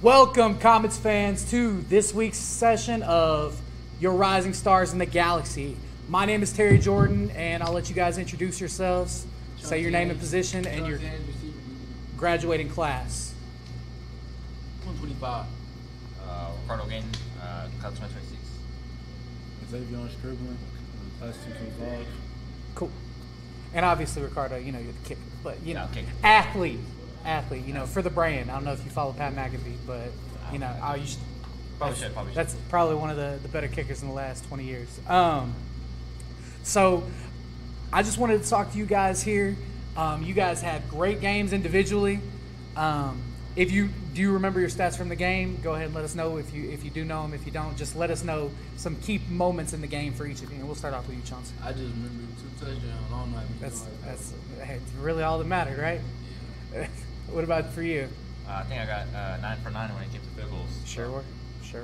Welcome, Comets fans, to this week's session of Your Rising Stars in the Galaxy. My name is Terry Jordan, and I'll let you guys introduce yourselves, say your name and position, and your graduating class. 125. Ricardo Gain, class 2026. Xavier Scribbling, class 225. Cool. And obviously, Ricardo, you know, you're the kicker, but, you know, Yeah, kicker. athlete, you know, for the brand. I don't know if you follow Pat McAfee, but, you know, Probably should. that's probably one of the better kickers in the last 20 years. So I just wanted to talk to you guys here. You guys had great games individually. If you do remember your stats from the game, go ahead and let us know. If you do know them, if you don't, just let us know some key moments in the game for each of you. And we'll start off with you, Chauncey. I just remember 2 touchdowns. I don't know if That's really all that mattered, right? Yeah. What about for you? I think I got 9 for 9 when it came to field goals. Sure were.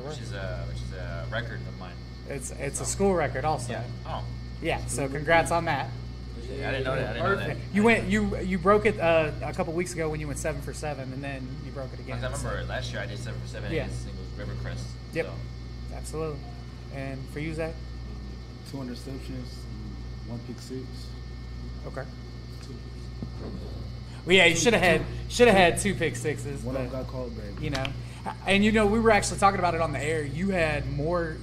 Which is a record of mine. It's a school record also. Yeah. Oh. Yeah. So congrats on that. Yeah, I didn't know that. You broke it a couple weeks ago when you went 7 for 7, and then you broke it again. I remember last year I did 7 for 7 Yeah. against Rivercrest. Yep. So. Absolutely. And for you, Zach? 2 interceptions, 1 pick 6. Okay. Well, yeah, you should have had 2 pick sixes. One of but, them got called back. you know, and you know we were actually talking about it on the air. You've had more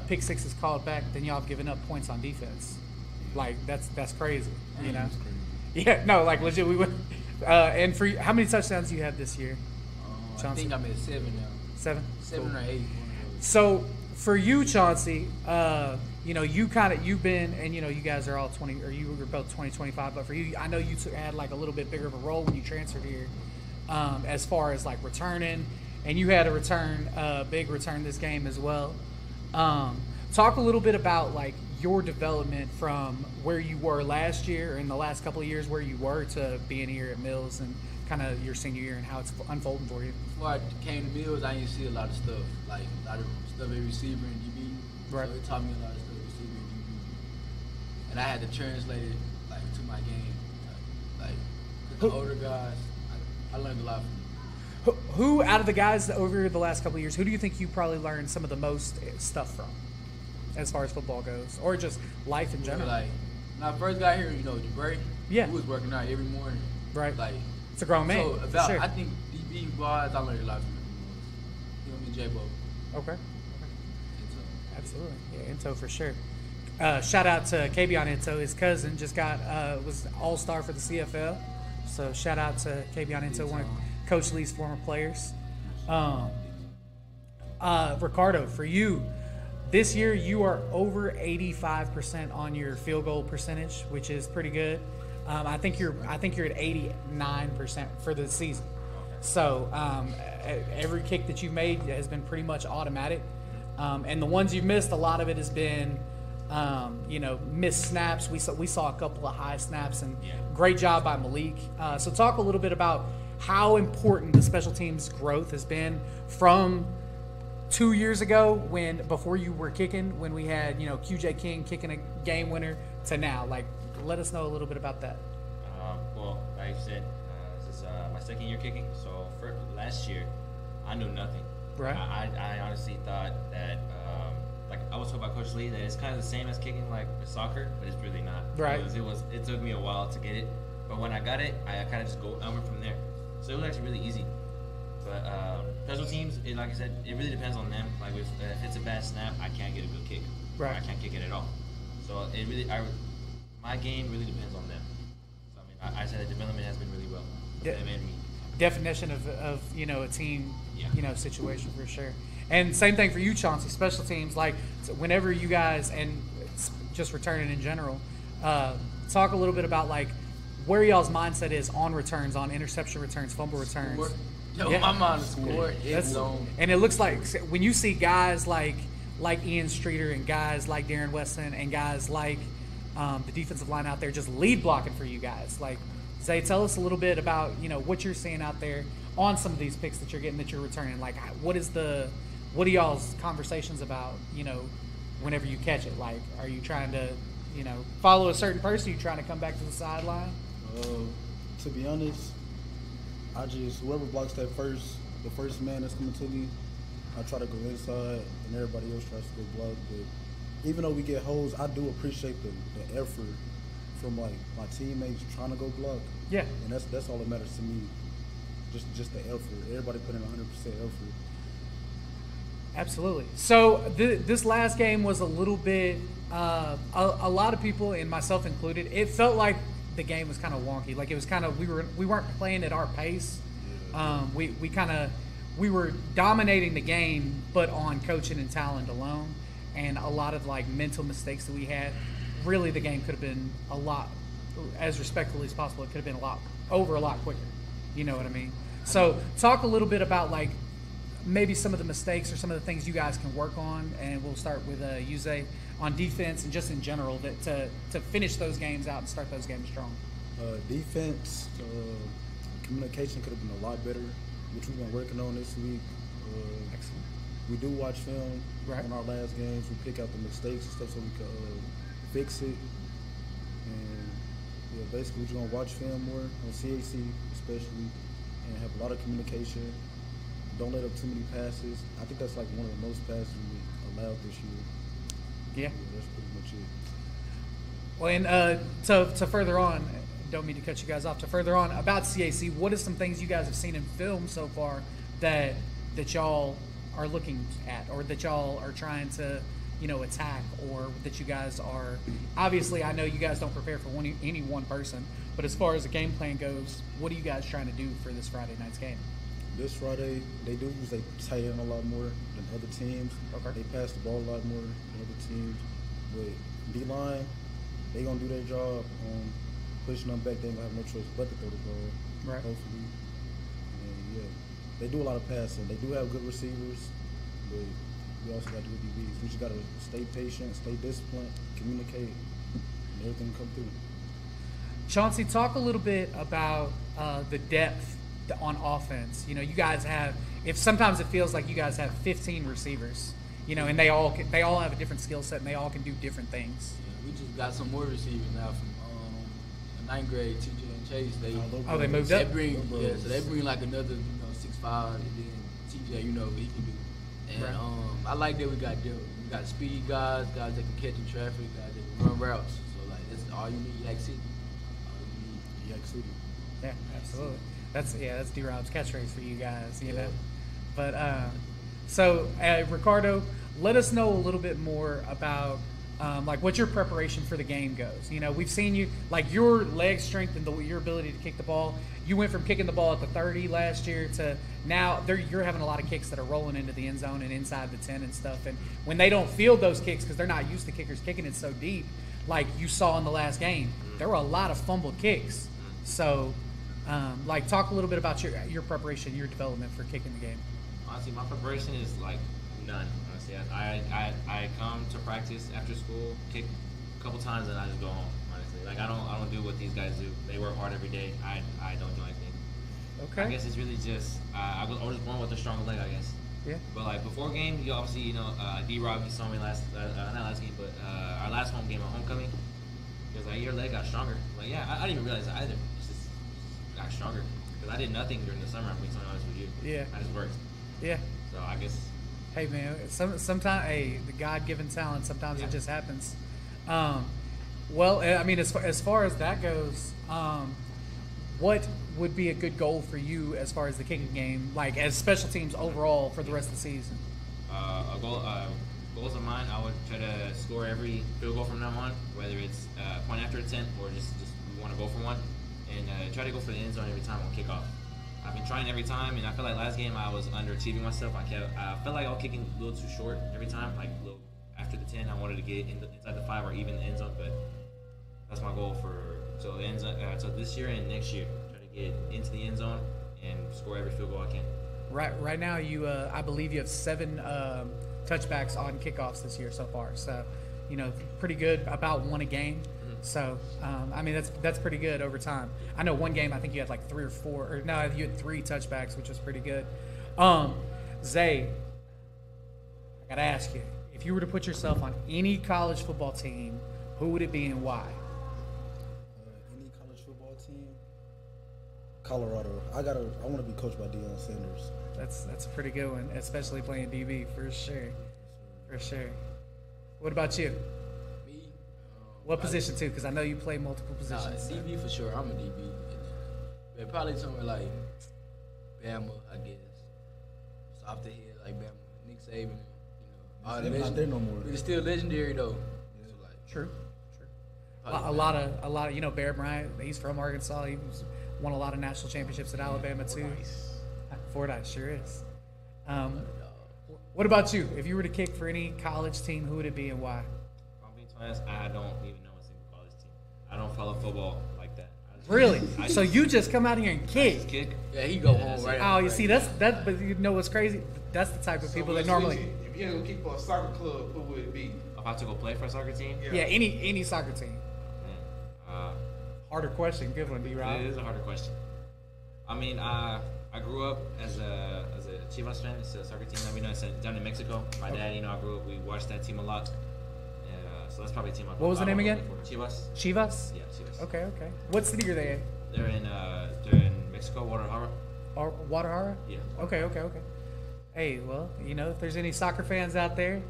pick sixes called back than y'all have given up points on defense. Like that's crazy. You know. That's crazy. Yeah. No. Like legit. We went. And for you, how many touchdowns do you have this year? I Chauncey? think I'm at 7 now. 7. 7 or 8. So for you, Chauncey, you know, you've been, and you know, you guys are all 20, or you were both 2025, but for you, I know you had like a little bit bigger of a role when you transferred here, as far as like returning, and you had a big return this game as well. Talk a little bit about like your development from where you were last year, or in the last couple of years where you were, to being here at Mills and kind of your senior year and how it's unfolding for you. Before I came to Mills, I didn't see a lot of stuff. Like a lot of stuff at receiver and DB. Right. So it taught me a lot of stuff at receiver and DB. And I had to translate it like to my game. Like the older guys, I learned a lot from them. Who out of the guys over the last couple of years, who do you think you probably learned some of the most stuff from, as far as football goes, or just life in general? Like when I first got here, you know, Jabari, Yeah. he was working out every morning. Right. Like It's a grown man. so for about sure. I think DB wise, I learned a lot from him. You know me, J-Bo. Okay. And so, Absolutely. Yeah, Into for sure. Shout out to Kabion Into. His cousin just was all-star for the CFL. So shout out to Kabion Into, one of Coach Lee's former players. Ricardo, for you, this year you are over 85% on your field goal percentage, which is pretty good. I think you're at 89% for the season. So every kick that you've made has been pretty much automatic, and the ones you've missed, a lot of it has been, you know, missed snaps. We saw a couple of high snaps, and great job by Malik. So talk a little bit about how important the special teams growth has been from 2 years ago, before you were kicking, when we had, you know, QJ King kicking a game winner, to now. Like, let us know a little bit about that. Well, like I said, this is my second year kicking. So for last year, I knew nothing. Right. I honestly thought that, like I was told by Coach Lee, that it's kind of the same as kicking like soccer, but it's really not. Right. It took me a while to get it, but when I got it, I kind of just I went from there. So it was actually really easy. But special teams, like I said, it really depends on them. Like if it's a bad snap, I can't get a good kick. Right. I can't kick it at all. So my game really depends on them. So I mean, I said the development has been really well. Yeah. Them and me. Definition of you know, a team, Yeah. you know, situation for sure. And same thing for you, Chauncey. Special teams, like whenever you guys, and just returning in general, talk a little bit about like where y'all's mindset is on returns, on interception returns, fumble returns. Yo, Yeah. my mind is scored. It's That's, zone. and it looks like when you see guys like Ian Streeter and guys like Darren Weston and guys like the defensive line out there just lead blocking for you guys. Like, Zay, tell us a little bit about, you know, what you're seeing out there on some of these picks that you're getting, that you're returning. Like, what are y'all's conversations about, you know, whenever you catch it? Like, are you trying to, you know, follow a certain person? Are you trying to come back to the sideline? To be honest, whoever blocks that first, the first man that's coming to me, I try to go inside, and everybody else tries to go block. But even though we get holes, I do appreciate the effort from like my teammates trying to go block. Yeah. And that's all that matters to me. Just the effort. Everybody put in 100% effort. Absolutely. So this last game was a little bit, a lot of people, and myself included, it felt like the game was kind of wonky. Like it was kind of, we weren't playing at our pace. We were dominating the game, but on coaching and talent alone, and a lot of like mental mistakes that we had. Really, the game could have been a lot, as respectfully as possible. It could have been a lot quicker. You know what I mean? So talk a little bit about like maybe some of the mistakes or some of the things you guys can work on, and we'll start with Jose on defense and just in general to finish those games out and start those games strong. Defense, communication could have been a lot better, which we've been working on this week. Excellent. We do watch film Right. on our last games. We pick out the mistakes and stuff so we can fix it. And yeah, basically we're just gonna watch film more on C.A.C. especially, and have a lot of communication. Don't let up too many passes. I think that's like one of the most passes we allowed this year. Yeah. That's pretty much it. Well, and to further on, don't mean to cut you guys off. To further on about C.A.C., what are some things you guys have seen in film so far that y'all are looking at, or that y'all are trying to, attack, or that you guys are? Obviously, I know you guys don't prepare for any one person, but as far as the game plan goes, what are you guys trying to do for this Friday night's game? This Friday, they do use their tight end a lot more than other teams. Okay. They pass the ball a lot more than other teams. But D-line, they going to do their job on pushing them back. They ain't going to have no choice but to throw the ball, Right. hopefully. And, yeah, they do a lot of passing. They do have good receivers, but we also got to do DBs. We just got to stay patient, stay disciplined, communicate, and everything will come through. Chauncey, talk a little bit about the depth on offense. You guys have, if sometimes it feels like you guys have 15 receivers, and they all have a different skill set and they all can do different things. Yeah, we just got some more receivers now from the 9th grade, TJ and Chase. They moved they up? so they bring like another 6'5", and then TJ, he can do. And Right. I like that we got speed guys that can catch in traffic, guys that can run routes. So like that's all you need. Yak City. All you need. Yak City. Yeah, absolutely. That's D-Rob's catchphrase for you guys, you know. But so Ricardo, let us know a little bit more about like what your preparation for the game goes. We've seen you, like your leg strength and your ability to kick the ball. You went from kicking the ball at the 30 last year to now you're having a lot of kicks that are rolling into the end zone and inside the 10 and stuff. And when they don't field those kicks because they're not used to kickers kicking it so deep, like you saw in the last game, there were a lot of fumbled kicks. So, like, talk a little bit about your preparation, your development for kicking the game. Honestly, my preparation is like none. Honestly, I come to practice after school, kick a couple times, and I just go home. Honestly, like I don't do what these guys do. They work hard every day. I don't do anything. Okay. I guess it's really just I was born with a stronger leg, I guess. Yeah. But like before game, you obviously D-Rob, he saw me not last game, but our last home game, at homecoming. He was like, your leg got stronger. I'm like, yeah, I didn't even realize that either. It's just got stronger because I did nothing during the summer. I'm being honest with you. Yeah. I just worked. Yeah. So I guess. Hey man, sometimes the God-given talent. Sometimes it just happens. Well, I mean, as far as that goes, what would be a good goal for you as far as the kicking game, like as special teams overall for the rest of the season? Goals of mine, I would try to score every field goal from now on, whether it's point after attempt or just we want to go for one, and try to go for the end zone every time on kickoff. I've been trying every time, and I feel like last game I was underachieving myself. I felt like I was kicking a little too short every time, like a little after the 10. I wanted to get inside the 5 or even the end zone, but that's my goal for so the end zone, so this year and next year. Try to get into the end zone and score every field goal I can. Right now, you I believe you have 7 touchbacks on kickoffs this year so far. So, pretty good, about 1 a game. Mm-hmm. So, I mean that's pretty good over time. I know one game I think you had like 3 or 4, or no, you had 3 touchbacks, which was pretty good. Zay, I gotta ask you, if you were to put yourself on any college football team, who would it be and why? Any college football team? Colorado. I want to be coached by Deion Sanders. That's a pretty good one, especially playing DB for sure. For sure. What about you? Me? What position too? Because I know you play multiple Nah, positions. DB for sure. I'm a DB. But probably somewhere like Bama, I guess. Just off the head, like Bama, Nick Saban. All the They're not there no more. But it's still legendary though. Yeah. So like, True. probably A lot of Bear Bryant. He's from Arkansas. He won a lot of national championships at Alabama too. Fordyce sure is. What about you? If you were to kick for any college team, who would it be and why? I'll be honest, I don't even know a single college team. I don't follow football like that. Really? I So you just come out here and kick? kick. Yeah, he go Yeah, home that's right. it. Oh, you right see, now. that. But you know what's crazy? That's the type of people that normally. If you had to kick for a soccer club, who would it be? If I have to go play for a soccer team, Yeah, any soccer team. man, Harder question. Good one, D-Rob. it is a harder question. I mean, I grew up as a Chivas fan. It's a soccer team that we know. It's down in Mexico. My dad, I grew up. We watched that team a lot. And, so that's probably a team. What was the name again? Chivas. Chivas? Yeah, Chivas. Okay. What city are they in? They're in Mexico, Guadalajara. Or Guadalajara? Yeah. Okay. Hey, well, if there's any soccer fans out there,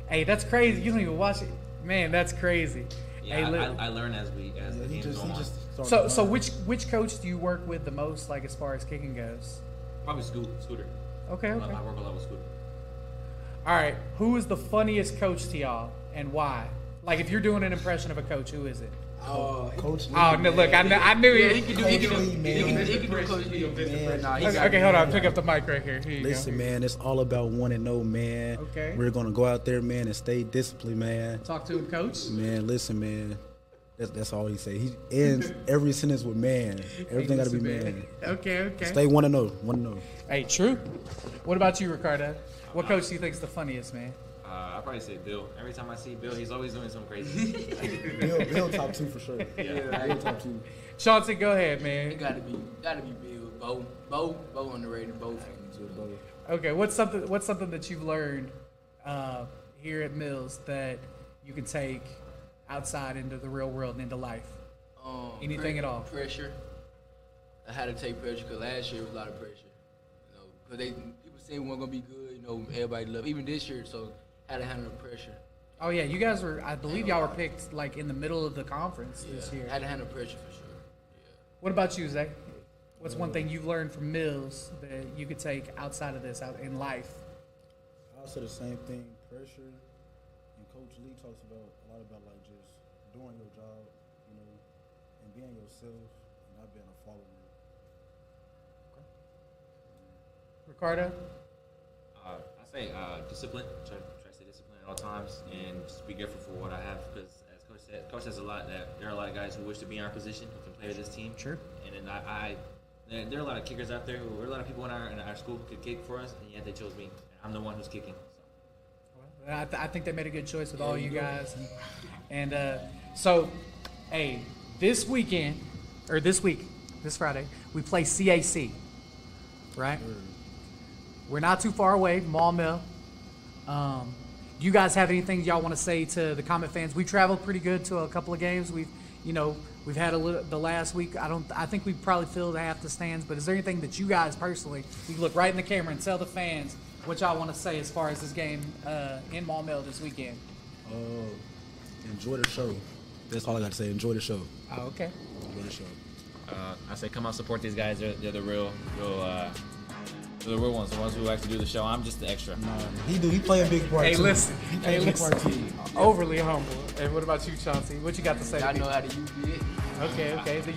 hey, that's crazy. You don't even watch it. Man, that's crazy. Yeah, Hey, I learn as the He games go on. just So which coach do you work with the most, like as far as kicking goes? Probably Scooter. Okay. I work a lot with Scooter. All right. Who is the funniest coach to y'all and why? Like if you're doing an impression of a coach, who is it? Coach. Oh no! Look, I knew Yeah, it. he can do. He can do. Coach He Lee, can man. do. He can do Coach Lee. Man, Nah, he Okay, got it. hold on. Pick up the mic right here. Here you Listen, go. man, it's all about 1-0, man. Okay. We're gonna go out there, man, and stay disciplined, man. Talk to him, coach. Man, listen, man. That's all he say. He ends every sentence with man. Everything got to be man. Okay. Stay 1-0. 1-0. Hey, true. What about you, Ricardo? What coach do you think is the funniest, man? I'll probably say Bill. Every time I see Bill, he's always doing something crazy. Bill top 2 for sure. Yeah, Bill top 2. Chauncey, go ahead, It man. gotta be Bill. Bo underrated. Bo fan. Okay, what's something that you've learned here at Mills that you can take outside into the real world and into life? Anything at all? Pressure. I had to take pressure because last year was a lot of pressure. Because people say we weren't gonna be good. Everybody loved. Even this year, so had to handle the pressure. Oh yeah, you guys were. I believe y'all were picked like in the middle of the conference this year. Had to handle pressure for sure. Yeah. What about you, Zach? What's one thing you've learned from Mills that you could take outside of this, out in life? I'll say the same thing. Pressure. And Coach Lee talks about a lot about like just doing your job, and being yourself, and not being a follower. Ricardo? I say discipline. Try to stay disciplined at all times, and just be grateful for what I have. Because as Coach said, Coach says a lot that there are a lot of guys who wish to be in our position, who can play with this team. Sure. And then there are a lot of kickers out there who, there are a lot of people in our school who could kick for us, and yet they chose me. And I'm the one who's kicking. So. I think they made a good choice with all you guys. So, hey, this Friday, we play C.A.C., right? We're not too far away, Mall Mill. Do you guys have anything y'all want to say to the Comet fans? We traveled pretty good to a couple of games. We've had the last week. I think we probably filled half the stands. But is there anything that you guys personally, you look right in the camera and tell the fans what y'all want to say as far as this game in Mall Mill this weekend? Enjoy the show. That's all I got to say. Enjoy the show. Oh, okay. Enjoy the show. I say come out, support these guys. They're the real ones, the ones who actually do the show. I'm just the extra. He play a big part Hey, too. listen. He play a big part too. Overly humble. And what about you, Chauncey? What you got to say? Y'all to know people? how to use it. Okay, the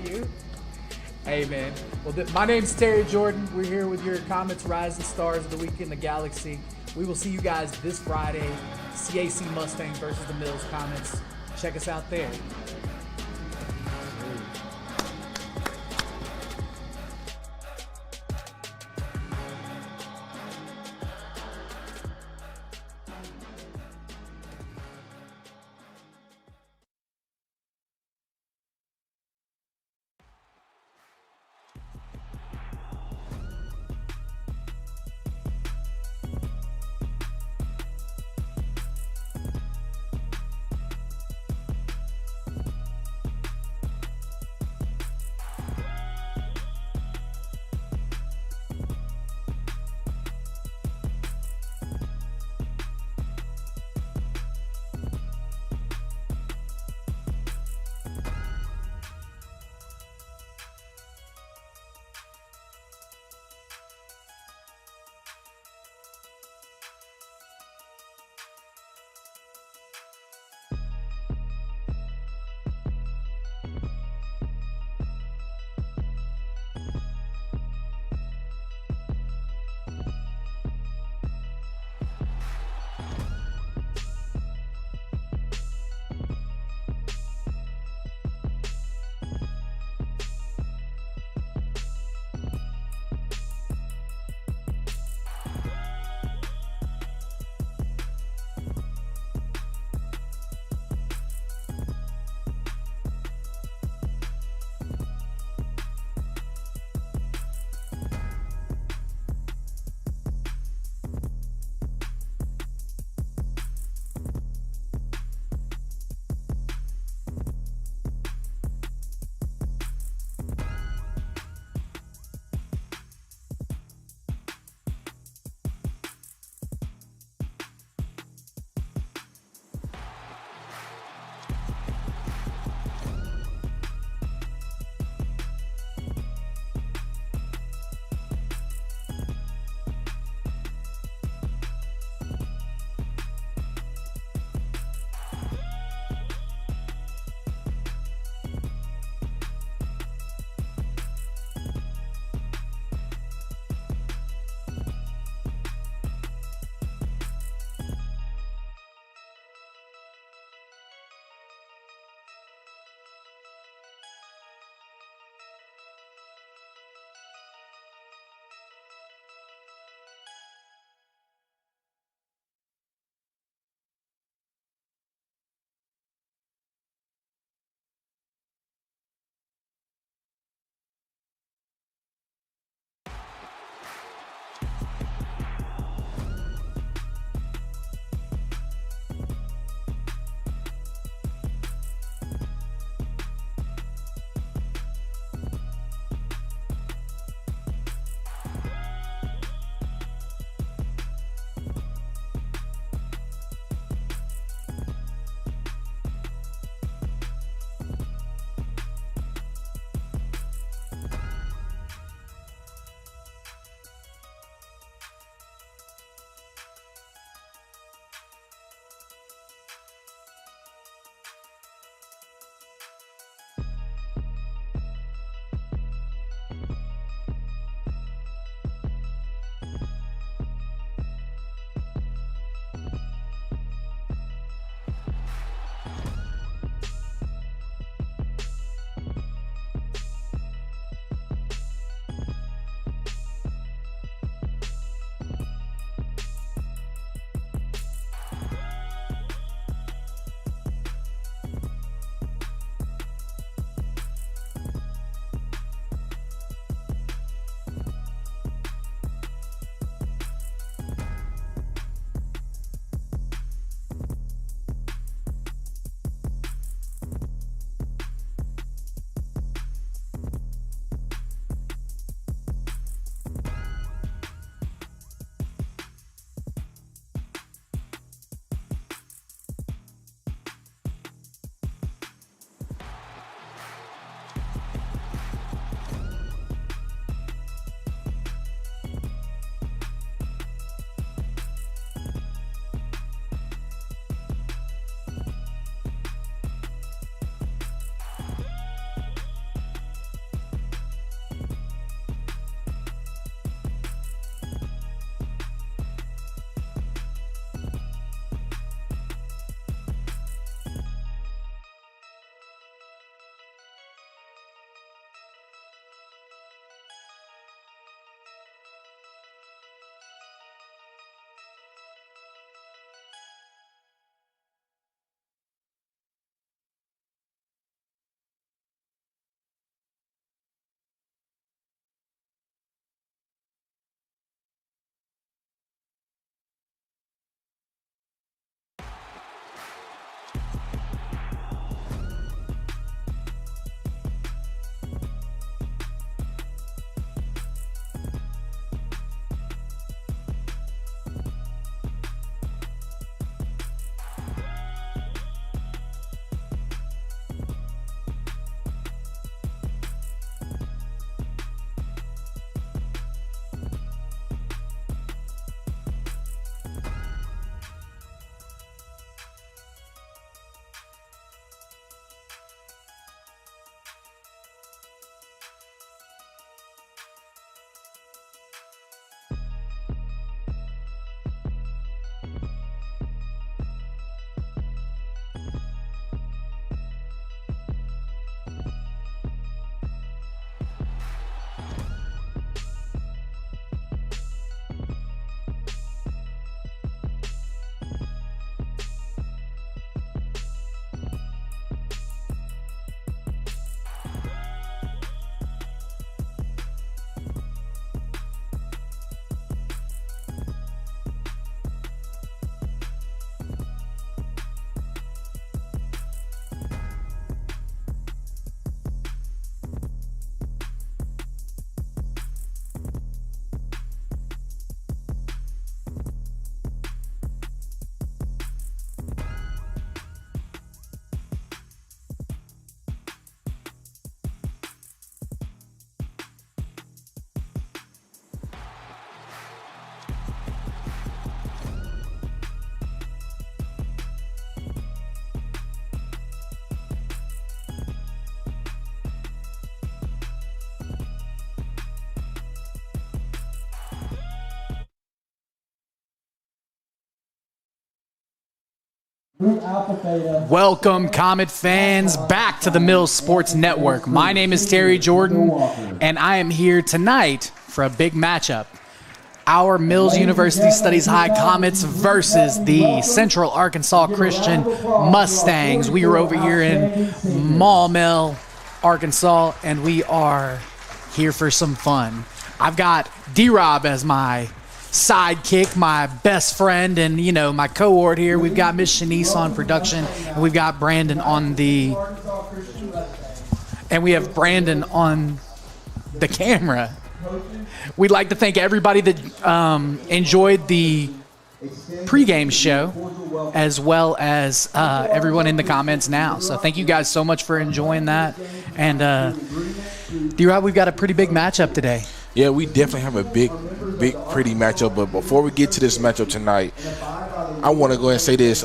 you. Hey, man. Well, my name's Terry Jordan. We're here with your Comets Rising Stars of the Week in the Galaxy. We will see you guys this Friday. C.A.C. Mustangs versus the Mills Comets. Check us out there. Welcome, Comet fans, back to the Mills Sports Network. My name is Terry Jordan, and I am here tonight for a big matchup. Our Mills University Studies High Comets versus the Central Arkansas Christian Mustangs. We are over here in Maumelle, Arkansas, and we are here for some fun. I've got D-Rob as my sidekick, my best friend, and my cohort here. We've got Miss Shanice on production, and we've got Brandon on the camera. We'd like to thank everybody that enjoyed the pregame show, as well as everyone in the comments now. So thank you guys so much for enjoying that. And D-Rob, we've got a pretty big matchup today. Yeah, we definitely have a big, pretty matchup. But before we get to this matchup tonight, I want to go ahead and say this.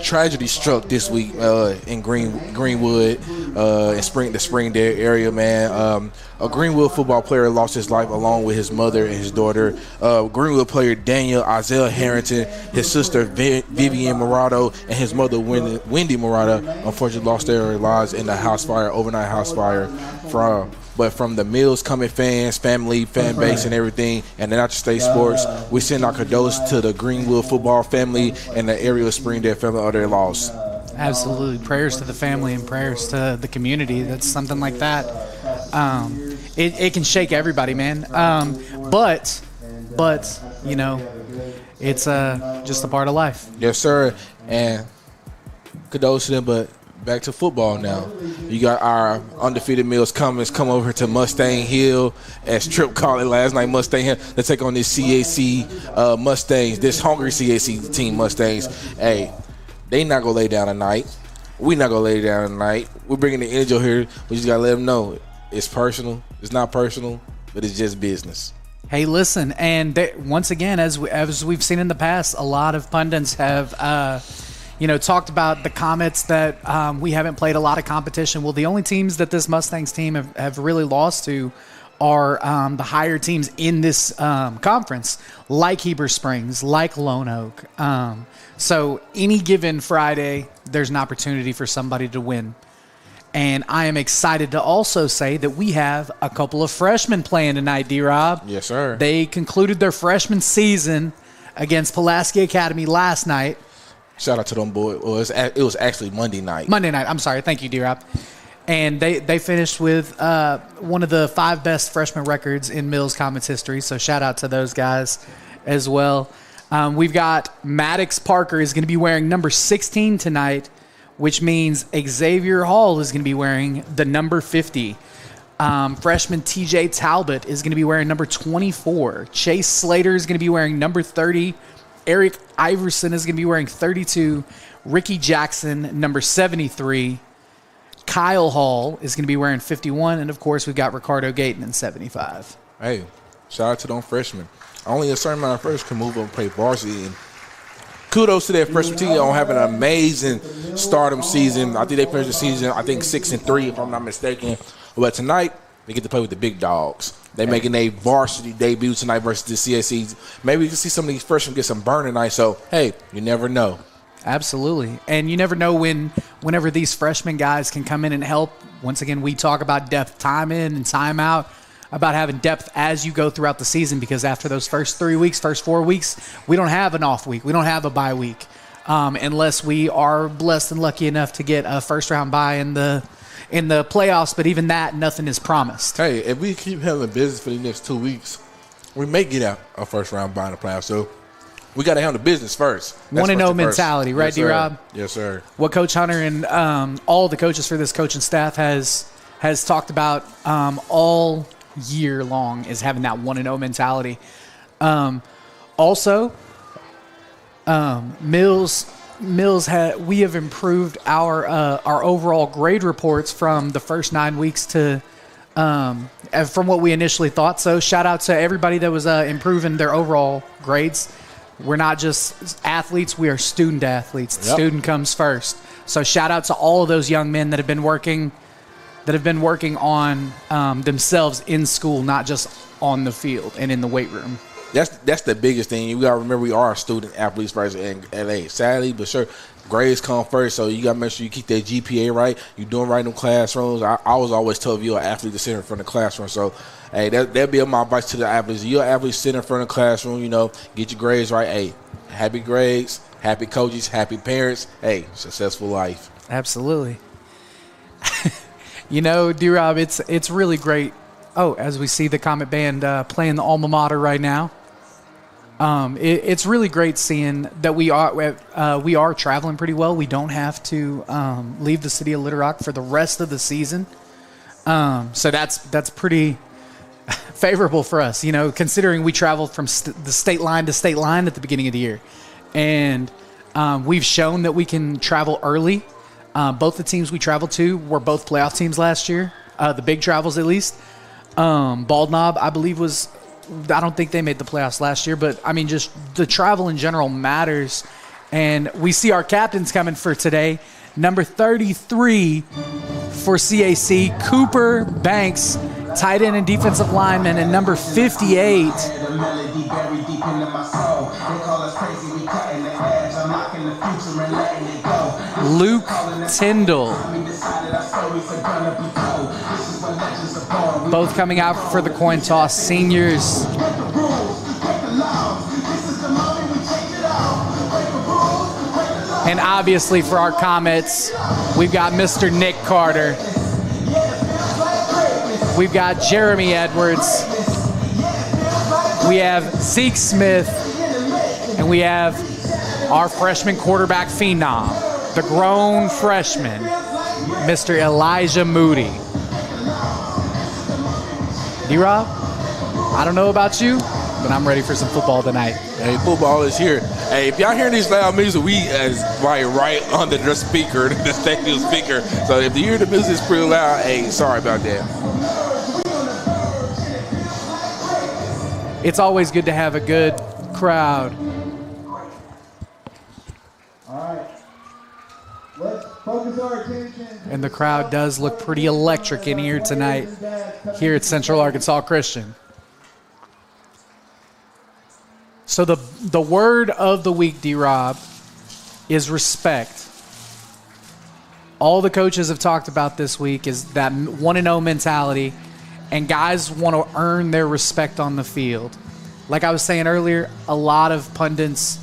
Tragedy struck this week in Greenwood, in the Springdale area, man. A Greenwood football player lost his life along with his mother and his daughter. Greenwood player Daniel Isaiah Harrington, his sister Vivian Morado, and his mother Wendy Morado, unfortunately lost their lives in the overnight house fire from the Mills Comet fans, fan base, and everything, and the Natural State Sports, we send our condolences to the Greenwood football family and the area of Springdale family of their loss. Absolutely. Prayers to the family and prayers to the community. That's something like that. It can shake everybody, man. But it's just a part of life. Yes, sir. And condolences to them, but back to football now. You got our undefeated Mills Comets come over to Mustang Hill, as Tripp called it last night, Mustang Hill, to take on this C.A.C. Mustangs, this hungry C.A.C. team Mustangs. Hey, they not going to lay down tonight. We not going to lay down tonight. We're bringing the energy here. We just got to let them know it's personal. It's not personal, but it's just business. Hey, listen, and once again, as we've seen in the past, a lot of pundits have talked about the Comets that we haven't played a lot of competition. Well, the only teams that this Mustangs team have really lost to are the higher teams in this conference, like Heber Springs, like Lone Oak. So any given Friday, there's an opportunity for somebody to win. And I am excited to also say that we have a couple of freshmen playing tonight, D-Rob. Yes, sir. They concluded their freshman season against Pulaski Academy last night. Shout out to them boys. Well, it was actually Monday night. I'm sorry. Thank you, D-Rob. And they finished with one of the 5 best freshman records in Mills Comets history. So shout out to those guys as well. We've got Maddox Parker is going to be wearing number 16 tonight, which means Xavier Hall is going to be wearing the number 50. Freshman TJ Talbot is going to be wearing number 24. Chase Slater is going to be wearing number 30. Eric Iverson is going to be wearing 32. Ricky Jackson, number 73. Kyle Hall is going to be wearing 51. And, of course, we've got Ricardo Gayton in 75. Hey, shout out to them freshmen. Only a certain amount of freshmen can move up and play varsity. And kudos to that freshman team on having an amazing stardom season. I think they finished the season, 6-3, if I'm not mistaken. But tonight, they get to play with the big dogs. They making a varsity debut tonight versus the C.A.C. Maybe we can see some of these freshmen get some burn tonight. So, hey, you never know. Absolutely. And you never know whenever these freshman guys can come in and help. Once again, we talk about depth time in and time out, about having depth as you go throughout the season, because after those first 4 weeks, we don't have an off week. We don't have a bye week unless we are blessed and lucky enough to get a first-round bye in the playoffs, but even that, nothing is promised. Hey, if we keep handling business for the next 2 weeks, we may get out a first-round bye in the playoffs. So we got to handle business first. 1-0 mentality, right, yes, D-Rob? Yes, sir. What Coach Hunter and all the coaches for this coaching staff has talked about all year long is having that 1-0 mentality. Also, we have improved our overall grade reports from the first 9 weeks to from what we initially thought. So shout out to everybody that was improving their overall grades. We're not just athletes, we are student athletes. The student comes first. So shout out to all of those young men that have been working on themselves in school, not just on the field and in the weight room. That's the biggest thing. You got to remember we are student athletes versus in LA. Sadly, but sure, grades come first, so you got to make sure you keep that GPA right. You're doing right in them classrooms. I was always told if you're an athlete to sit in front of the classroom. So, hey, that'd be my advice to the athletes. If you're an athlete, sit in front of the classroom, get your grades right. Hey, happy grades, happy coaches, happy parents. Hey, successful life. Absolutely. D-Rob, it's really great. Oh, as we see the Comet Band playing the alma mater right now. It's really great seeing that we are traveling pretty well. We don't have to leave the city of Little Rock for the rest of the season. So that's pretty favorable for us, considering we traveled from the state line to state line at the beginning of the year. And we've shown that we can travel early. Both the teams we traveled to were both playoff teams last year, the big travels at least. Bald Knob, I believe, I don't think they made the playoffs last year, but I mean, just the travel in general matters. And we see our captains coming for today. Number 33 for C.A.C, Cooper Banks, tight end and defensive lineman, and number 58, Luke Tyndall. Both coming out for the coin toss, seniors. And obviously for our Comets, we've got Mr. Nick Carter. We've got Jeremy Edwards. We have Zeke Smith. And we have our freshman quarterback phenom, the grown freshman, Mr. Elijah Moody. D-Rob, I don't know about you, but I'm ready for some football tonight. Hey, football is here. Hey, if y'all hearing this loud music, we is right under the speaker, the stadium speaker. So if you hear the music is pretty loud, hey, sorry about that. It's always good to have a good crowd. All right. Let's focus our attention. And the crowd does look pretty electric in here tonight, here at Central Arkansas Christian. So the word of the week, D-Rob, is respect. All the coaches have talked about this week is that 1-0 mentality, and guys want to earn their respect on the field. Like I was saying earlier, a lot of pundits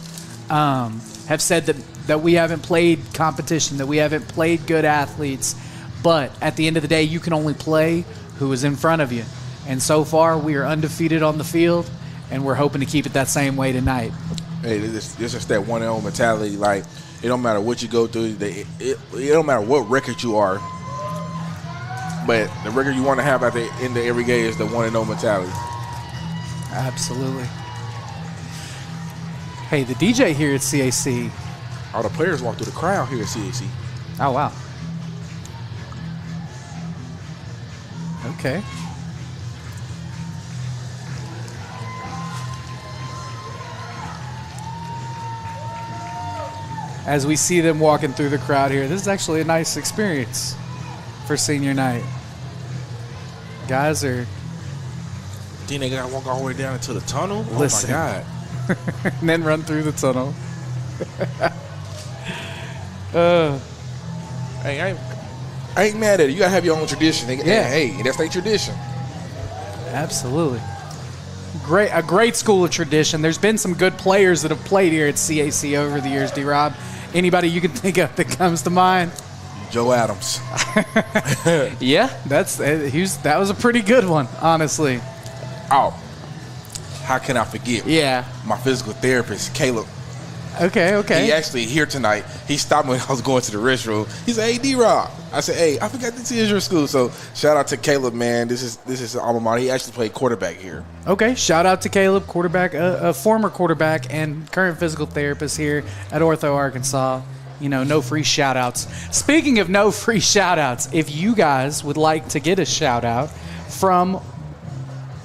have said that we haven't played competition, that we haven't played good athletes, but at the end of the day, you can only play who is in front of you. And so far, we are undefeated on the field, and we're hoping to keep it that same way tonight. Hey, this is that 1-0 mentality. Like, it don't matter what you go through. It don't matter what record you are. But the record you want to have at the end of every game is the 1-0 mentality. Absolutely. Hey, the DJ here at C.A.C. All the players walk through the crowd here at C.A.C. Oh, wow. Okay. As we see them walking through the crowd here, this is actually a nice experience for senior night. Guys are... Then they got to walk all the way down into the tunnel? Listen. Oh, my God. And then run through the tunnel. Hey, I ain't mad at it. You got to have your own tradition. Yeah. Hey, that's their tradition. Absolutely. A great school of tradition. There's been some good players that have played here at C.A.C. over the years, D-Rob. Anybody you can think of that comes to mind? Joe Adams. Yeah, that was a pretty good one, honestly. Oh, how can I forget? Yeah. My physical therapist, Caleb. Okay. He actually here tonight. He stopped me when I was going to the restroom. He said, "Hey, D-Rob." I said, "Hey, I forgot this is your school." So shout out to Caleb, man. This is alma mater. He actually played quarterback here. Okay, shout out to Caleb, quarterback, a former quarterback and current physical therapist here at Ortho, Arkansas. No free shout outs. Speaking of no free shout outs, if you guys would like to get a shout out from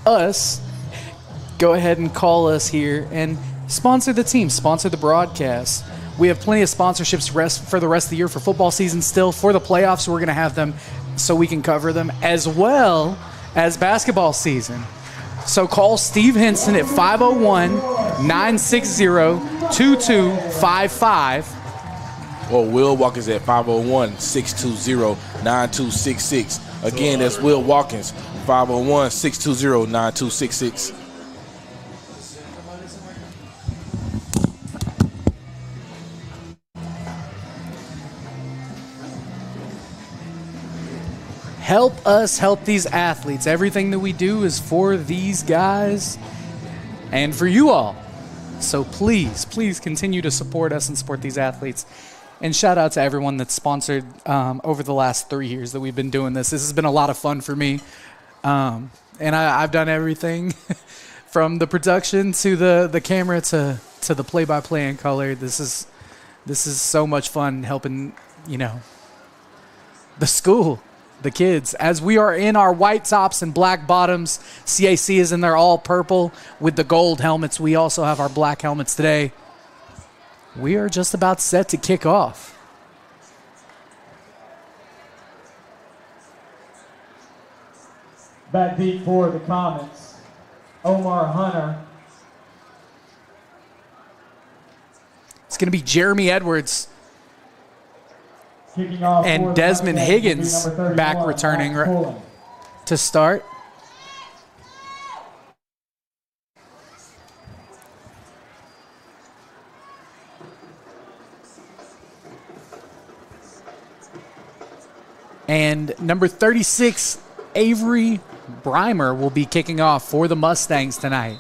us, go ahead and call us here and sponsor the team, sponsor the broadcast. We have plenty of sponsorships for the rest of the year for football season still. For the playoffs, we're going to have them so we can cover them, as well as basketball season. So call Steve Henson at 501-960-2255. or Will Watkins at 501-620-9266. Again, that's Will Watkins, 501-620-9266. Help us help these athletes. Everything that we do is for these guys and for you all. So please, please continue to support us and support these athletes. And shout out to everyone that's sponsored over the last 3 years that we've been doing this. This has been a lot of fun for me. And I've done everything from the production to the camera to the play-by-play in color. This is so much fun helping, the school, the kids. As we are in our white tops and black bottoms, C.A.C. is in there all purple with the gold helmets. We also have our black helmets today. We are just about set to kick off. Back deep for the Comets, Omar Hunter. It's going to be Jeremy Edwards Kicking off and for the Desmond Mustangs Higgins will be number 31, back returning Max Pullen. to start. And number 36, Avery Breimer, will be kicking off for the Mustangs tonight.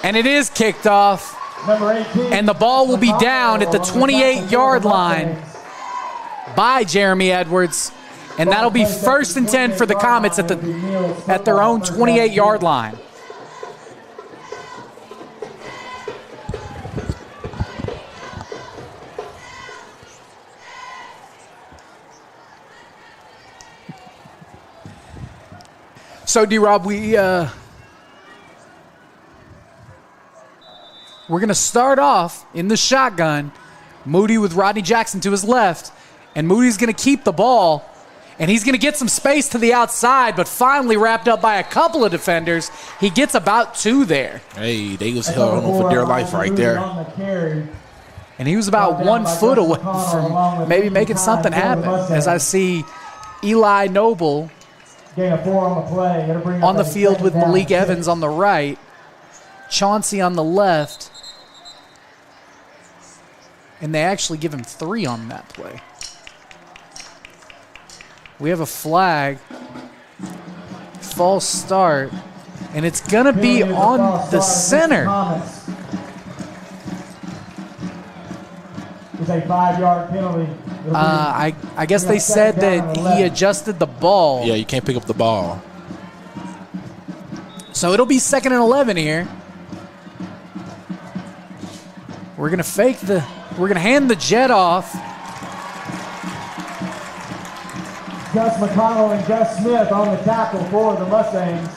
And it is kicked off. Number 18, And the ball will be down at the 28-yard line by Jeremy Edwards. And that'll be 1st and 10 for the Comets at their own 28-yard line. So, D-Rob, we're going to start off in the shotgun. Moody with Rodney Jackson to his left. And Moody's going to keep the ball. And he's going to get some space to the outside, but finally wrapped up by a couple of defenders. He gets about 2 there. Hey, they was held on for dear life right there. And he was about 1 foot away from maybe making something happen. As I see Eli Noble Gain of 4 on the play. It'll bring on up the a field with second down Malik and Evans 6. on the right, Chauncey on the left. And they actually give him 3 on that play. We have a flag, false start, and it's going to be Penalty is a on false the start. center. Thomas. It's a 5-yard penalty. It'll be I guess they said that he adjusted the ball. Yeah, you can't pick up the ball. So it'll be 2nd and 11 here. We're going to hand the jet off. Gus McConnell and Gus Smith on the tackle for the Mustangs.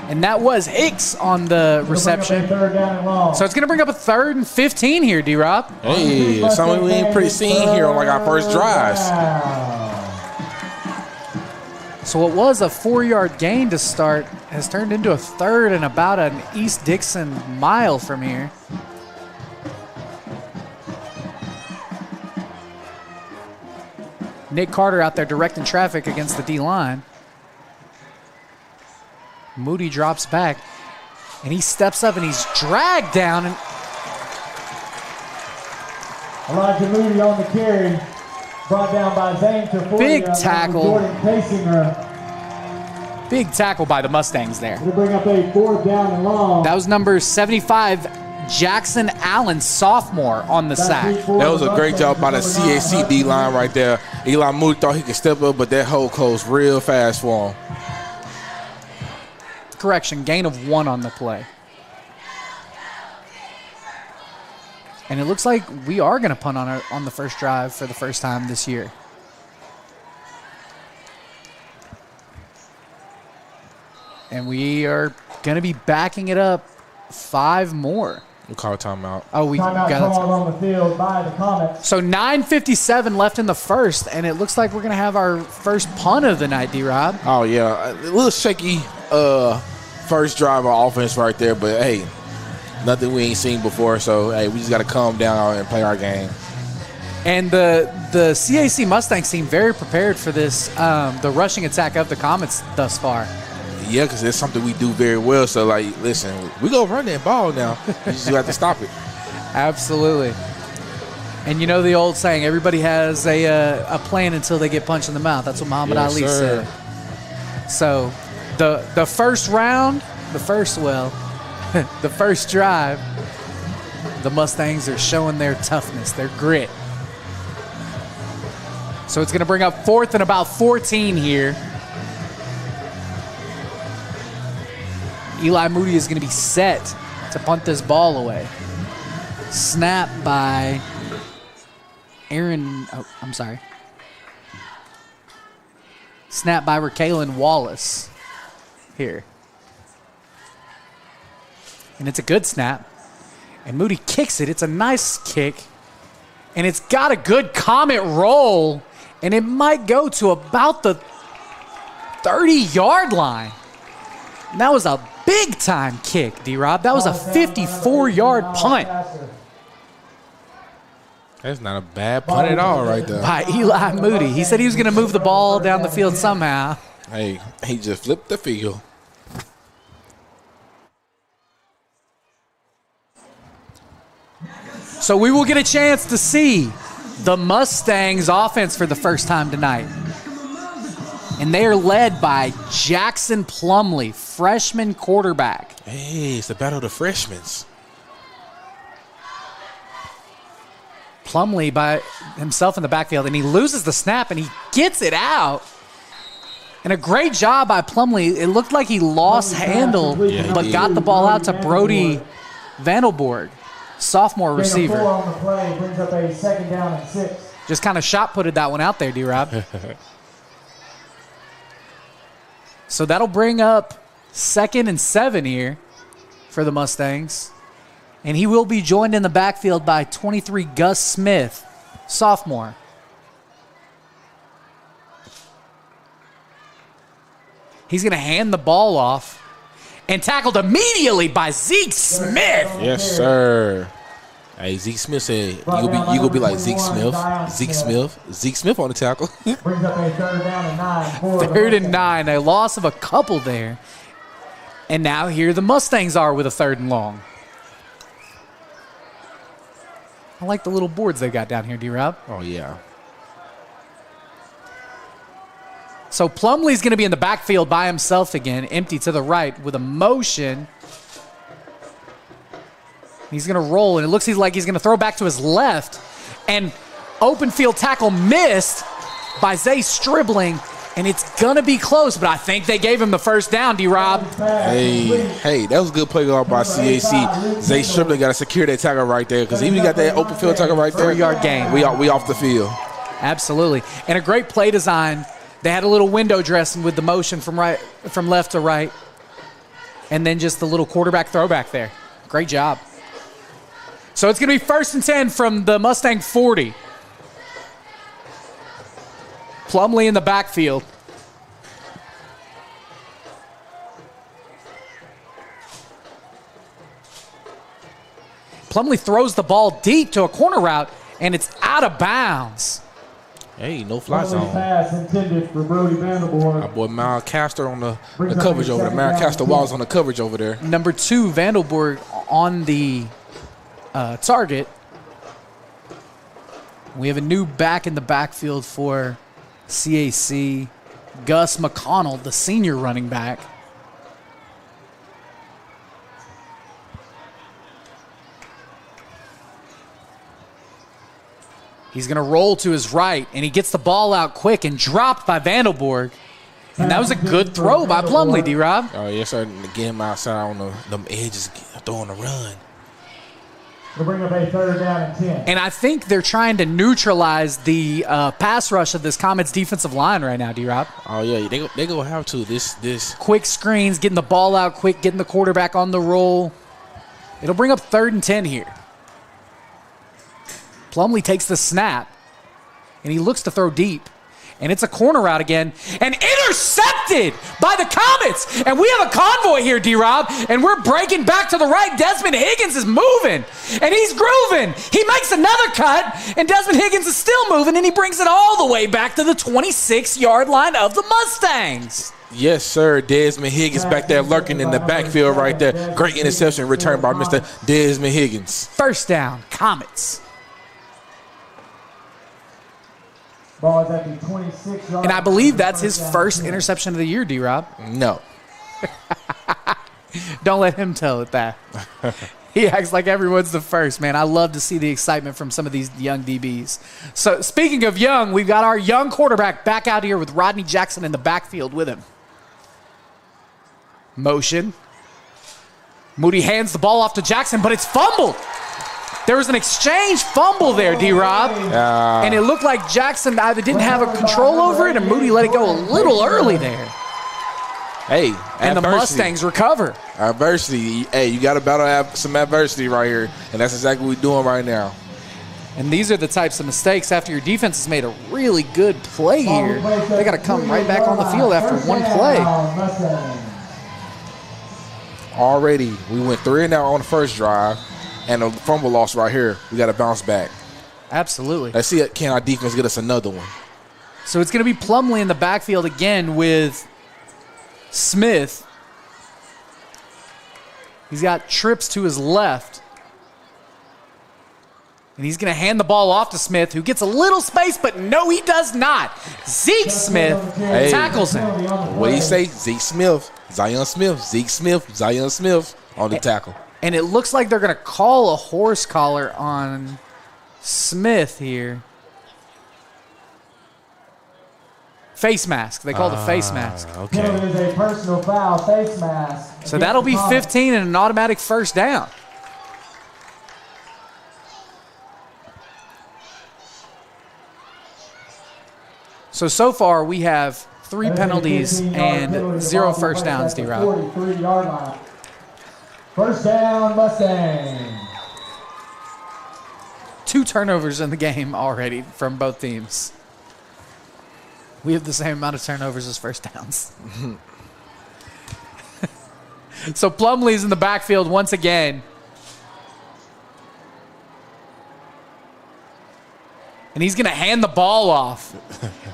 And that was Hicks on the reception. It'll bring up a 3rd down and long. So it's going to bring up a 3rd and 15 here, D-Rob. Hey, something we ain't pretty seen here on like our first drives. So what was a 4-yard gain to start has turned into a 3rd and about an East Dixon mile from here. Nick Carter out there directing traffic against the D-line. Moody drops back, and he steps up, and he's dragged down. And Elijah Moody on the carry. Brought down by Zane Tafoya. Big tackle. Jordan Casinger. big tackle by the Mustangs there. It'll bring up a 4th down and long. That was number 75, Jackson Allen, sophomore, on the sack. That was a great job by the C.A.C. D-line right there. Eli Moody thought he could step up, but that hole closed real fast for him. Correction, gain of 1 on the play. And it looks like we are going to punt on the first drive for the first time this year. And we are going to be backing it up 5 more. We'll call a timeout. Oh, we Timeout got called it. on the field by the Comets. So 9:57 left in the first, and it looks like we're going to have our first punt of the night, D-Rob. Oh, yeah. A little shaky first drive of offense right there, but, hey, nothing we ain't seen before. So, hey, we just got to calm down and play our game. And the C.A.C. Mustangs seem very prepared for this, the rushing attack of the Comets thus far. Yeah, because it's something we do very well. So, like, listen, we go run that ball now. You just have to stop it. Absolutely. And you know the old saying, everybody has a plan until they get punched in the mouth. That's what Muhammad Yes, Ali sir. said. So the first round, the first drive, the Mustangs are showing their toughness, their grit. So it's going to bring up 4th and about 14 here. Eli Moody is going to be set to punt this ball away. Snap by Snap by Raquelin Wallace here. And it's a good snap. And Moody kicks it. It's a nice kick. And it's got a good Comet roll. And it might go to about the 30-yard line. And that was a big-time kick, D-Rob. That was a 54-yard punt That's not a bad punt at all right there. by Eli Moody. He said he was going to move the ball down the field somehow. Hey, he just flipped the field. So we will get a chance to see the Mustangs offense for the first time tonight. And they are led by Jackson Plumley, freshman quarterback. Hey, it's the battle of the freshmen. Plumley by himself in the backfield, and he loses the snap, and he gets it out. And a great job by Plumley. It looked like he lost handle, but did. got the ball out to Brody Vandelborg, sophomore receiver. 4 on the play brings up a 2nd down and 6. Just kind of shot-putted that one out there, D-Rob. So that'll bring up 2nd and 7 here for the Mustangs. And he will be joined in the backfield by 23 Gus Smith, sophomore. He's going to hand the ball off and tackled immediately by Zeke Smith. Yes, sir. Hey, Zeke Smith said, you gonna be like Zeke Smith on the tackle. Brings up a 3rd down and 9. for the 3rd and Mustangs. 9, a loss of a couple there. And now here the Mustangs are with a 3rd and long. I like the little boards they got down here, D-Rob. Oh, yeah. So Plumlee's going to be in the backfield by himself again, empty to the right with a motion. He's going to roll, and it looks like he's going to throw back to his left. And open field tackle missed by Zay Stribling, and it's going to be close, but I think they gave him the first down, D-Rob. Hey, that was a good play off by C.A.C. Zay Stribling got to secure that tackle right there because even got that open field tackle right there. 3-yard gain. We off the field. Absolutely. And a great play design. They had a little window dressing with the motion from left to right, and then just the little quarterback throwback there. Great job. So it's going to be 1st and 10 from the Mustang 40. Plumlee in the backfield. Plumlee throws the ball deep to a corner route, and it's out of bounds. Hey, no fly Early zone. pass intended for Brody Vanderborg. My boy Mal Castor on the coverage over there. Mal Castor Walls on the coverage over there. Number 2, Vandelborg on the target. We have a new back in the backfield for C.A.C. Gus McConnell, the senior running back. He's going to roll to his right, and he gets the ball out quick and dropped by Vandelborg. And that was a good throw by Plumlee, D-Rob. Oh, yes, sir. Get him outside on them edges, throwing a run. To bring up a 3rd down and 10. And I think they're trying to neutralize the pass rush of this Comets defensive line right now, D-Rob. Oh, yeah, they gonna have to. This. Quick screens, getting the ball out quick, getting the quarterback on the roll. It'll bring up 3rd and 10 here. Plumlee takes the snap, and he looks to throw deep. And it's a corner route again, and intercepted by the Comets. And we have a convoy here, D-Rob, and we're breaking back to the right. Desmond Higgins is moving, and he's grooving. He makes another cut, and Desmond Higgins is still moving, and he brings it all the way back to the 26-yard line of the Mustangs. Yes, sir. Desmond Higgins back there lurking in the backfield right there. Great interception returned by Mr. Desmond Higgins. First down, Comets. Ball is at the 26-yard. And I believe that's his first interception of the year, D-Rob. No. Don't let him tell it that. He acts like everyone's the first, man. I love to see the excitement from some of these young DBs. So speaking of young, we've got our young quarterback back out here with Rodney Jackson in the backfield with him. Motion. Moody hands the ball off to Jackson, but it's fumbled. There was an exchange fumble there, D-Rob. And it looked like Jackson either didn't have a control over it or Moody let it go a little early there. Hey, and the Mustangs recover. Adversity. Hey, you got to battle some adversity right here, and that's exactly what we're doing right now. And these are the types of mistakes after your defense has made a really good play here. They got to come right back on the field after one play. Already, we went 3-and-out on the first drive. And a fumble loss right here. We got to bounce back. Absolutely. Let's see, can our defense get us another one? So it's going to be Plumlee in the backfield again with Smith. He's got trips to his left. And he's going to hand the ball off to Smith, who gets a little space, but no, he does not. Zeke Smith tackles him. What do you say? Zeke Smith, Zion Smith, Zeke Smith, Zion Smith on the tackle. And it looks like they're going to call a horse collar on Smith here. Face mask. They called a face mask. Okay. It is a personal foul, face mask. So that'll be 15 and an automatic first down. So far we have 3 penalties and 0 first downs, D-Rob. 43-yard line. First down, Mustangs. 2 turnovers in the game already from both teams. We have the same amount of turnovers as first downs. So Plumlee's in the backfield once again. And he's going to hand the ball off.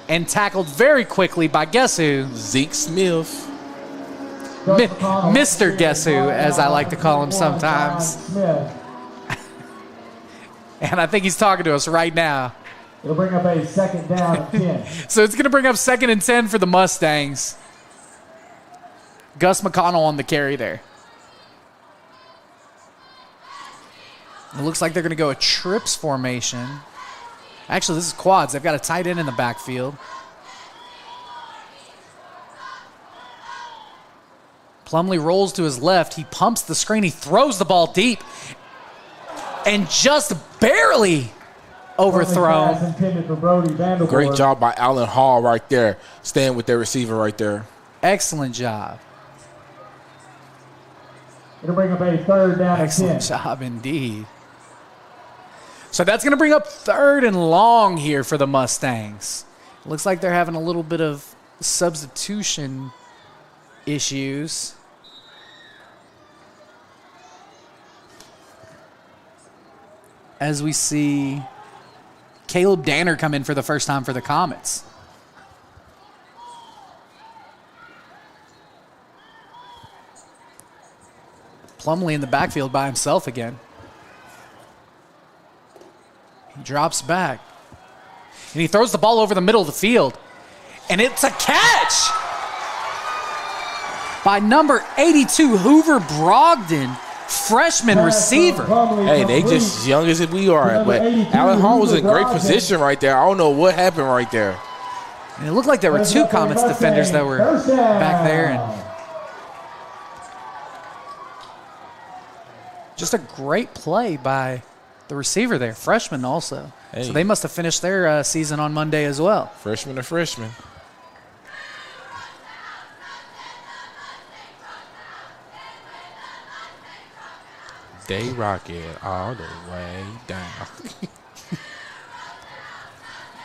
And tackled very quickly by guess who? Zeke Smith. Mr. Guess Who, as I like to call him sometimes. And I think he's talking to us right now. It'll bring up a second down and 10. So it's going to bring up 2nd and 10 for the Mustangs. Gus McConnell on the carry there. It looks like they're going to go a trips formation. Actually, this is quads. They've got a tight end in the backfield. Plumlee rolls to his left. He pumps the screen. He throws the ball deep. And just barely overthrown. Great job by Allen Hall right there. Staying with their receiver right there. Excellent job. It'll bring up a 3rd down. Excellent job indeed. So that's going to bring up 3rd and long here for the Mustangs. Looks like they're having a little bit of substitution issues. As we see Caleb Danner come in for the first time for the Comets. Plumlee in the backfield by himself again. He drops back. And he throws the ball over the middle of the field. And it's a catch by number 82, Hoover Brogdon, freshman receiver. Hey, they just as young as we are. But Allen Hall was in great position right there. I don't know what happened right there. And it looked like there were 2 Comets defenders that were back there. And just a great play by the receiver there, freshman also. Hey. So they must have finished their season on Monday as well. Freshman to freshman. They rock it all the way down.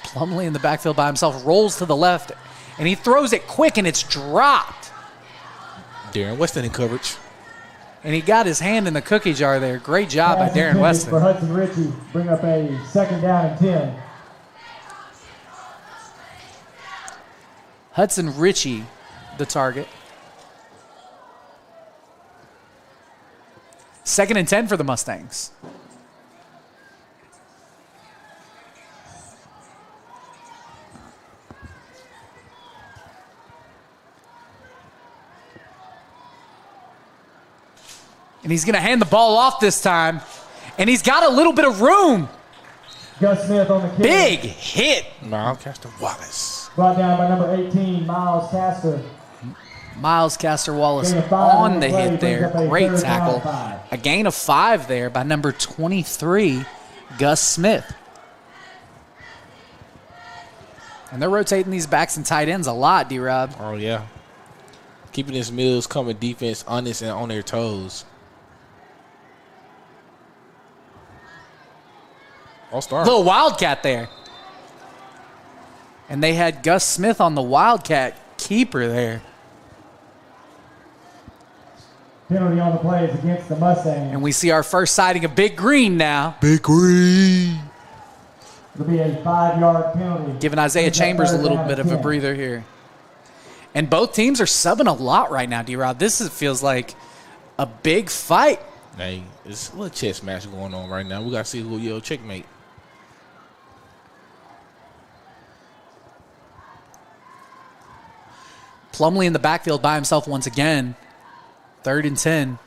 Plumlee in the backfield by himself, rolls to the left, and he throws it quick, and it's dropped. Darren Weston in coverage. And he got his hand in the cookie jar there. Great job by Darren Weston. For Hudson Ritchie, bring up a 2nd down and 10. Hudson Ritchie, the target. 2nd and 10 for the Mustangs. And he's going to hand the ball off this time. And he's got a little bit of room. Gus Smith on the kick. Big hit. Miles Castor Wallace. Brought down by number 18, Miles Castor. Miles Castor Wallace Gain of 5 on on the the play, hit there. brings up a Great 3rd tackle. down 5. A gain of 5 there by number 23, Gus Smith. And they're rotating these backs and tight ends a lot, D-Rob. Oh, yeah. Keeping this Mills coming defense honest and on their toes. All star. Little Wildcat there. And they had Gus Smith on the Wildcat keeper there. Penalty on the play is against the Mustangs. And we see our first sighting of Big Green now. Big Green. It'll be a 5-yard penalty. Giving Isaiah Chambers a little bit of a breather here. And both teams are subbing a lot right now, D-Rod. Feels like a big fight. Hey, it's a little chess match going on right now. We got to see who will yell checkmate. Plumlee in the backfield by himself once again. 3rd and 10. And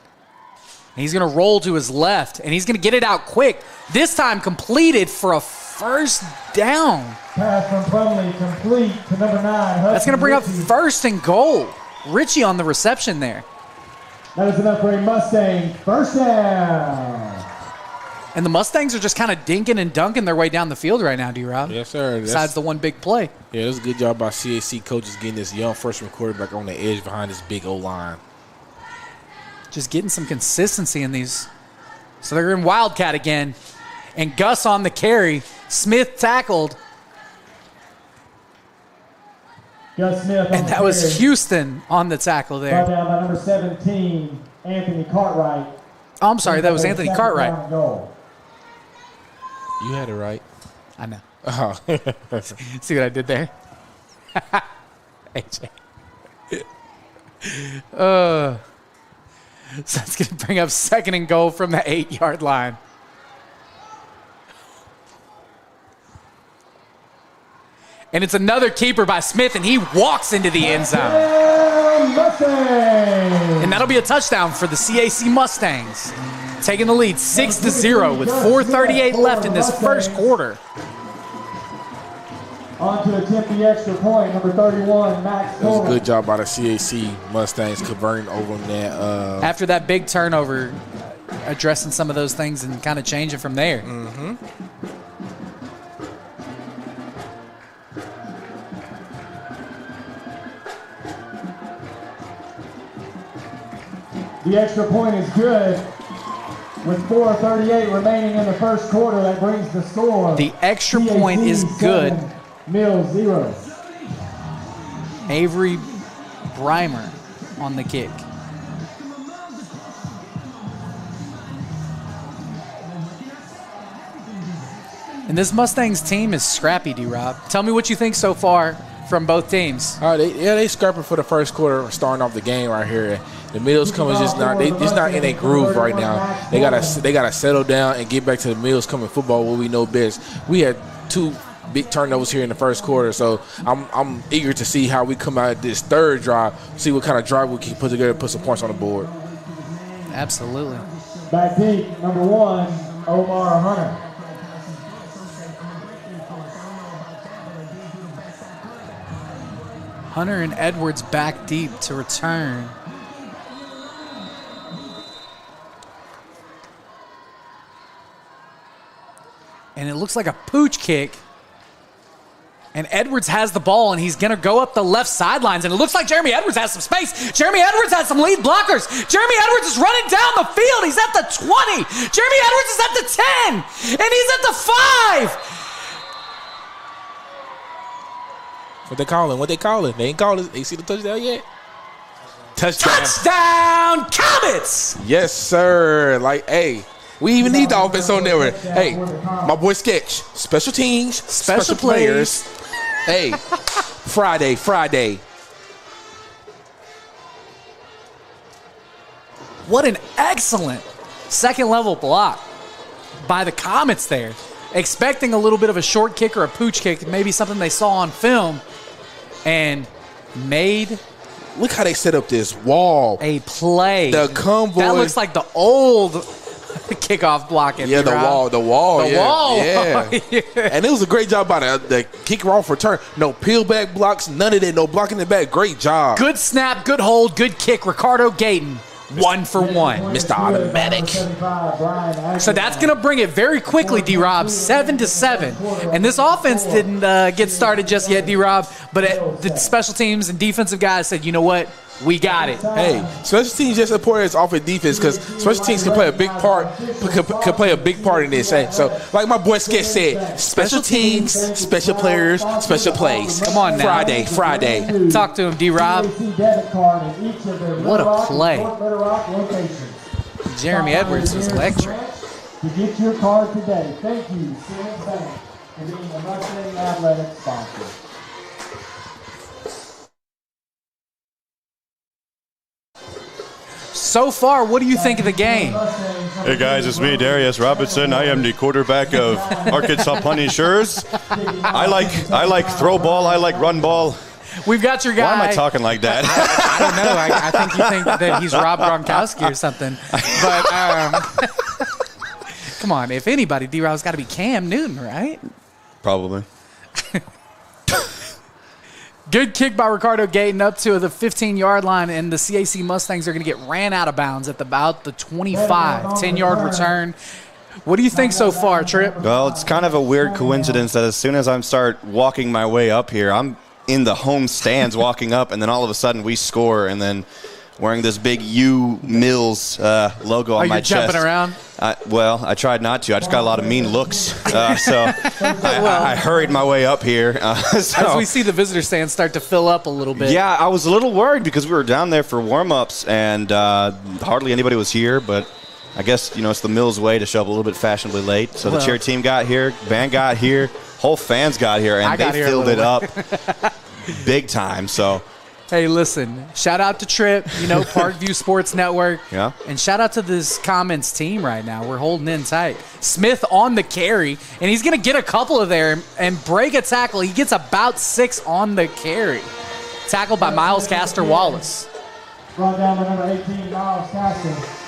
he's going to roll to his left, and he's going to get it out quick. This time completed for a 1st down. Pass from Plumlee complete to number 9. That's going to bring up Ritchie. 1st and goal. Ritchie on the reception there. That is enough for a Mustang 1st down. And the Mustangs are just kind of dinking and dunking their way down the field right now, D-Rob. Yes, sir. Besides the one big play. Yeah, it was a good job by C.A.C. coaches getting this young freshman quarterback on the edge behind this big O-line. Just getting some consistency in these. So they're in Wildcat again. And Gus on the carry. Smith tackled. Gus Smith on And the that was carry. Houston on the tackle Brought there. down by number 17, Anthony Cartwright. Oh, I'm sorry. That was Brings up a Anthony 2nd Cartwright. down goal. You had it right. I know. Oh. See what I did there? AJ. So that's going to bring up 2nd and goal from the 8-yard line. And it's another keeper by Smith, and he walks into the end zone. And that'll be a touchdown for the C.A.C. Mustangs. Taking the lead 6-0 with 4:38 left in this 1st quarter. On to attempt the extra point, number 31, Max It was a Coleman. good job by the C.A.C. Mustangs converting over on that. After that big turnover, addressing some of those things and kind of changing from there. The extra point is good. With 4:38 remaining in the 1st quarter, that brings the score. The extra C.A.C. point is good. 7, Mills 0. Avery Breimer on the kick. And this Mustangs team is scrappy, D-Rob. Tell me what you think so far from both teams. All right, they scrapping for the 1st quarter, starting off the game right here. The Mills coming just not in a groove right now. They gotta settle down and get back to the Mills coming football, what we know best. We had 2 big turnovers here in the 1st quarter, so I'm eager to see how we come out of this 3rd drive, see what kind of drive we can put together, put some points on the board. Absolutely. Back deep, number 1, Omar Hunter. Hunter and Edwards back deep to return. And it looks like a pooch kick. And Edwards has the ball, and he's going to go up the left sidelines. And it looks like Jeremy Edwards has some space. Jeremy Edwards has some lead blockers. Jeremy Edwards is running down the field. He's at the 20. Jeremy Edwards is at the 10. And he's at the 5. What they calling? What they calling? They ain't calling. They see the touchdown yet? Touchdown, Comets! Yes, sir. Like, hey, we even need the offense on there. Hey, my boy Sketch. Special teams, special players. Hey, Friday. What an excellent second level block by the Comets there. Expecting a little bit of a short kick or a pooch kick, maybe something they saw on film, and made. Look how they set up this wall. A play. The convoy. That looks like the old kickoff blocking. Yeah, the wall. The wall. Yeah. Yeah. And it was a great job by the kicker off return. No peel back blocks, none of that. No blocking the back. Great job. Good snap, good hold, good kick. Ricardo Gayton, 1 for 1. Mr. Automatic. So that's going to bring it very quickly, D-Rob, 7-7. And this offense didn't get started just yet, D-Rob, but the special teams and defensive guys said, you know what? We got it. Hey, special teams just important as offense defense because special teams can play a big part. Can play a big part in this. Hey, so like my boy Sketch said, special teams, special players, special plays. Come on now. Friday. Talk to him, D-Rob. What a play. Jeremy Edwards was electric. To get your card today, thank you, C.A.C. Bank, for being a Mustang Athletic sponsor. So far, what do you think of the game? Hey guys, it's me, Darius Robinson. I am the quarterback of Arkansas Punishers. I like throw ball. I like run ball. We've got your guy. Why am I talking like that? I don't know. I think you think that he's Rob Gronkowski or something. But come on, if anybody, D-Rob's got to be Cam Newton, right? Probably. Good kick by Ricardo Gayton up to the 15-yard line, and the C.A.C. Mustangs are going to get ran out of bounds at about the 25. 10-yard return. What do you think so far, Tripp? Well, it's kind of a weird coincidence that as soon as I start walking my way up here, I'm in the home stands walking up, and then all of a sudden we score, and then wearing this big U Mills logo on my chest. Are you jumping around? Well, I tried not to. I just got a lot of mean looks. So I hurried my way up here. As we see the visitor stand start to fill up a little bit. Yeah, I was a little worried because we were down there for warm-ups, and hardly anybody was here, but I guess, it's the Mills way to show up a little bit fashionably late. So the cheer team got here, band got here, whole fans got here, and they filled it up big time. So, hey, listen, shout out to Tripp, Parkview Sports Network. Yeah. And shout out to this Commons team right now. We're holding in tight. Smith on the carry, and he's going to get a couple of there and break a tackle. He gets about 6 on the carry. Tackled by Miles Castor Wallace. Brought down by number 18, Miles Castor.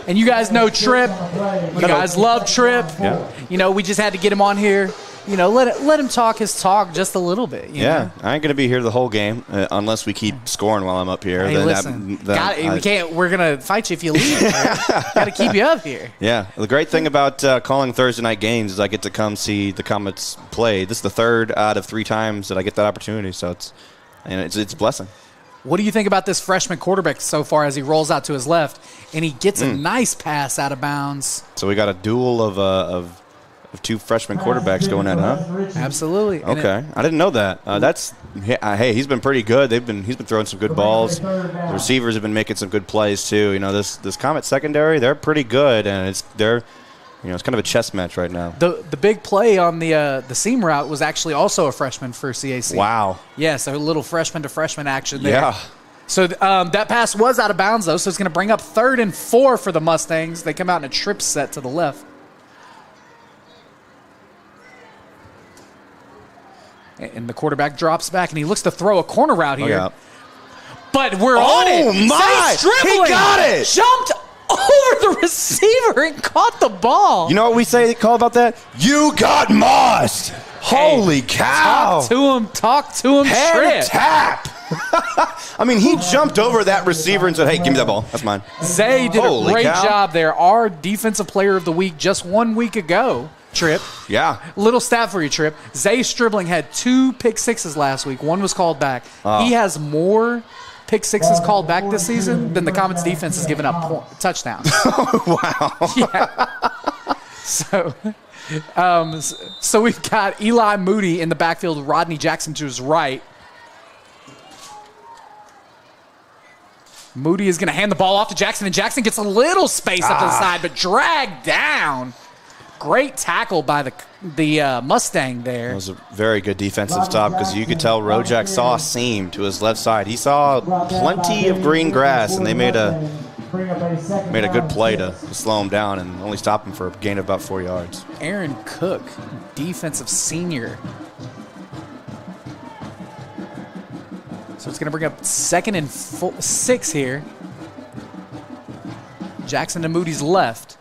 And you guys know Tripp. You guys love Tripp. Yeah. We just had to get him on here. Let him talk his talk just a little bit. Yeah, I ain't gonna be here the whole game unless we keep scoring while I'm up here. Hey, listen, we can't. We're gonna fight you if you leave. Got to keep you up here. Yeah, the great thing about calling Thursday night games is I get to come see the Comets play. This is the 3rd out of 3 times that I get that opportunity, so it's a blessing. What do you think about this freshman quarterback so far as he rolls out to his left and he gets a nice pass out of bounds? So we got a duel of 2 freshman quarterbacks going at it, huh? Absolutely. Okay, I didn't know that. Hey, he's been pretty good. He's been throwing some good balls. The receivers have been making some good plays too. This Comet secondary, they're pretty good, and it's kind of a chess match right now. The big play on the seam route was actually also a freshman for C.A.C. Wow. Yeah, so a little freshman to freshman action there. Yeah. So that pass was out of bounds though, so it's going to bring up 3rd and 4 for the Mustangs. They come out in a trip set to the left. And the quarterback drops back, and he looks to throw a corner route here. Yeah. But we're on it. Oh, my. He got it. Jumped over the receiver and caught the ball. You know what we call about that? You got mossed. Holy cow. Talk to him, Hand Tripp. tap. I mean, he jumped over that receiver and said, hey, give me that ball. That's mine. Zay did Holy a great cow. job there. Our Defensive Player of the Week just 1 week ago. Trip. Yeah. Little stat for you, Trip. Zay Stribling had 2 pick sixes last week. One was called back. He has more pick sixes called back this season than the Comets defense has given up touchdowns. Wow. Yeah. So we've got Eli Moody in the backfield, Rodney Jackson to his right. Moody is going to hand the ball off to Jackson, and Jackson gets a little space up to the side, but dragged down. Great tackle by the Mustang there. It was a very good defensive stop because you could tell Rojak saw a seam to his left side. He saw plenty of green grass, and they made a good play to slow him down and only stop him for a gain of about 4 yards. Aaron Cook, defensive senior. So it's going to bring up 2nd and 6 here. Jackson to Moody's left.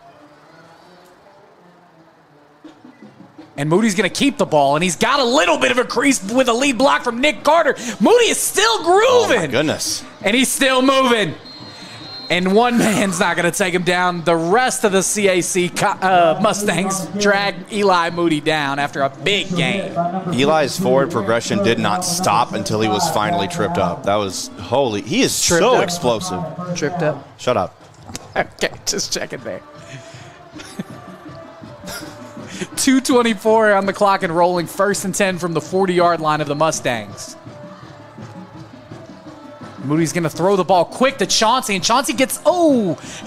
And Moody's going to keep the ball, and he's got a little bit of a crease with a lead block from Nick Carter. Moody is still grooving. Oh, my goodness. And he's still moving. And one man's not going to take him down. The rest of the C.A.C. Mustangs drag Eli Moody down after a big game. Eli's forward progression did not stop until he was finally tripped up. That was holy. He is so explosive. Tripped up? Shut up. Okay, just checking there. 2:24 on the clock and rolling. 1st and 10 from the 40-yard line of the Mustangs. Moody's going to throw the ball quick to Chauncey, and Chauncey gets,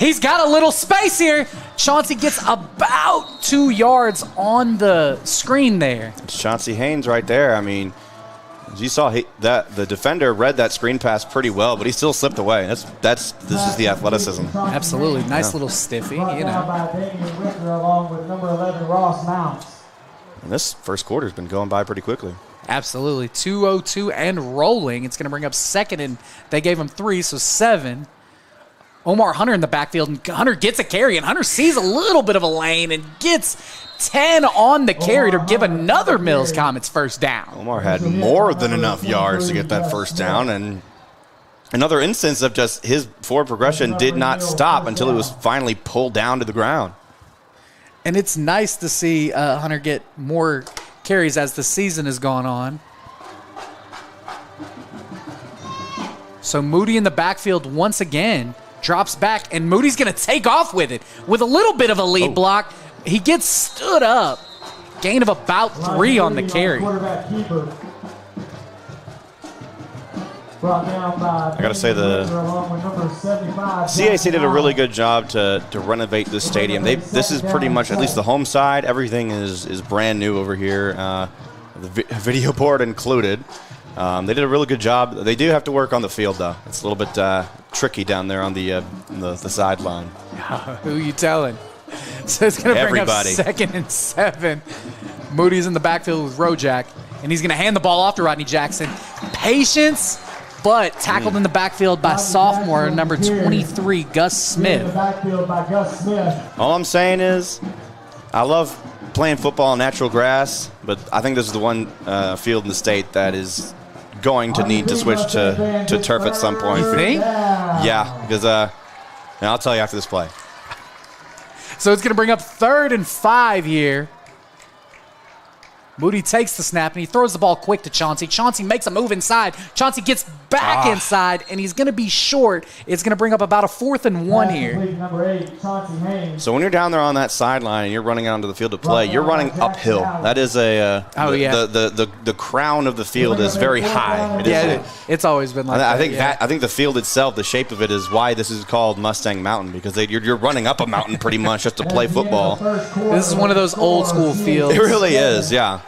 he's got a little space here. Chauncey gets about 2 yards on the screen there. It's Chauncey Haynes right there. I mean, as you saw, that the defender read that screen pass pretty well, but he still slipped away. This is the athleticism. Absolutely. Nice little stiffy, you know. Along with number 11, Ross Mounts. And this first quarter's been going by pretty quickly. Absolutely. 2:02 and rolling. It's going to bring up 2nd, and they gave him 3, so 7. Omar Hunter in the backfield, and Hunter gets a carry, and Hunter sees a little bit of a lane and gets 10 on the carry to give another Mills Comets first down. Omar had more than enough yards to get that first down, and another instance of just his forward progression did not stop until he was finally pulled down to the ground. And it's nice to see Hunter get more carries as the season has gone on. So Moody in the backfield once again drops back, and Moody's going to take off with it with a little bit of a lead block. He gets stood up. Gain of about 3 on the carry. I got to say the C.A.C. did a really good job to renovate this stadium. This is pretty much, at least the home side, everything is brand new over here, the video board included. They did a really good job. They do have to work on the field, though. It's a little bit tricky down there on the sideline. Who are you telling? So it's going to bring up 2nd and 7. Moody's in the backfield with Rojak, and he's going to hand the ball off to Rodney Jackson. Patience, but tackled in the backfield by sophomore number 23, Gus Smith. All I'm saying is I love playing football on natural grass, but I think this is the one field in the state that is going to need to switch to turf at some point. You think? Yeah, because I'll tell you after this play. So it's going to bring up 3rd and 5 here. Moody takes the snap, and he throws the ball quick to Chauncey. Chauncey makes a move inside. Chauncey gets back inside, and he's going to be short. It's going to bring up about a 4th and 1 here. So when you're down there on that sideline and you're running out onto the field to play, you're running uphill. That is the crown of the field is very high. It's always been like that. I think the field itself, the shape of it, is why this is called Mustang Mountain, because you're running up a mountain pretty much just to play football. This is one of those old school fields. It really is, yeah.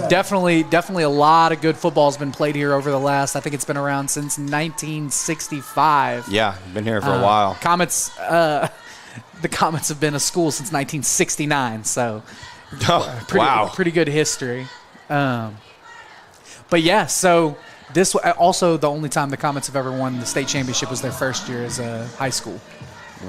Definitely a lot of good football has been played here over the last, I think it's been around since 1965. Yeah, been here for a while. The Comets have been a school since 1969, so pretty good history. But yeah, so this also the only time the Comets have ever won the state championship was their first year as a high school.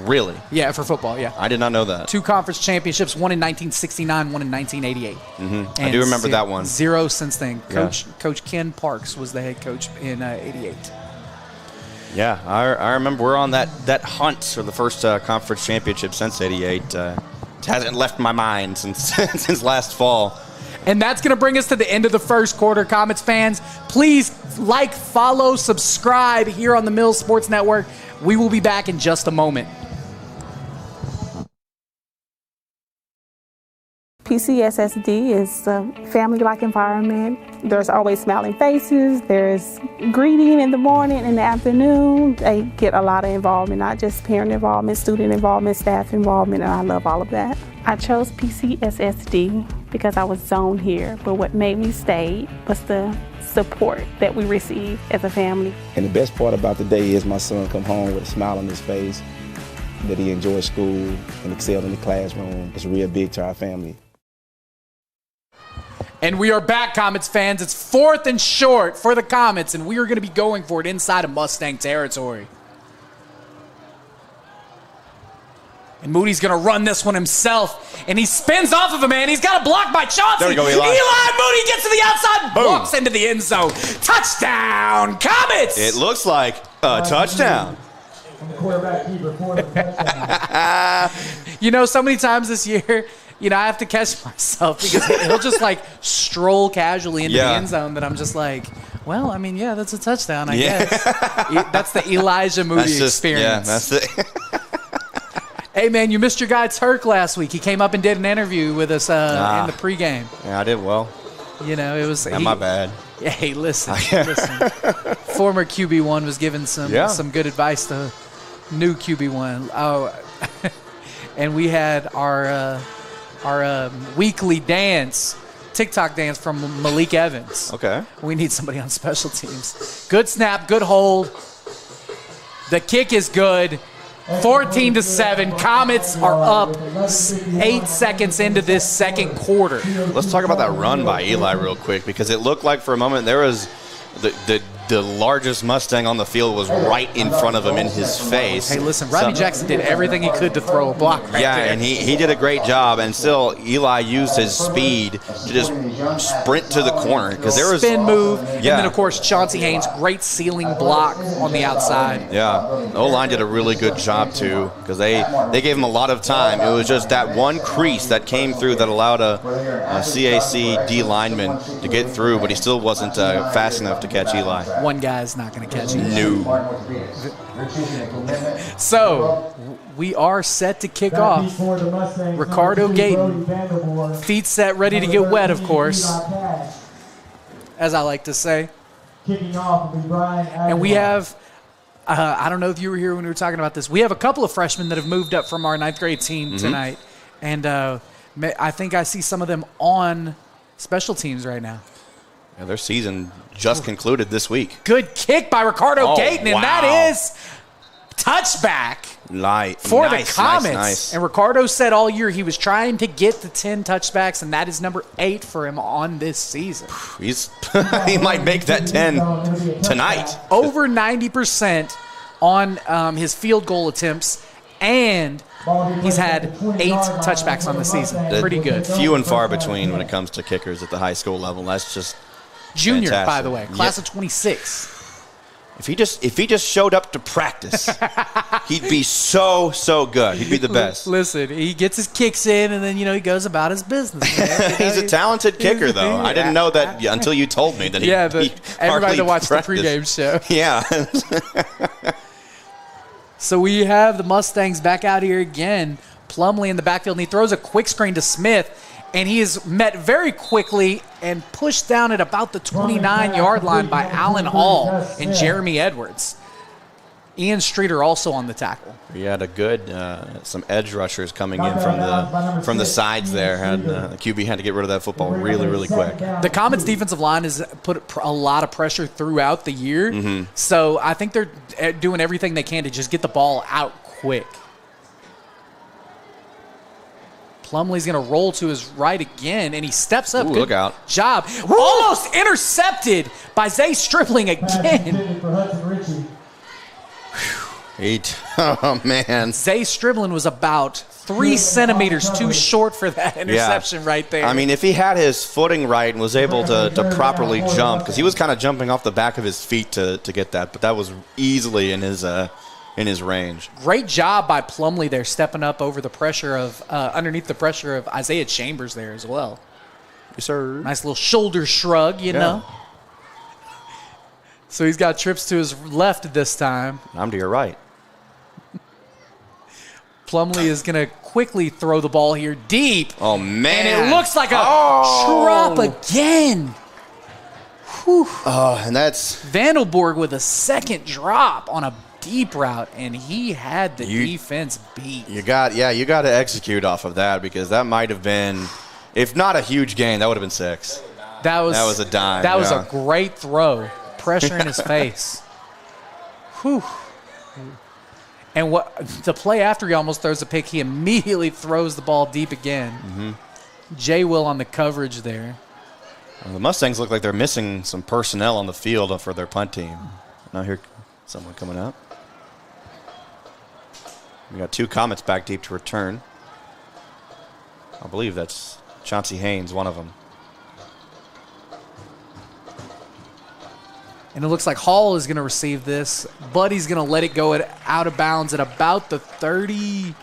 Really? Yeah, for football, yeah. I did not know that. 2 conference championships, one in 1969, one in 1988. Mm-hmm. I do remember that one. 0 since then. Coach Ken Parks was the head coach in 88. Yeah, I remember we're on that hunt for the first conference championship since 88. hasn't left my mind since since last fall. And that's going to bring us to the end of the first quarter. Comets fans, please like, follow, subscribe here on the Mills Sports Network. We will be back in just a moment. PCSSD is a family-like environment. There's always smiling faces. There's greeting in the morning and the afternoon. They get a lot of involvement, not just parent involvement, student involvement, staff involvement, and I love all of that. I chose PCSSD because I was zoned here, but what made me stay was the support that we receive as a family. And the best part about the day is my son come home with a smile on his face, that he enjoyed school and excelled in the classroom. It's real big to our family. And we are back, Comets fans. It's 4th and short for the Comets, and we are going to be going for it inside of Mustang territory. And Moody's going to run this one himself, and he spins off of a man. He's got a block by Chauncey. There we go, Eli. Moody gets to the outside, Boom. walks into the end zone. Touchdown, Comets! It looks like a touchdown. Quarterback keeper for the touchdown. You know, so many times this year, you know, I have to catch myself because he'll just like stroll casually into the end zone that I'm just like, well, I mean, yeah, that's a touchdown, I guess. That's the Elijah Moody experience. Yeah, that's it. Hey, man, you missed your guy Turk last week. He came up and did an interview with us in the pregame. Yeah, I did well. You know, it was Not my bad. Yeah, hey, listen. Former QB1 was giving some good advice to new QB1. Oh, and we had our weekly dance, TikTok dance from Malik Evans. Okay. We need somebody on special teams. Good snap, good hold. The kick is good. 14-7. Comets are up 8 seconds into this second quarter. Let's talk about that run by Eli real quick, because it looked like for a moment there was the largest Mustang on the field was right in front of him in his face. Hey, listen, Rodney Jackson did everything he could to throw a block right there. And he did a great job, and still Eli used his speed to just sprint to the corner. Because there was spin move, and then, of course, Chauncey Haynes, great ceiling block on the outside. Yeah, O-line did a really good job, too, because they gave him a lot of time. It was just that one crease that came through that allowed a C.A.C. D lineman to get through, but he still wasn't fast enough to catch Eli. One guy's not going to catch you. No. So, we are set to kick off. Ricardo Gayton, feet set, ready to get wet, of course, as I like to say. And we have, I don't know if you were here when we were talking about this, we have a couple of freshmen that have moved up from our 9th grade team tonight. And I think I see some of them on special teams right now. Yeah, their season just concluded this week. Good kick by Ricardo Gayton, and that is touchback for the Comets. Nice. And Ricardo said all year he was trying to get the 10 touchbacks, and that is number 8 for him on this season. He might make that 10 tonight. Over 90% on his field goal attempts, and he's had 8 touchbacks on the season. Pretty good. Few and far between when it comes to kickers at the high school level. That's just junior, fantastic. by the way, class of 26. If he just showed up to practice, he'd be so good. He'd be the best. Listen, he gets his kicks in, and then he goes about his business. He's a talented kicker, though. I didn't know that until you told me that he. Everybody that watched the pregame show. Yeah. So we have the Mustangs back out here again. Plumlee in the backfield, and he throws a quick screen to Smith, and he is met very quickly and pushed down at about the 29-yard line by Allen Hall and Jeremy Edwards. Ian Streeter also on the tackle. We had a good some edge rushers coming in from the sides there. The QB had to get rid of that football really quick. The Comets' defensive line has put a lot of pressure throughout the year, so I think they're doing everything they can to just get the ball out quick. Plumlee's going to roll to his right again, and he steps up. Ooh, good look out. Job. Almost intercepted by Zay Stripling again. Oh, man. Zay Stribling was about 3 centimeters too short for that interception right there. I mean, if he had his footing right and was able to properly jump, because he was kind of jumping off the back of his feet to get that, but that was easily in his in his range. Great job by Plumlee there, stepping up over the pressure of underneath the pressure of Isaiah Chambers there as well. Yes, sir. Nice little shoulder shrug, you know. So he's got trips to his left this time. I'm to your right. Plumlee is going to quickly throw the ball here deep. Oh, man. And it looks like a drop again. Whew. And that's Vandenborg with a second drop on a deep route, and he had the defense beat. You got to execute off of that, because that might have been, if not a huge gain, that would have been 6. That was a dime. That was a great throw. Pressure in his face. Whew. And what the play after he almost throws a pick, he immediately throws the ball deep again. Mm-hmm. Jay Will on the coverage there. Well, the Mustangs look like they're missing some personnel on the field for their punt team. Now here, someone coming up. We got 2 Comets back deep to return. I believe that's Chauncey Haynes, one of them. And it looks like Hall is going to receive this. Buddy's going to let it go out of bounds at about the 30.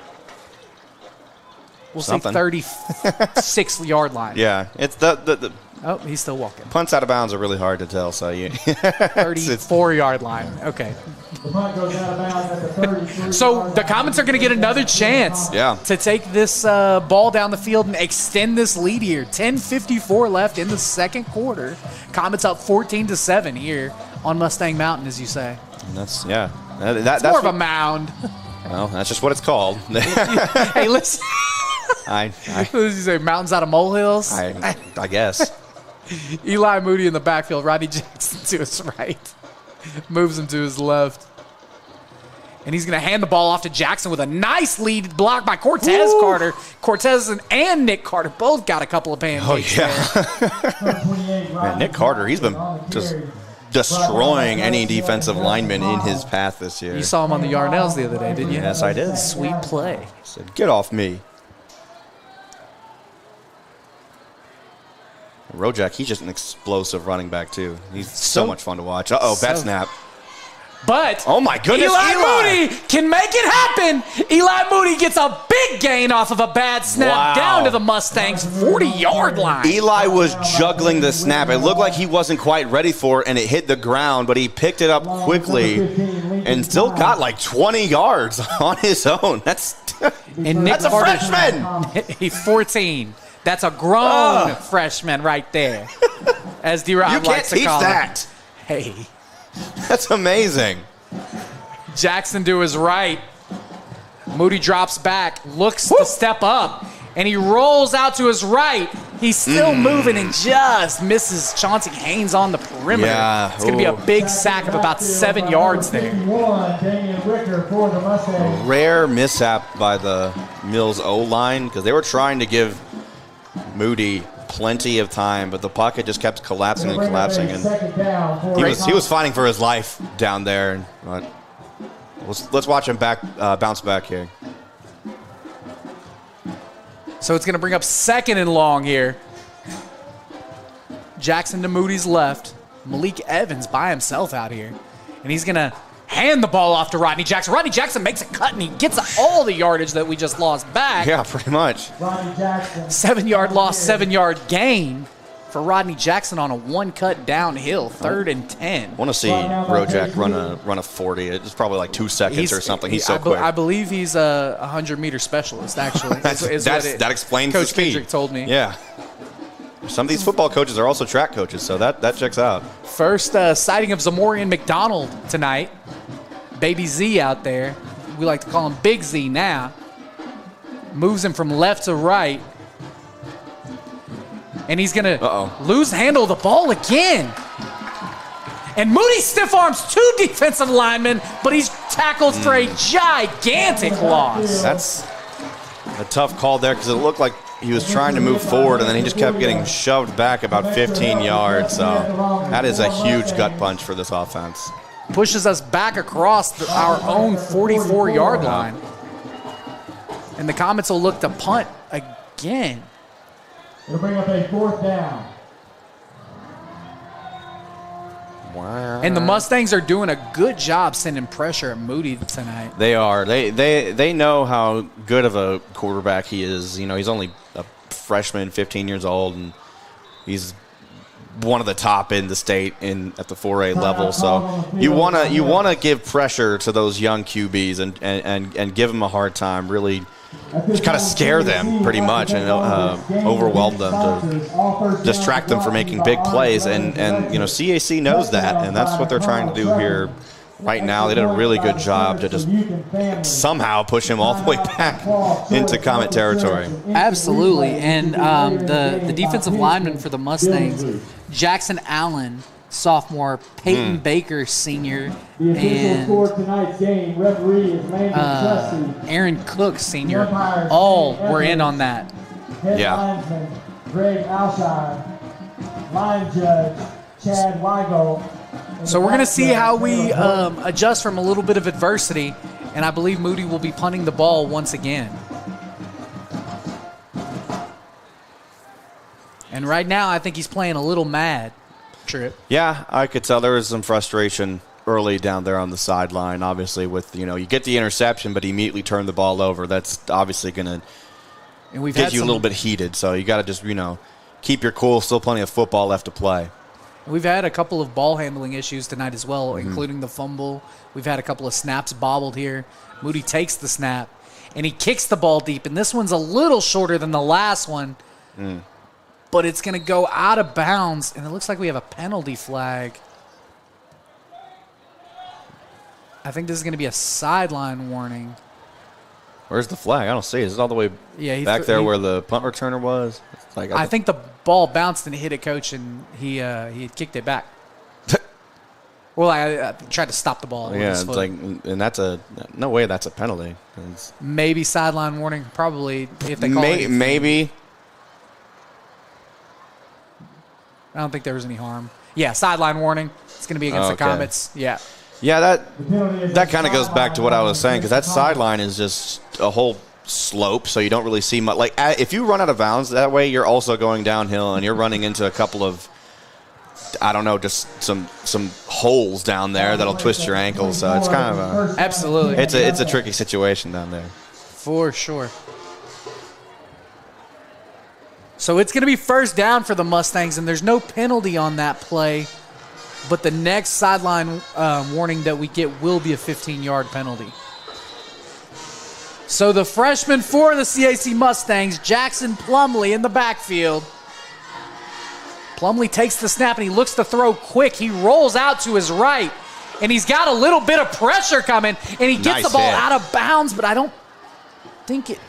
We'll say 36-yard line. Yeah, it's the Oh, he's still walking. Punts out of bounds are really hard to tell. So 34-yard line. Okay. The punt goes out of bounds at the 33. So the Comets are going to get another chance to take this ball down the field and extend this lead here. 10:54 left in the second quarter. Comets up 14-7 here on Mustang Mountain, as you say. And that's that's more of a mound. Well, that's just what it's called. Hey, listen. What does he say? Mountains out of molehills? I guess. Eli Moody in the backfield. Rodney Jackson to his right. Moves him to his left. And he's going to hand the ball off to Jackson with a nice lead block by Cortez Carter. Cortez and Nick Carter both got a couple of pancakes there. Man, Nick Carter, he's been just destroying any defensive lineman in his path this year. You saw him on the Yarnells the other day, didn't you? Yes, I did. Sweet play. Said, get off me. Rojak, he's just an explosive running back, too. He's so much fun to watch. Bad snap. But oh my goodness, Eli Moody can make it happen. Eli Moody gets a big gain off of a bad snap down to the Mustangs' 40-yard line. Eli was juggling the snap. It looked like he wasn't quite ready for it, and it hit the ground, but he picked it up quickly and still got like 20 yards on his own. That's a freshman. He's 14. That's a grown freshman right there, as D-Rob likes to call that. Hey. That's amazing. Jackson to his right. Moody drops back, looks to step up, and he rolls out to his right. He's still moving and just misses Chauncey Haynes on the perimeter. Yeah. It's going to be a big sack of about 7 yards there. A rare mishap by the Mills O-line, because they were trying to give Moody plenty of time, but the pocket just kept collapsing and collapsing, and he was fighting for his life down there. But let's watch him bounce back here. So it's going to bring up 2nd and long here. Jackson to Moody's left. Malik Evans by himself out here, and he's going to hand the ball off to Rodney Jackson. Rodney Jackson makes a cut, and he gets all the yardage that we just lost back. Yeah, pretty much. 7-yard loss, 7-yard gain for Rodney Jackson on a one-cut downhill, 3rd and 10. I want to see Rojak run a 40. It's probably like 2 seconds or something. He's so quick. I believe he's a 100-meter specialist, actually. that explains Coach the speed. Kendrick told me. Yeah. Some of these football coaches are also track coaches, so that checks out. First sighting of Zamorian McDonald tonight. Baby Z out there. We like to call him Big Z now. Moves him from left to right. And he's going to lose handle of the ball again. And Moody stiff arms 2 defensive linemen, but he's tackled for a gigantic loss. That's a tough call there, because it looked like he was trying to move forward, and then he just kept getting shoved back about 15 yards. So that is a huge gut punch for this offense. Pushes us back across our own 44-yard line. And the Comets will look to punt again. It'll bring up a 4th down. And the Mustangs are doing a good job sending pressure at Moody tonight. They are. They know how good of a quarterback he is. You know, he's only a freshman, 15 years old, and he's one of the top in the state at the 4A level. So you wanna give pressure to those young QBs and give them a hard time. Really, just kind of scare them pretty much and overwhelm them to distract them from making big plays. And you know, C.A.C. knows that, and that's what they're trying to do here right now. They did a really good job to just somehow push him all the way back into Comet territory. Absolutely. And the defensive lineman for the Mustangs, Jackson Allen, sophomore, Peyton Baker, senior, and Aaron Cook, senior, all were in on that. Yeah. Greg Alshire, line judge Chad Weigel. So we're going to see how we adjust from a little bit of adversity, and I believe Moody will be punting the ball once again. And right now, I think he's playing a little mad, Trip. Yeah, I could tell there was some frustration early down there on the sideline. Obviously, with you get the interception, but immediately turn the ball over. That's obviously going to get you a little bit heated. So you got to just keep your cool. Still plenty of football left to play. We've had a couple of ball handling issues tonight as well, including the fumble. We've had a couple of snaps bobbled here. Moody takes the snap, and he kicks the ball deep, and this one's a little shorter than the last one. But it's going to go out of bounds, and it looks like we have a penalty flag. I think this is going to be a sideline warning. Where's the flag? I don't see it. Is it all the way back there where the punt returner was? I think the ball bounced and hit a coach, and he had kicked it back. Well, I tried to stop the ball. Yeah, it's like, and that's no way that's a penalty. Maybe sideline warning, probably if they call it. Maybe. I don't think there was any harm. Yeah, sideline warning. It's going to be against the Comets. Yeah. Yeah, that kind of goes back to what I was saying, because that sideline is just a whole slope, so you don't really see much. Like, if you run out of bounds that way, you're also going downhill, and you're running into a couple of, I don't know, just some holes down there that'll twist your ankles. So it's kind of absolutely. It's a tricky situation down there. For sure. So it's going to be first down for the Mustangs, and there's no penalty on that play. But the next sideline warning that we get will be a 15-yard penalty. So the freshman for the C.A.C. Mustangs, Jackson Plumley, in the backfield. Plumley takes the snap, and he looks to throw quick. He rolls out to his right, and he's got a little bit of pressure coming, and he gets the ball out of bounds, but I don't think it.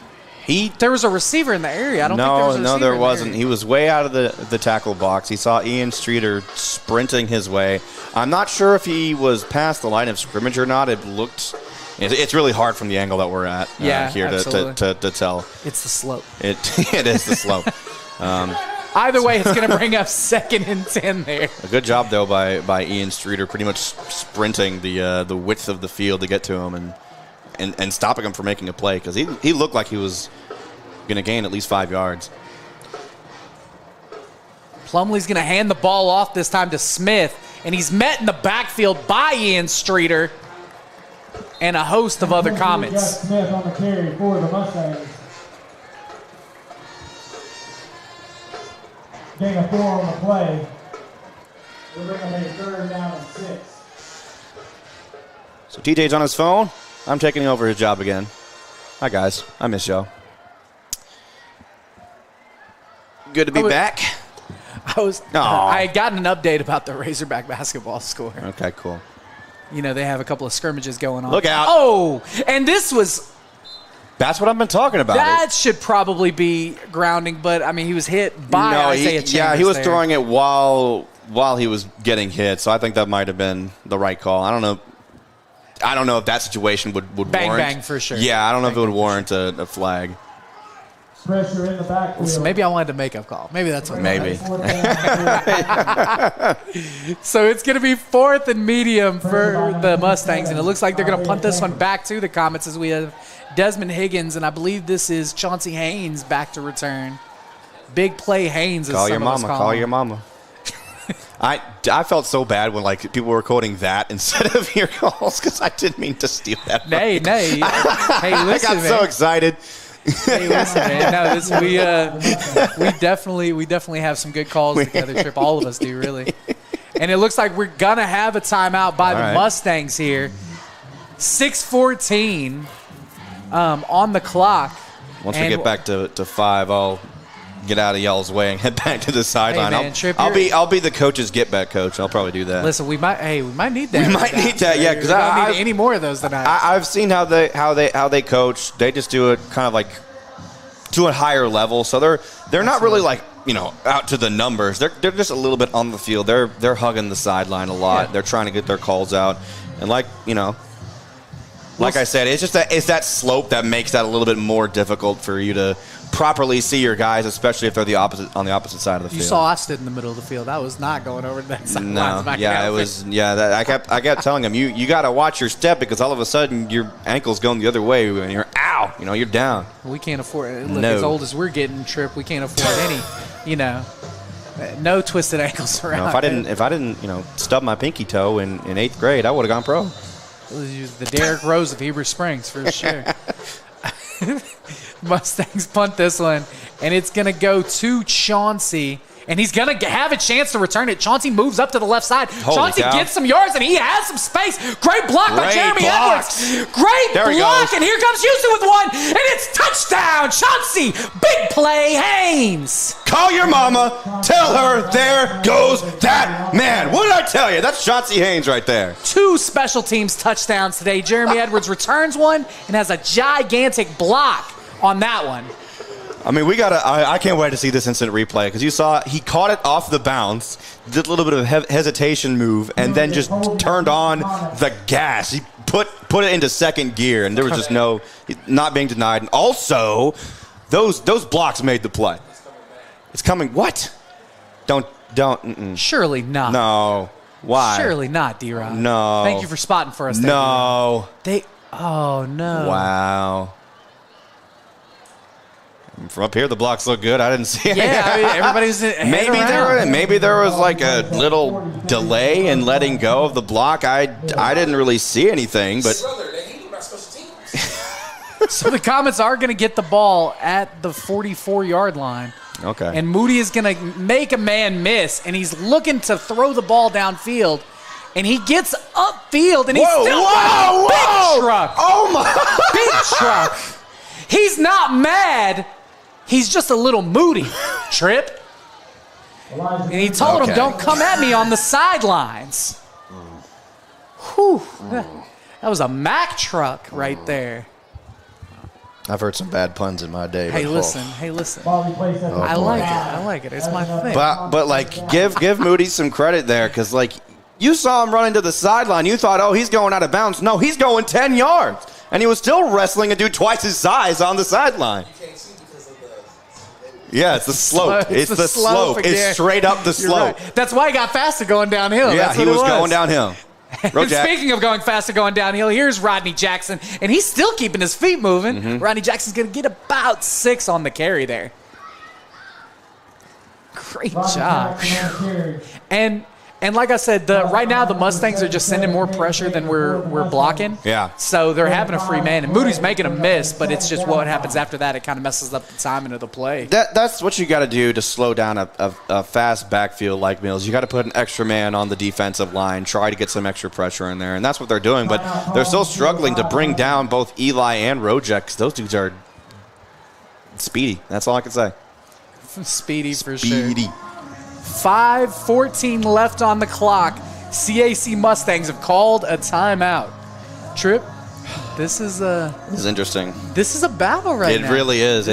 There was a receiver in the area. I don't think there was a receiver. No, there wasn't. He was way out of the tackle box. He saw Ian Streeter sprinting his way. I'm not sure if he was past the line of scrimmage or not. It's really hard from the angle that we're at here to tell. It's the slope. It is the slope. Either way, it's going to bring up 2nd and 10 there. A good job, though, by Ian Streeter, pretty much sprinting the width of the field to get to him and stopping him from making a play, because he looked like he was going to gain at least 5 yards. Plumley's going to hand the ball off this time to Smith, and he's met in the backfield by Ian Streeter and a host of other Comets. Smith on the carry for the Mustangs. Getting a 4 on the play. We're going to make 3rd down and 6. So TJ's on his phone. I'm taking over his job again. Hi, guys. I miss y'all. Good to be back. I had gotten an update about the Razorback basketball score. Okay, cool. They have a couple of scrimmages going on. Look out. Oh, and this was... That's what I've been talking about. That should probably be grounding, but, I mean, he was hit by Isaiah Chambers. Yeah, he was throwing it while he was getting hit, so I think that might have been the right call. I don't know if that situation would warrant. Bang, for sure. Yeah, I don't know if it would warrant a flag. Pressure in the backfield. So maybe I wanted to make a call. Maybe that's what. Maybe. So it's going to be 4th and medium for the Mustangs, and it looks like they're going to punt this one back to the Comets, as we have Desmond Higgins, and I believe this is Chauncey Haynes back to return. Big play Haynes. Call your mama. I felt so bad when like people were quoting that instead of your calls because I didn't mean to steal that. Hey, listen, I got so excited. Hey, listen, man. No, we definitely have some good calls together, Trip. All of us do, really. And it looks like we're gonna have a timeout by the Mustangs here. 6:14 on the clock. Once we get back to 5, I'll get out of y'all's way and head back to the sideline. Hey, man, Trip, I'll be the coach's get back coach. I'll probably do that. Listen, we might need that. We might need that, yeah, because I don't need any more of those tonight. I've seen how they coach. They just do it kind of like to a higher level. So they're not really like, out to the numbers. They're just a little bit on the field. They're hugging the sideline a lot. Yeah. They're trying to get their calls out. And like I said, it's that slope that makes that a little bit more difficult for you to properly see your guys, especially if they're on the opposite side of the field. You saw I stood in the middle of the field. I was not going over to that side. No, yeah, it was. Yeah, I kept telling him you got to watch your step because all of a sudden your ankle's going the other way and you're you're down. We can't afford it. Look, as old as we're getting, Trip, we can't afford any, no twisted ankles around. If I didn't, stub my pinky toe in 8th grade, I would have gone pro. The Derrick Rose of Heber Springs for sure. Mustangs punt this one, and it's going to go to Chauncey, and he's going to have a chance to return it. Chauncey moves up to the left side. Chauncey gets some yards, and he has some space. Great block by Jeremy Edwards. Great block, and here comes Houston with one, and it's touchdown. Chauncey, big play, Haynes. Call your mama. Tell her there goes that man. What did I tell you? That's Chauncey Haynes right there. 2 special teams touchdowns today. Jeremy Edwards returns one and has a gigantic block on that one. I mean, I can't wait to see this instant replay because you saw he caught it off the bounce, did a little bit of hesitation move, and then just turned on the gas. He put it into second gear, and there was just not being denied. And also, those blocks made the play. It's coming. What? Don't. Surely not. No. Why? Surely not, D-Rock. No. Thank you for spotting for us. No. Oh, no. Wow. From up here, the blocks look good. I didn't see it. Yeah, everybody's maybe there was like a little delay in letting go of the block. I didn't really see anything, but. So the Comets are going to get the ball at the 44-yard line. Okay. And Moody is going to make a man miss, and he's looking to throw the ball downfield, and he gets upfield, and he's still big truck. Oh my! Big truck. He's not mad. He's just a little moody, Trip. And he told him, don't come at me on the sidelines. Whew. That was a Mack truck right there. I've heard some bad puns in my day. Hey, listen. I like it. It's my thing. But like, give Moody some credit there because, like, you saw him running to the sideline. You thought, he's going out of bounds. No, he's going 10 yards. And he was still wrestling a dude twice his size on the sideline. Yeah, it's the slope. It's the slope. It's straight up the slope. Right. That's why he got faster going downhill. Yeah, he was going downhill. Speaking of going faster going downhill, here's Rodney Jackson, and he's still keeping his feet moving. Mm-hmm. Rodney Jackson's going to get about 6 on the carry there. Great job. And like I said, right now the Mustangs are just sending more pressure than we're blocking. Yeah. So they're having a free man, and Moody's making a miss, but it's just what happens after that. It kind of messes up the timing of the play. That's what you got to do to slow down a fast backfield like Mills. You got to put an extra man on the defensive line, try to get some extra pressure in there, and that's what they're doing. But they're still struggling to bring down both Eli and Rojek because those dudes are speedy. That's all I can say. Speedy for sure. 5:14 left on the clock. C.A.C. Mustangs have called a timeout. Trip, this is interesting. This is a battle right now. It really is.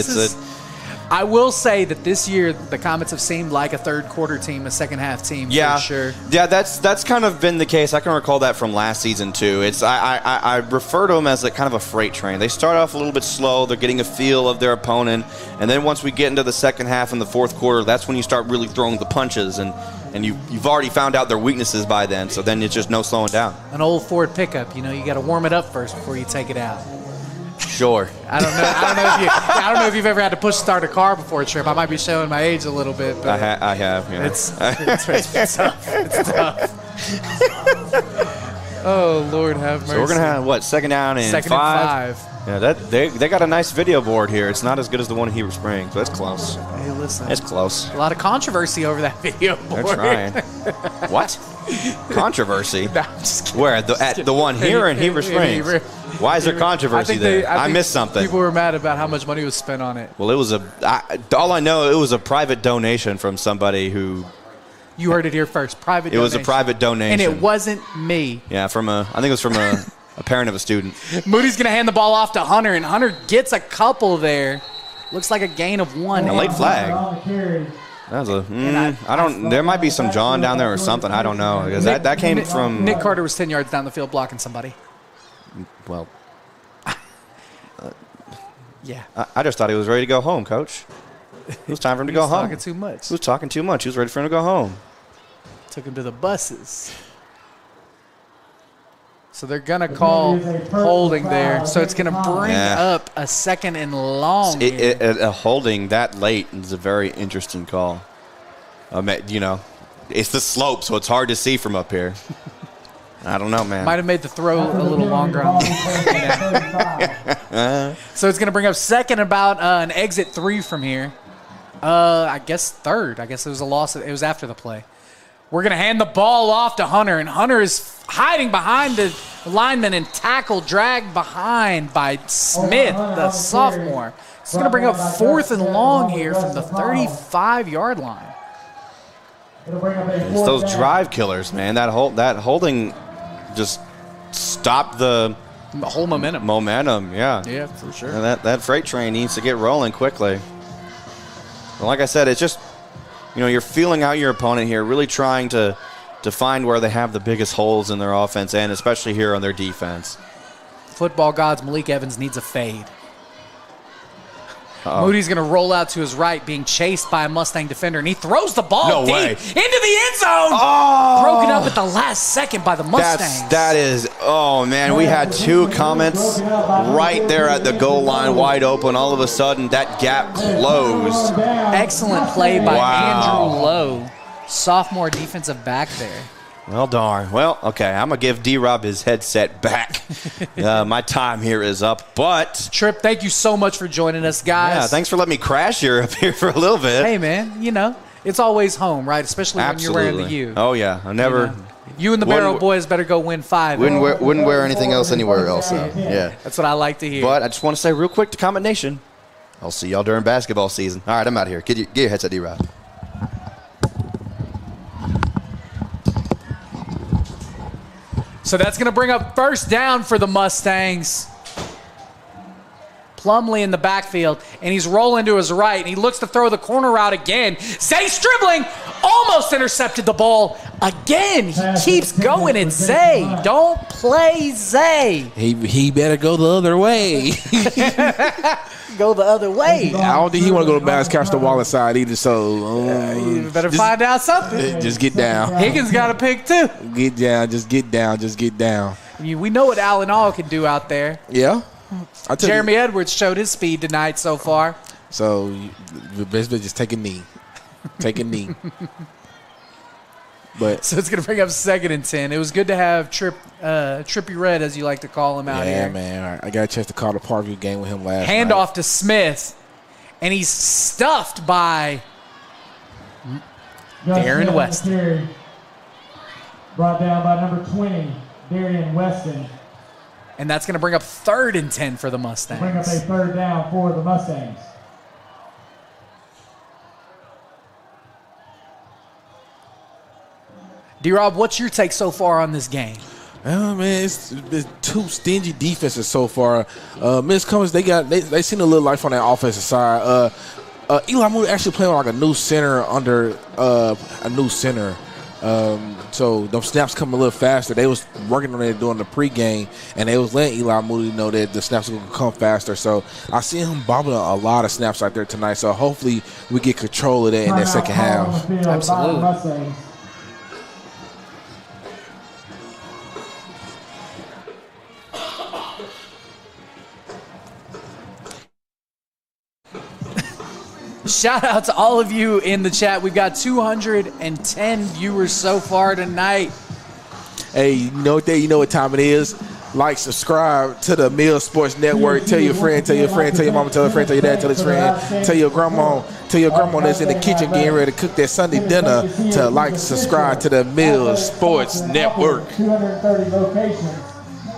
I will say that this year the Comets have seemed like a third quarter team, a second half team. Yeah, for sure. Yeah, that's kind of been the case. I can recall that from last season too. I refer to them as kind of a freight train. They start off a little bit slow. They're getting a feel of their opponent, and then once we get into the second half and the fourth quarter, that's when you start really throwing the punches, and you've already found out their weaknesses by then. So then it's just no slowing down. An old Ford pickup, you got to warm it up first before you take it out. Sure. I don't know if you've ever had to push start a car before a trip. I might be showing my age a little bit, but I have. Yeah. it's tough. It's tough. Oh Lord, have mercy. So we're gonna have what? Second down and Second and 5. Yeah, they got a nice video board here. It's not as good as the one in Heber Springs, but it's close. Hey, listen. It's close. A lot of controversy over that video board. They're trying. What? Controversy? No, I'm just kidding. Where? At the one here in Heber Springs? Why is there controversy there? I missed something. People were mad about how much money was spent on it. Well, it was all I know, it was a private donation from somebody who. You heard it here first. Private donation. It was a private donation. And it wasn't me. Yeah, I think it was from a parent of a student. Moody's going to hand the ball off to Hunter, and Hunter gets a couple there. Looks like a gain of 1. A late flag. That was a. I don't. There might be some John down there or something. I don't know because that came from. Nick Carter was 10 yards down the field blocking somebody. Well. Yeah. I just thought he was ready to go home, Coach. It was time for him to go home. He was talking too much. He was talking too much. He was ready for him to go home. Took him to the buses. So they're going to call holding there. So it's going to bring up a second and long. A holding that late is a very interesting call. It's the slope, so it's hard to see from up here. I don't know, man. Might have made the throw a little longer on the So it's going to bring up second about an exit 3 from here. I guess third. I guess it was a loss. It was after the play. We're going to hand the ball off to Hunter, and Hunter is hiding behind the lineman and dragged behind by Smith, the sophomore. It's going to bring up 4th and long here from the 35-yard line. It's those drive killers, man. That holding just stopped the whole momentum. Yeah. Yeah, for sure. And that freight train needs to get rolling quickly. Well, like I said, it's just, you're feeling out your opponent here, really trying to find where they have the biggest holes in their offense and especially here on their defense. Football gods, Malik Evans needs a fade. Moody's going to roll out to his right, being chased by a Mustang defender, and he throws the ball deep into the end zone. Broken up at the last second by the Mustangs. That is, oh, man, we had 2 comments right there at the goal line, wide open. All of a sudden, that gap closed. Excellent play by Andrew Lowe, sophomore defensive back there. Well, darn. Well, okay, I'm going to give D-Rob his headset back. My time here is up, but... Tripp, thank you so much for joining us, guys. Yeah, thanks for letting me crash here up here for a little bit. Hey, man, it's always home, right? Especially when you're wearing the U. Oh, yeah. I never... You and the Barrel Boys better go win 5. Wouldn't wear anything else anywhere else, though. Yeah. That's what I like to hear. But I just want to say real quick to Comment Nation, I'll see y'all during basketball season. All right, I'm out of here. Get your headset, D-Rob. So that's going to bring up first down for the Mustangs. Plumlee in the backfield, and he's rolling to his right, and he looks to throw the corner route again. Zay Stribling almost intercepted the ball again. He keeps going. It's Zay. Don't play Zay. He better go the other way. Go the other way. I don't think he want to go to bounds, catch the Wallace side either. So you better find out something. Just get down. Higgins got a pick too. Get down. Just get down. Just get down. We know what Allen All can do out there. Yeah. Jeremy Edwards showed his speed tonight so far. So the best bet just take a knee. Take a knee. But so it's going to bring up 2nd and 10. It was good to have Trippy Red, as you like to call him out here. Yeah, man. All right. I got a chance to call the Parkview game with him last night. Handoff to Smith, and he's stuffed by Darren Weston. Brought down by number 20, Darren Weston. And that's going to bring up 3rd and 10 for the Mustangs. Bring up a 3rd down for the Mustangs. D-Rob, what's your take so far on this game? Man, it's 2 stingy defenses so far. Miss Cummins, they seen a little life on that offensive side. Eli Moody actually playing like a new center under a new center. So those snaps come a little faster. They was working on it during the pregame, and they was letting Eli Moody know that the snaps are going to come faster. So I see him bobbling a lot of snaps out there tonight. So hopefully we get control of that in that second half. Absolutely. Shout out to all of you in the chat. We've got 210 viewers so far tonight. Hey, you know what time it is? Like, subscribe to the Mill Sports Network. Tell your friend, tell your friend, tell your mama, tell your friend, tell your dad, tell his friend, tell your grandma that's in the kitchen getting ready to cook that Sunday dinner to like, subscribe to the Mill Sports Network. 230 locations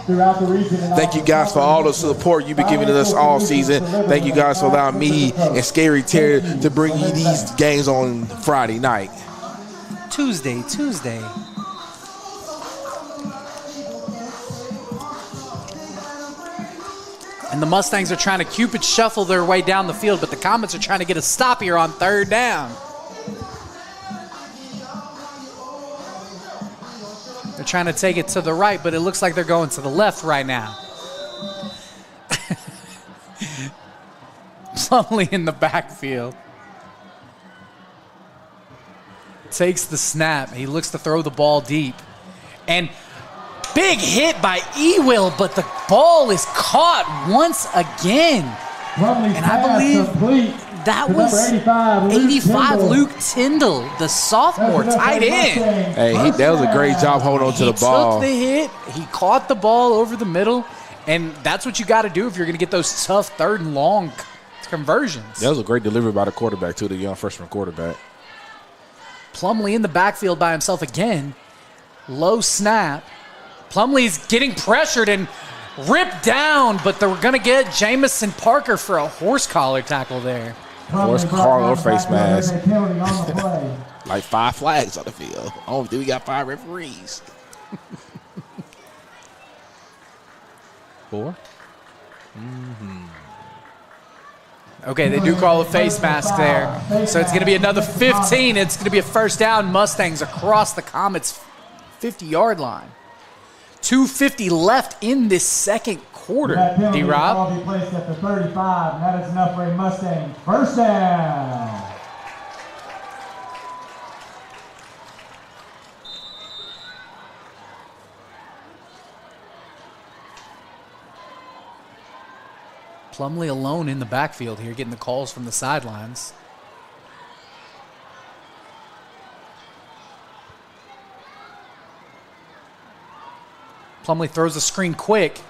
throughout the region. Thank you guys for all the support you've been giving us all season. Thank you guys for allowing me and Scary Terry to bring you these games on Friday night. Tuesday. And the Mustangs are trying to Cupid shuffle their way down the field, but the Comets are trying to get a stop here on third down. They're trying to take it to the right, but it looks like they're going to the left right now. Plumlee in the backfield. Takes the snap. He looks to throw the ball deep. And big hit by Ewell, but the ball is caught once again. And I believe that was 85 Luke Tyndall, the sophomore tight end. Hey, that was a great job holding on to the ball. He took the hit. He caught the ball over the middle, and that's what you got to do if you're going to get those tough third and long conversions. That was a great delivery by the quarterback, too, the young freshman quarterback. Plumlee in the backfield by himself again. Low snap. Plumlee's getting pressured and ripped down, but they're going to get Jamison Parker for a horse collar tackle there. Horse collar or face mask. Like 5 flags on the field. Oh, then we got 5 referees. 4? Okay, they do call a face mask there. So it's going to be another 15. It's going to be a first down. Mustangs across the Comets' 50-yard line. 2:50 left in this second quarter, D-Rob. Will be placed at the 35, and that is enough for a Mustang first down. Plumlee alone in the backfield here, getting the calls from the sidelines. Plumlee throws a screen quick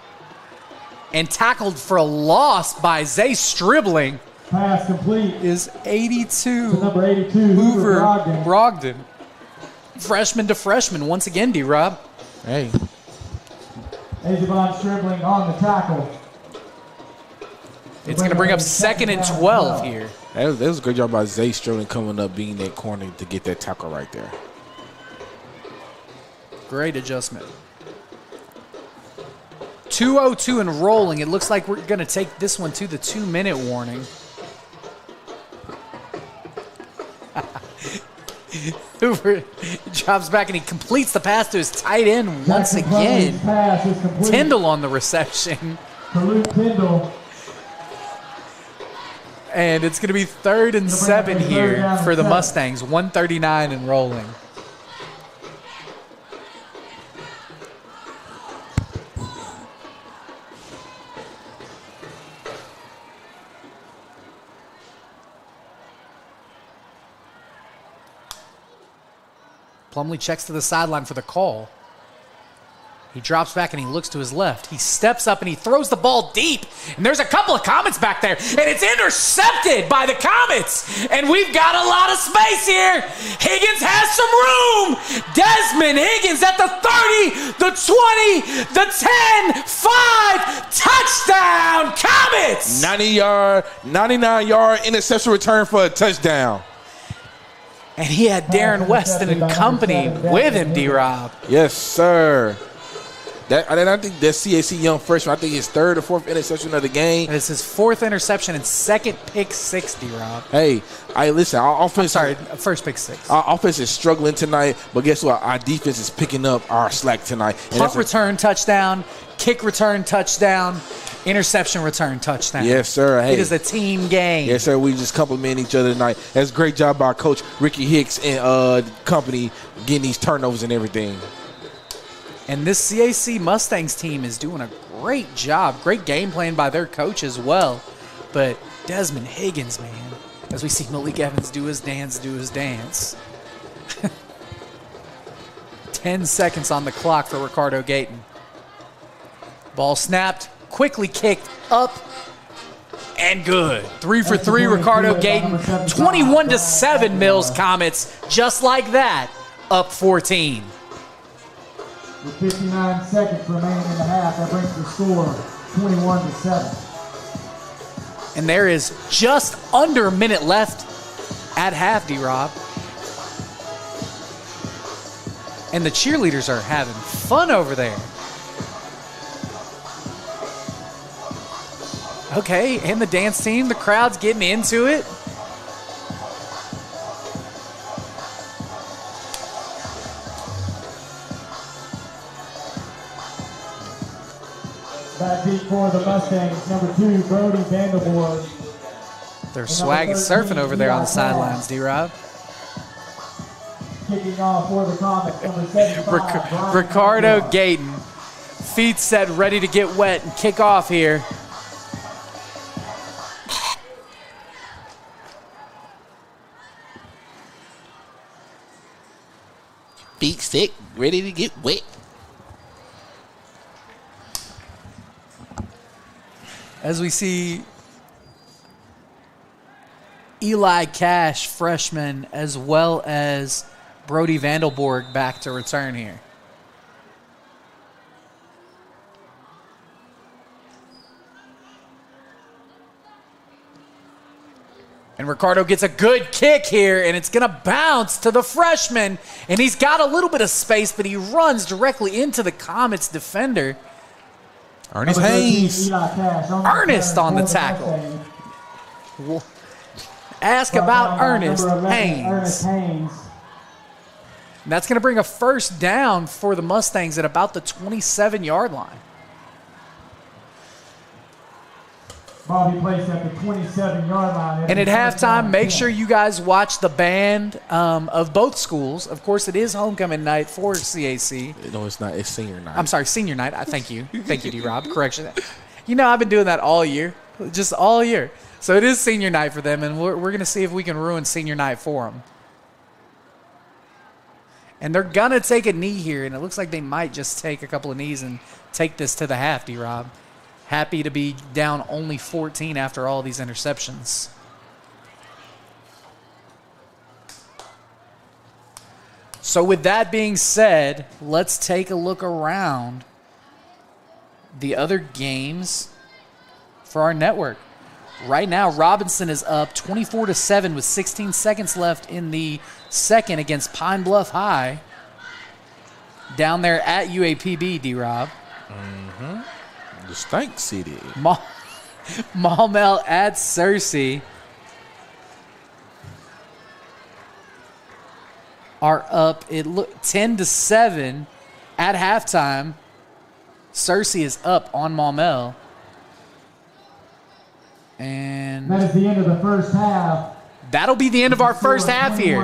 and tackled for a loss by Zay Stribling. Pass complete. Is 82. Number 82, Hoover Brogdon. Freshman to freshman once again, D-Rob. Hey. Azabon Stribling on the tackle. It's going to bring up 2nd and 12 here. That was a great job by Zay Stribling coming up, being that corner to get that tackle right there. Great adjustment. 2:02 and rolling. It looks like we're going to take this one to the 2-minute warning. Hoover drops back and he completes the pass to his tight end once again. Tyndall on the reception. Tyndall. And it's going to be 3rd and 7 here for the Mustangs. 1:39 and rolling. Plumlee checks to the sideline for the call. He drops back and he looks to his left. He steps up and he throws the ball deep. And there's a couple of Comets back there. And it's intercepted by the Comets. And we've got a lot of space here. Higgins has some room. Desmond Higgins at the 30, the 20, the 10, 5. Touchdown, Comets! 99-yard interception return for a touchdown. And he had Darren Weston and company with him, D-Rob. Yes, sir. I think that C.A.C. young freshman, I think his 3rd or 4th interception of the game. And it's his 4th interception and 2nd pick 6, D-Rob. Hey, listen, our offense. First pick 6. Our offense is struggling tonight, but guess what? Our defense is picking up our slack tonight. Punt return touchdown, kick return touchdown, interception return touchdown. Yes, sir. Hey, it is a team game. Yes, sir. We just compliment each other tonight. That's a great job by Coach Ricky Hicks and company getting these turnovers and everything. And this C.A.C. Mustangs team is doing a great job. Great game plan by their coach as well. But Desmond Higgins, man, As we see Malik Evans do his dance. 10 seconds on the clock for Ricardo Gayton. Ball snapped, quickly kicked up, and good. 3 for 3, Ricardo Gayton. 21-7 Mills Comets, just like that, up 14. With 59 seconds remaining in the half, that brings the score 21-7. And there is just under a minute left at half, D-Rob. And the cheerleaders are having fun over there. Okay, and the dance team, the crowd's getting into it. Back deep for the Mustangs, number 2, Brody Vanderborg. They're swag and surfing over there on the sidelines, D-Rob. Kicking off for the Comets, number 75, Ricardo Gayton. Feet set, ready to get wet and kick off here. Feet sick, ready to get wet. As we see Eli Cash, freshman, as well as Brody Vandelborg back to return here. And Ricardo gets a good kick here, and it's going to bounce to the freshman. And he's got a little bit of space, but he runs directly into the Comets defender. Ernest Haynes. Ernest on the tackle. Ask about Ernest Haynes. And that's going to bring a first down for the Mustangs at about the 27-yard line. Bobby placed at the 27-yard line. And at halftime, make sure you guys watch the band of both schools. Of course, it is homecoming night for C.A.C. No, it's not. It's senior night. I'm sorry, senior night. Thank you. Thank you, D-Rob. Correction. You know, I've been doing that all year. Just all year. So it is senior night for them, and we're going to see if we can ruin senior night for them. And they're going to take a knee here, and it looks like they might just take a couple of knees and take this to the half, D-Rob. Happy to be down only 14 after all these interceptions. So with that being said, let's take a look around the other games for our network. Right now, Robinson is up 24-7 with 16 seconds left in the second against Pine Bluff High. Down there at UAPB, D-Rob. Mm-hmm. The Stank City. Maumelle at C.A.C. are up 10-7 at halftime. C.A.C. is up on Maumelle. And that is the end of the first half. That'll be the end of our first half here.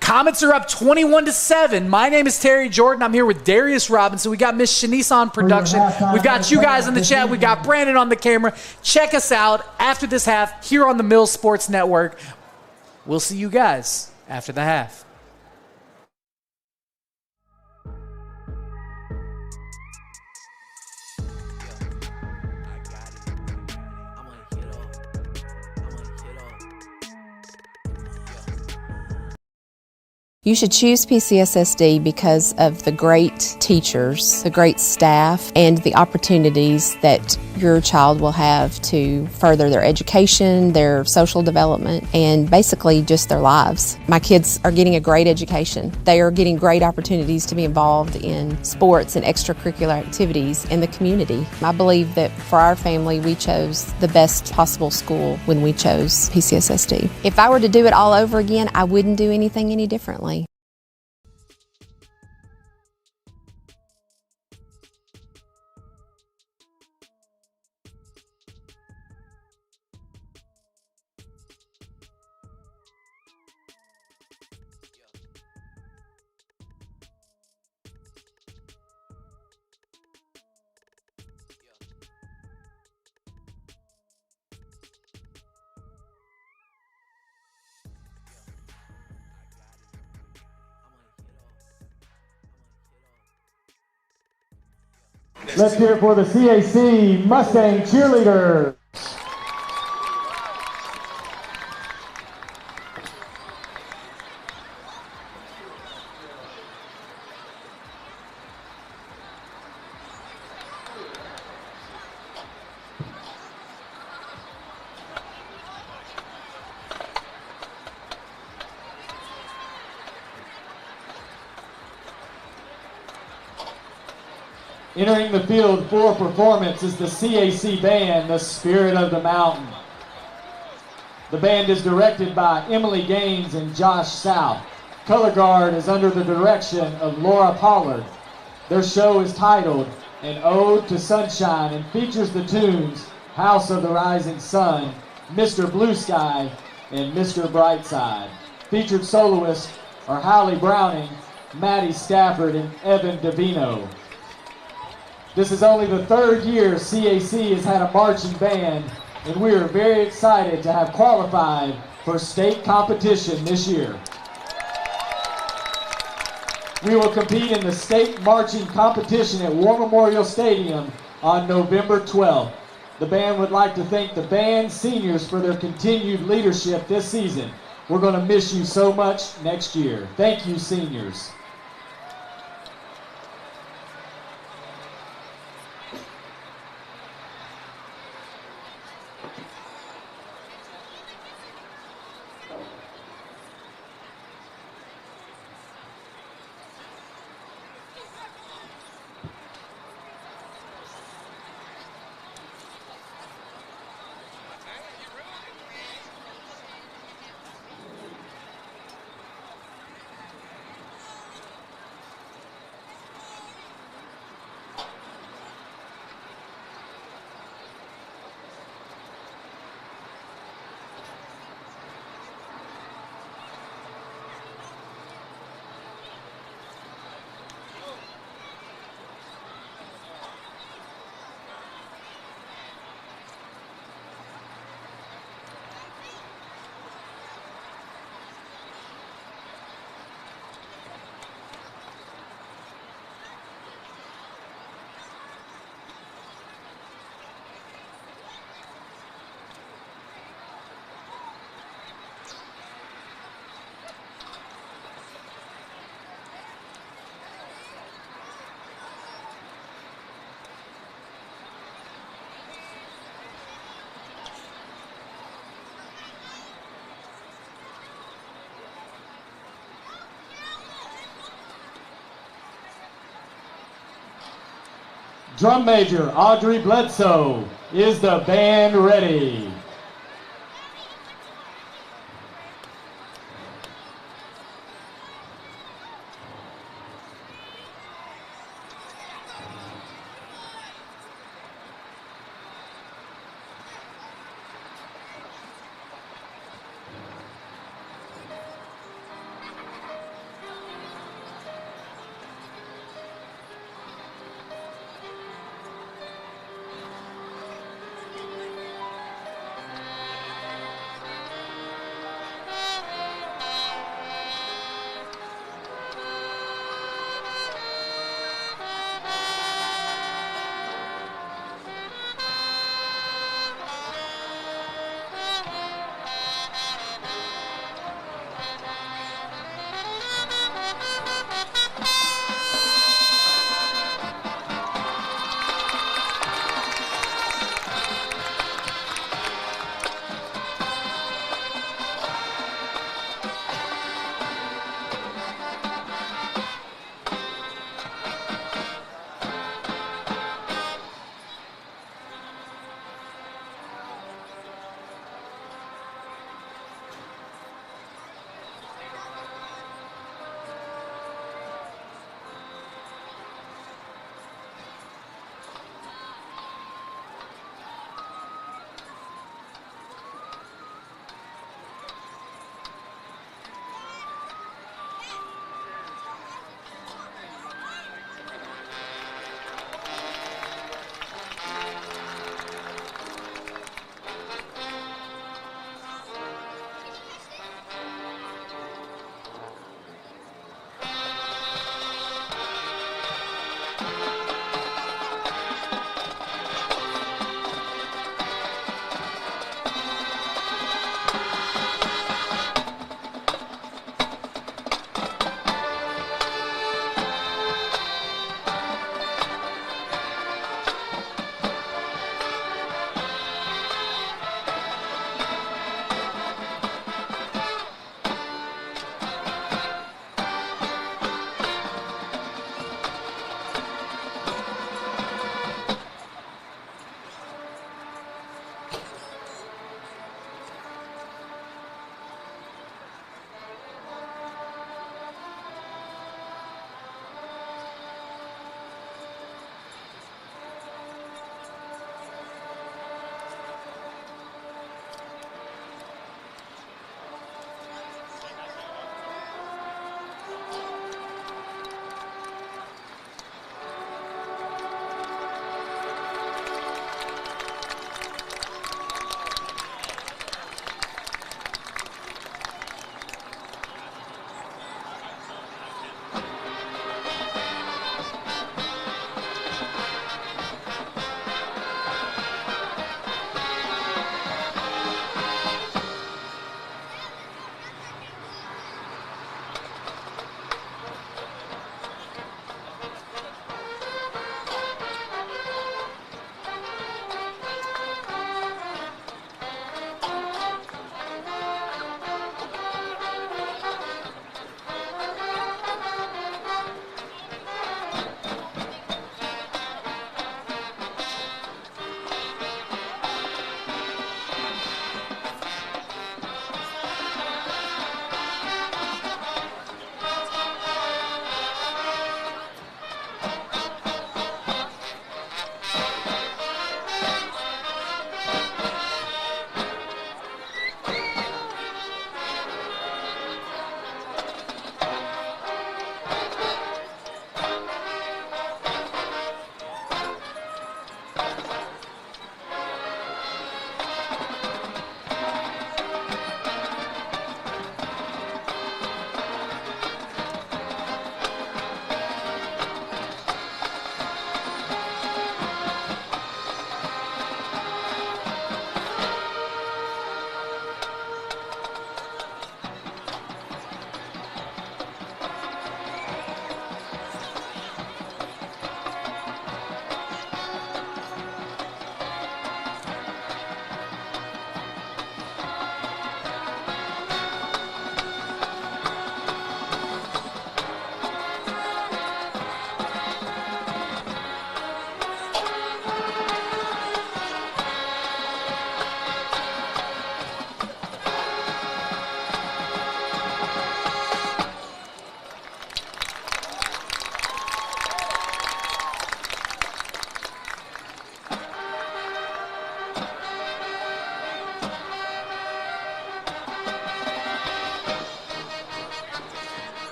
Comets are up 21-7. My name is Terry Jordan. I'm here with Darius Robinson. We got Miss Shanice on production. We've got you guys in the chat. We've got Brandon on the camera. Check us out after this half here on the Mills Sports Network. We'll see you guys after the half. You should choose PCSSD because of the great teachers, the great staff, and the opportunities that your child will have to further their education, their social development, and basically just their lives. My kids are getting a great education. They are getting great opportunities to be involved in sports and extracurricular activities in the community. I believe that for our family, we chose the best possible school when we chose PCSSD. If I were to do it all over again, I wouldn't do anything any differently. Let's hear it for the C.A.C. Mustang cheerleaders. Entering the field for performance is the C.A.C. Band, the Spirit of the Mountain. The band is directed by Emily Gaines and Josh South. Color guard is under the direction of Laura Pollard. Their show is titled An Ode to Sunshine and features the tunes House of the Rising Sun, Mr. Blue Sky, and Mr. Brightside. Featured soloists are Holly Browning, Maddie Stafford, and Evan Davino. This is only the third year C.A.C. has had a marching band, and we are very excited to have qualified for state competition this year. We will compete in the state marching competition at War Memorial Stadium on November 12th. The band would like to thank the band seniors for their continued leadership this season. We're going to miss you so much next year. Thank you, seniors. Drum major Audrey Bledsoe. Is the band ready?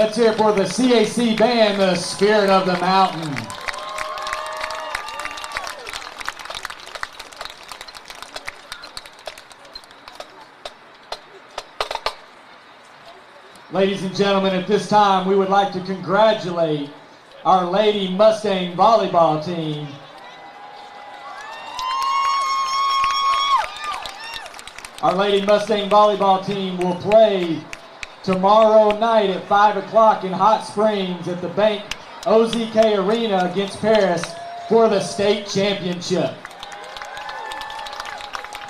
Let's hear it for the C.A.C. band, the Spirit of the Mountain. Ladies and gentlemen, at this time, we would like to congratulate our Lady Mustang volleyball team. Our Lady Mustang volleyball team will play tomorrow night at 5 o'clock in Hot Springs at the Bank OZK Arena against Paris for the state championship.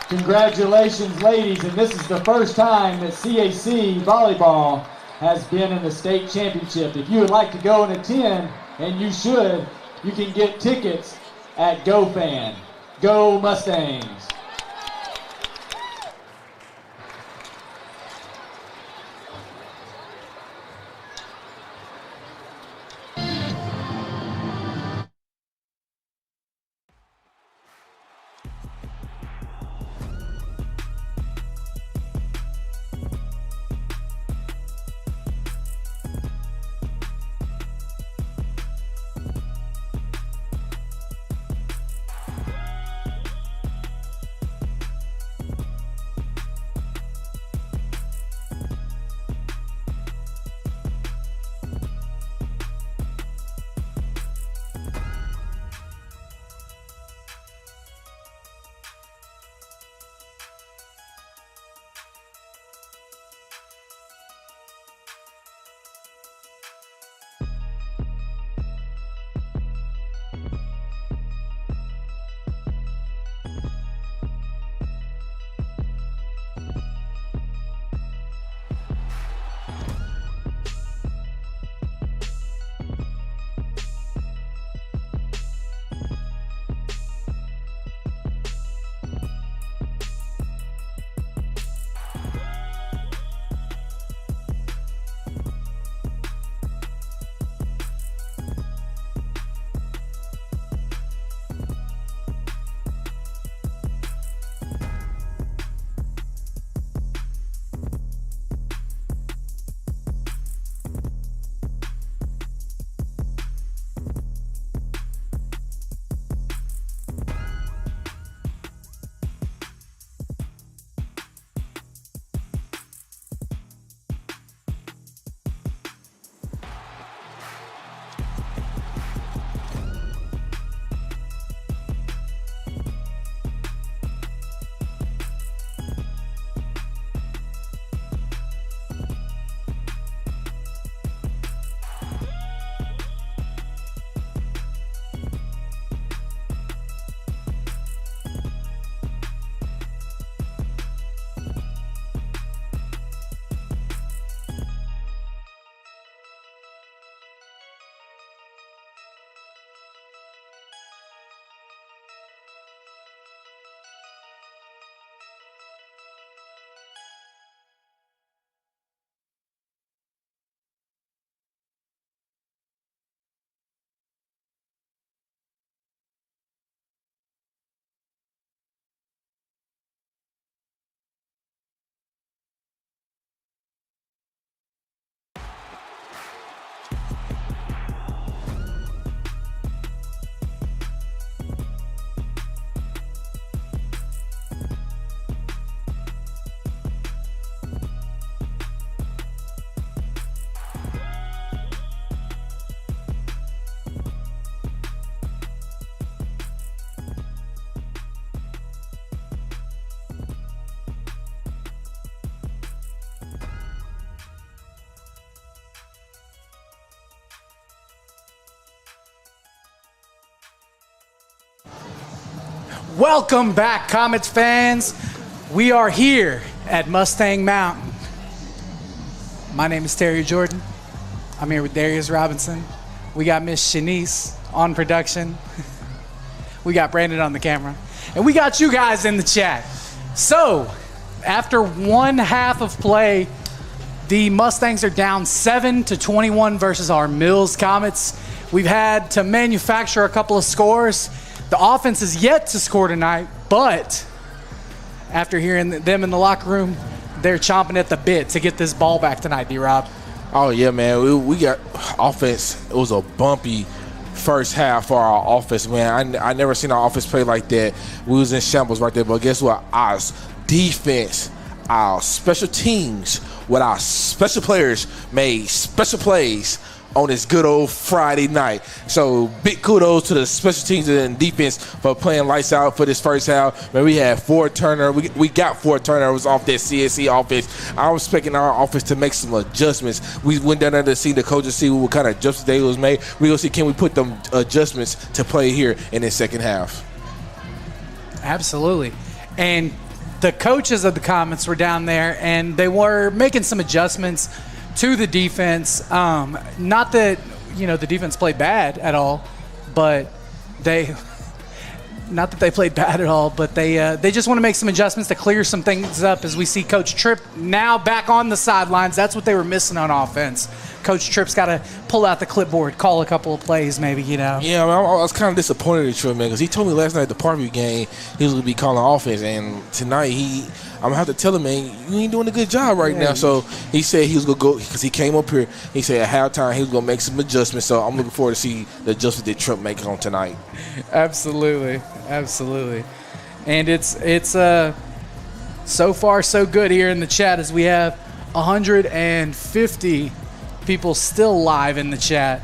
Congratulations, ladies, and this is the first time that C.A.C. volleyball has been in the state championship. If you would like to go and attend, and you should, you can get tickets at GoFan. Go Mustangs! Welcome back, Comets fans. We are here at Mustang Mountain. My name is Terry Jordan. I'm here with Darius Robinson. We got Miss Shanice on production. We got Brandon on the camera. And we got you guys in the chat. So, after one half of play, the Mustangs are down 7-21 versus our Mills Comets. We've had to manufacture a couple of scores. The offense is yet to score tonight, but after hearing them in the locker room, they're chomping at the bit to get this ball back tonight, D-Rob. Oh, yeah, man. We got offense. It was a bumpy first half for our offense, man. I never seen our offense play like that. We was in shambles right there. But guess what? Our defense, our special teams, with our special players made special plays on this good old Friday night. So big kudos to the special teams and defense for playing lights out for this first half. Man, we had 4 turnovers. We got 4 turnovers off that C.A.C. offense. I'm expecting our offense to make some adjustments. We went down there to see the coaches, see what kind of adjustments they was made. We gonna see, can we put them adjustments to play here in the second half. Absolutely. And the coaches of the Comets were down there, and they were making some adjustments to the defense. Not that, the defense played bad at all, but they played bad at all, but they just want to make some adjustments to clear some things up as we see Coach Tripp now back on the sidelines. That's what they were missing on offense. Coach Tripp's got to pull out the clipboard, call a couple of plays maybe, Yeah, I was kind of disappointed in Tripp, man, because he told me last night at the Parkview game he was going to be calling offense, and tonight I'm going to have to tell him, man, you ain't doing a good job right now. So he said he was going to go, because he came up here, he said at halftime he was going to make some adjustments. So I'm looking forward to see the adjustments that Tripp makes on tonight. Absolutely. And it's so far so good here in the chat as we have 150 people still live in the chat.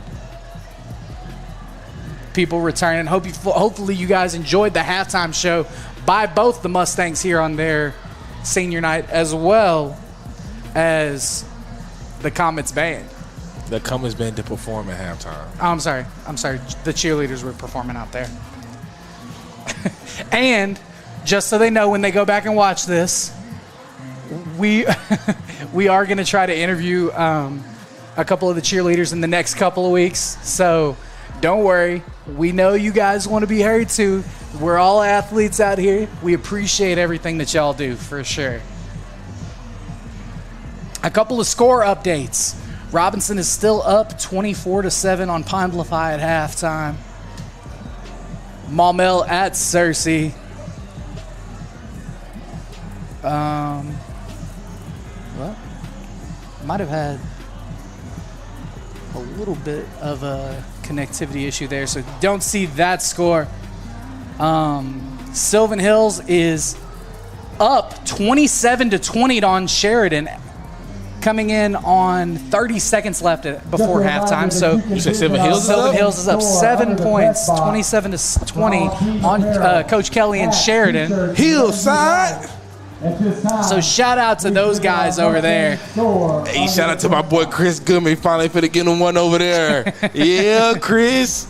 People returning. Hopefully you guys enjoyed the halftime show by both the Mustangs here on their senior night, as well as the Comets band. The Comets band to perform at halftime. Oh, I'm sorry. The cheerleaders were performing out there. And just so they know when they go back and watch this, we are going to try to interview a couple of the cheerleaders in the next couple of weeks. So don't worry. We know you guys want to be heard too. We're all athletes out here. We appreciate everything that y'all do, for sure. A couple of score updates. Robinson is still up 24-7 on Pine Bluff High at halftime. Maumelle at C.A.C. Might have had a little bit of a connectivity issue there, so don't see that score. Sylvan Hills is up 27-20 on Sheridan, coming in on 30 seconds left before halftime. So you say Sylvan Hills is up 7 points, 27-20 on Coach Kelly and Sheridan. Hillside. So shout out to those guys over there. Hey, shout out to my boy Chris Goodman. Finally finna get him one over there. Yeah, Chris.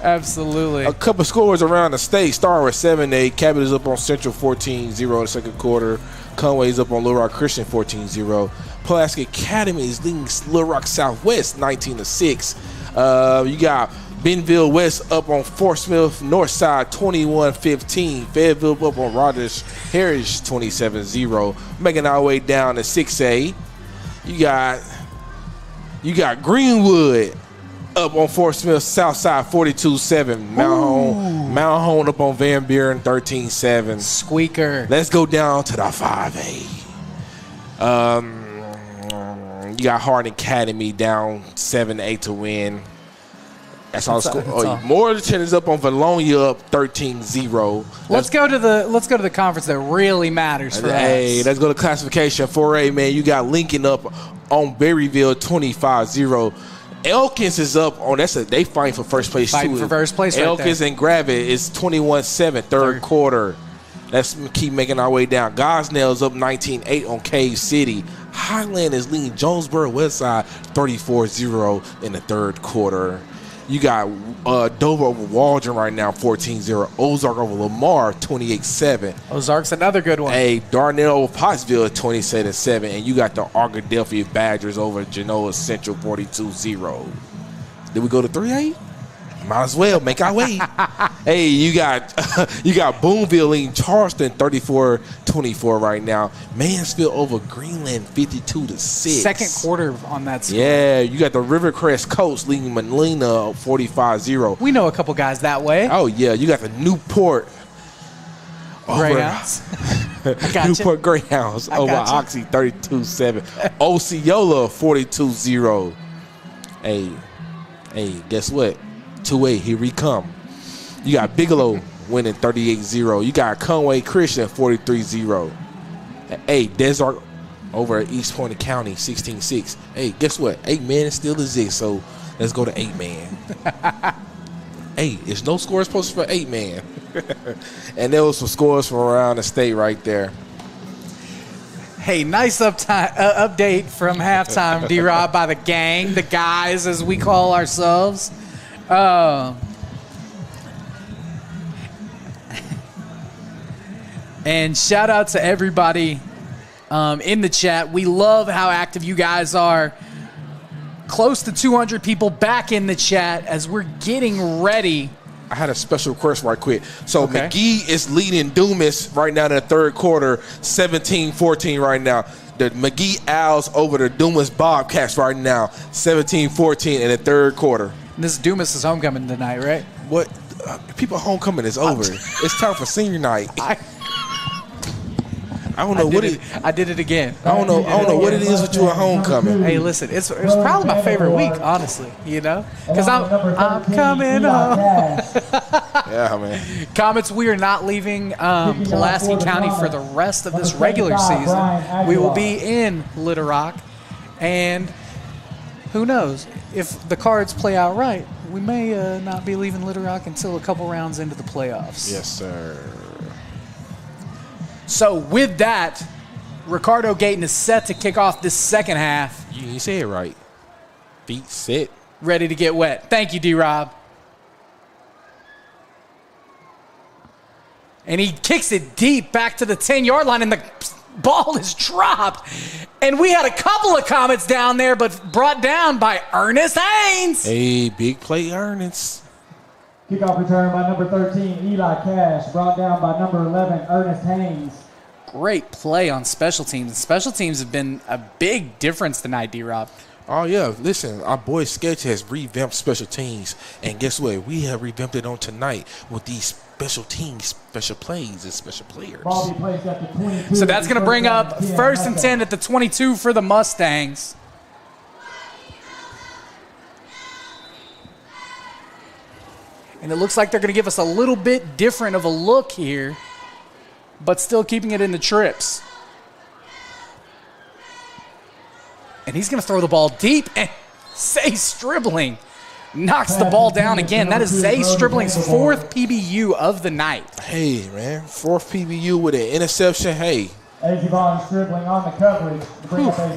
Absolutely. A couple scores around the state. Star with 7-8. Cabot is up on Central 14-0 in the second quarter. Conway's up on Little Rock Christian 14-0. Pulaski Academy is leading Little Rock Southwest 19-6. You got Bentonville West up on Fort Smith Northside 21-15. Fayetteville up on Rogers Heritage 27-0. Making our way down to 6A. You got Greenwood up on Fort Smith Southside 42-7. Mount Hone up on Van Buren 13-7. Squeaker. Let's go down to the 5A. You got Hardin Academy down 7-8 to win. That's all. Morristown is up on Valonia up 13-0. Let's go to the conference that really matters for us. Let's go to classification 4A, man. You got Lincoln up on Berryville 25-0. Elkins is up on they fighting for first place too. For first place right Elkins there. and Gravett is 21-7 third quarter. Let's keep making our way down. Gosnell's up 19-8 on Cave City. Highland is leading Jonesboro Westside 34-0 in the third quarter. You got Dover over Waldron right now, 14-0. Ozark over Lamar, 28-7. Ozark's another good one. Hey, Darnell over Pottsville, 27-7. And you got the Arkadelphia Badgers over Genoa Central, 42-0. Did we go to 3A? Might as well make our way. Hey, you got Boonville leading Charleston 34-24 right now. Mansfield over Greenland 52-6. Second quarter on that score. Yeah, you got the Rivercrest Coast leading Molina 45-0. We know a couple guys that way. Oh yeah, you got the Newport Greyhounds. Newport Greyhounds over Oxy 32-7. Osceola 42-0. Hey, guess what? 2-8, here we come. You got Bigelow winning 38-0. You got Conway Christian 43-0. Hey, Desert over at East Point County 16-6. Hey, guess what? 8-man still exists, so let's go to 8-man. Hey, there's no scores posted for 8-man. And there was some scores from around the state right there. Hey, nice update from halftime, D-Rob, by the gang, the guys, as we call ourselves. And shout out to everybody in the chat. We love how active you guys are. Close to 200 people back in the chat as we're getting ready. I had a special request right quick. So McGee is leading Dumas right now in the third quarter, 17-14 right now. The McGee Owls over the Dumas Bobcats right now, 17-14 in the third quarter. And this is Dumas' homecoming tonight, right? What? People homecoming is over. It's time for senior night. I don't know I did it again. I don't know what it is with you at homecoming. Hey, listen, it's probably my favorite week, honestly. You know, because I'm coming home. Yeah, man. Comets, we are not leaving Pulaski County for the rest of this regular season. We will be in Little Rock, and who knows if the cards play out right, we may not be leaving Little Rock until a couple rounds into the playoffs. Yes, sir. So with that, Ricardo Gayton is set to kick off this second half. You say it right. Feet set. Ready to get wet. Thank you, D-Rob. And he kicks it deep back to the 10-yard line, and the ball is dropped. And we had a couple of Comets down there, but brought down by Ernest Haynes. Hey, big play, Ernest. Kickoff return by number 13, Eli Cash. Brought down by number 11, Ernest Haynes. Great play on special teams. Special teams have been a big difference tonight, D-Rob. Oh, yeah. Listen, our boy Sketch has revamped special teams. And guess what? We have revamped it on tonight with these special teams, special plays, and special players. So that's going to bring up 1st and 10 at the 22 for the Mustangs. And it looks like they're going to give us a little bit different of a look here, but still keeping it in the trips. And he's going to throw the ball deep, and Zay Stribling knocks the ball down again. That is Zay Stribling's 4th PBU of the night. Hey, man, 4th PBU with an interception. Hey. Stribling on the coverage.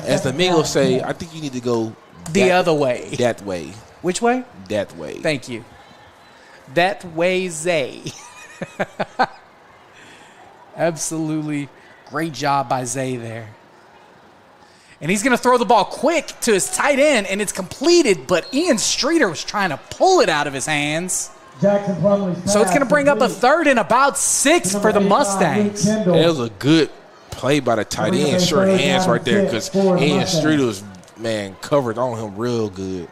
As the Mingos say, I think you need to go the other way. That way. Which way? That way. Thank you. That way, Zay. Absolutely great job by Zay there. And he's going to throw the ball quick to his tight end, and it's completed, but Ian Streeter was trying to pull it out of his hands. So it's going to bring up a 3rd and about 6 for the Mustangs. It was a good play by the tight end. Short hands right there because Ian Streeter was, man, covered on him real good.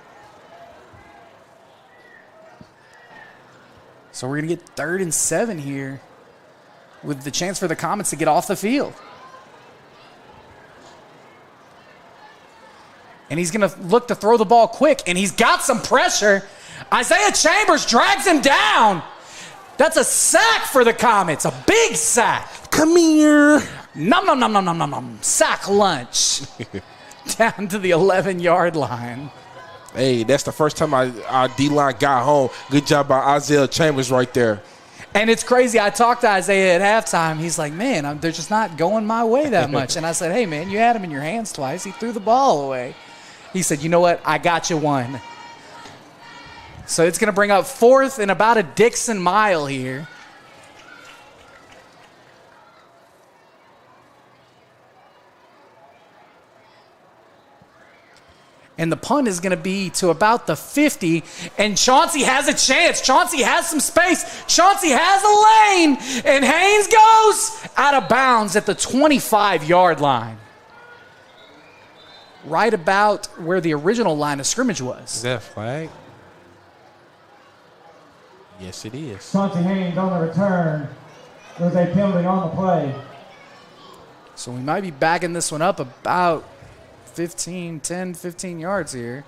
So we're going to get 3rd and 7 here with the chance for the Comets to get off the field. And he's going to look to throw the ball quick, and he's got some pressure. Isaiah Chambers drags him down. That's a sack for the Comets, a big sack. Come here. Nom, nom, nom, nom, nom, nom, nom. Sack lunch. Down to the 11-yard line. Hey, that's the first time our D-line got home. Good job by Isaiah Chambers right there. And it's crazy. I talked to Isaiah at halftime. He's like, man, they're just not going my way that much. And I said, hey, man, you had him in your hands twice. He threw the ball away. He said, you know what? I got you one. So it's going to bring up 4th and about a Dixon mile here. And the punt is going to be to about the 50. And Chauncey has a chance. Chauncey has some space. Chauncey has a lane. And Haynes goes out of bounds at the 25-yard line. Right about where the original line of scrimmage was. Is that a flag? Yes, it is. Chauncey Haynes on the return. There's a penalty on the play. So we might be backing this one up about 10, 15 yards here.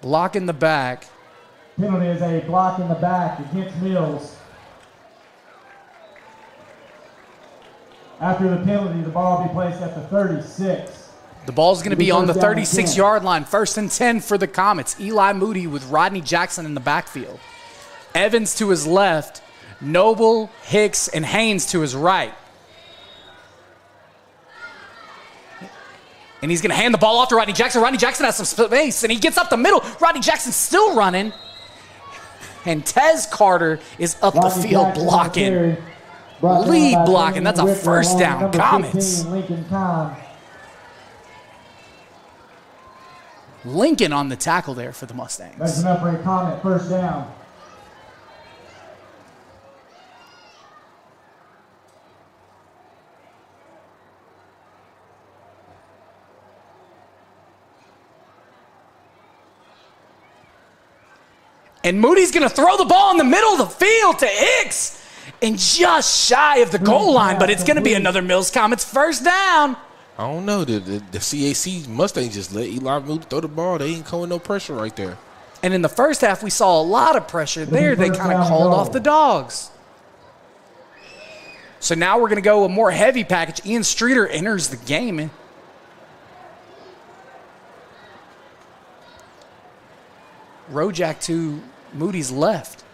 Block in the back. Penalty is a block in the back against Mills. After the penalty, the ball will be placed at the 36. The ball's going to be on the 36-yard line. 1st and 10 for the Comets. Eli Moody with Rodney Jackson in the backfield. Evans to his left. Noble, Hicks, and Haynes to his right. And he's going to hand the ball off to Rodney Jackson. Rodney Jackson has some space, and he gets up the middle. Rodney Jackson's still running. And Tez Carter is up the field blocking. Lead blocking. That's a first down. Comets. Lincoln on the tackle there for the Mustangs. That's enough for a Comet first down. And Moody's going to throw the ball in the middle of the field to Hicks. And just shy of the goal line, but it's going to be another Mills Comets first down. I don't know. The C.A.C. Mustangs just let Eli Moody throw the ball. They ain't calling no pressure right there. And in the first half, we saw a lot of pressure there. They kind of called off the dogs. So now we're going to go a more heavy package. Ian Streeter enters the game. Rojak to Moody's left.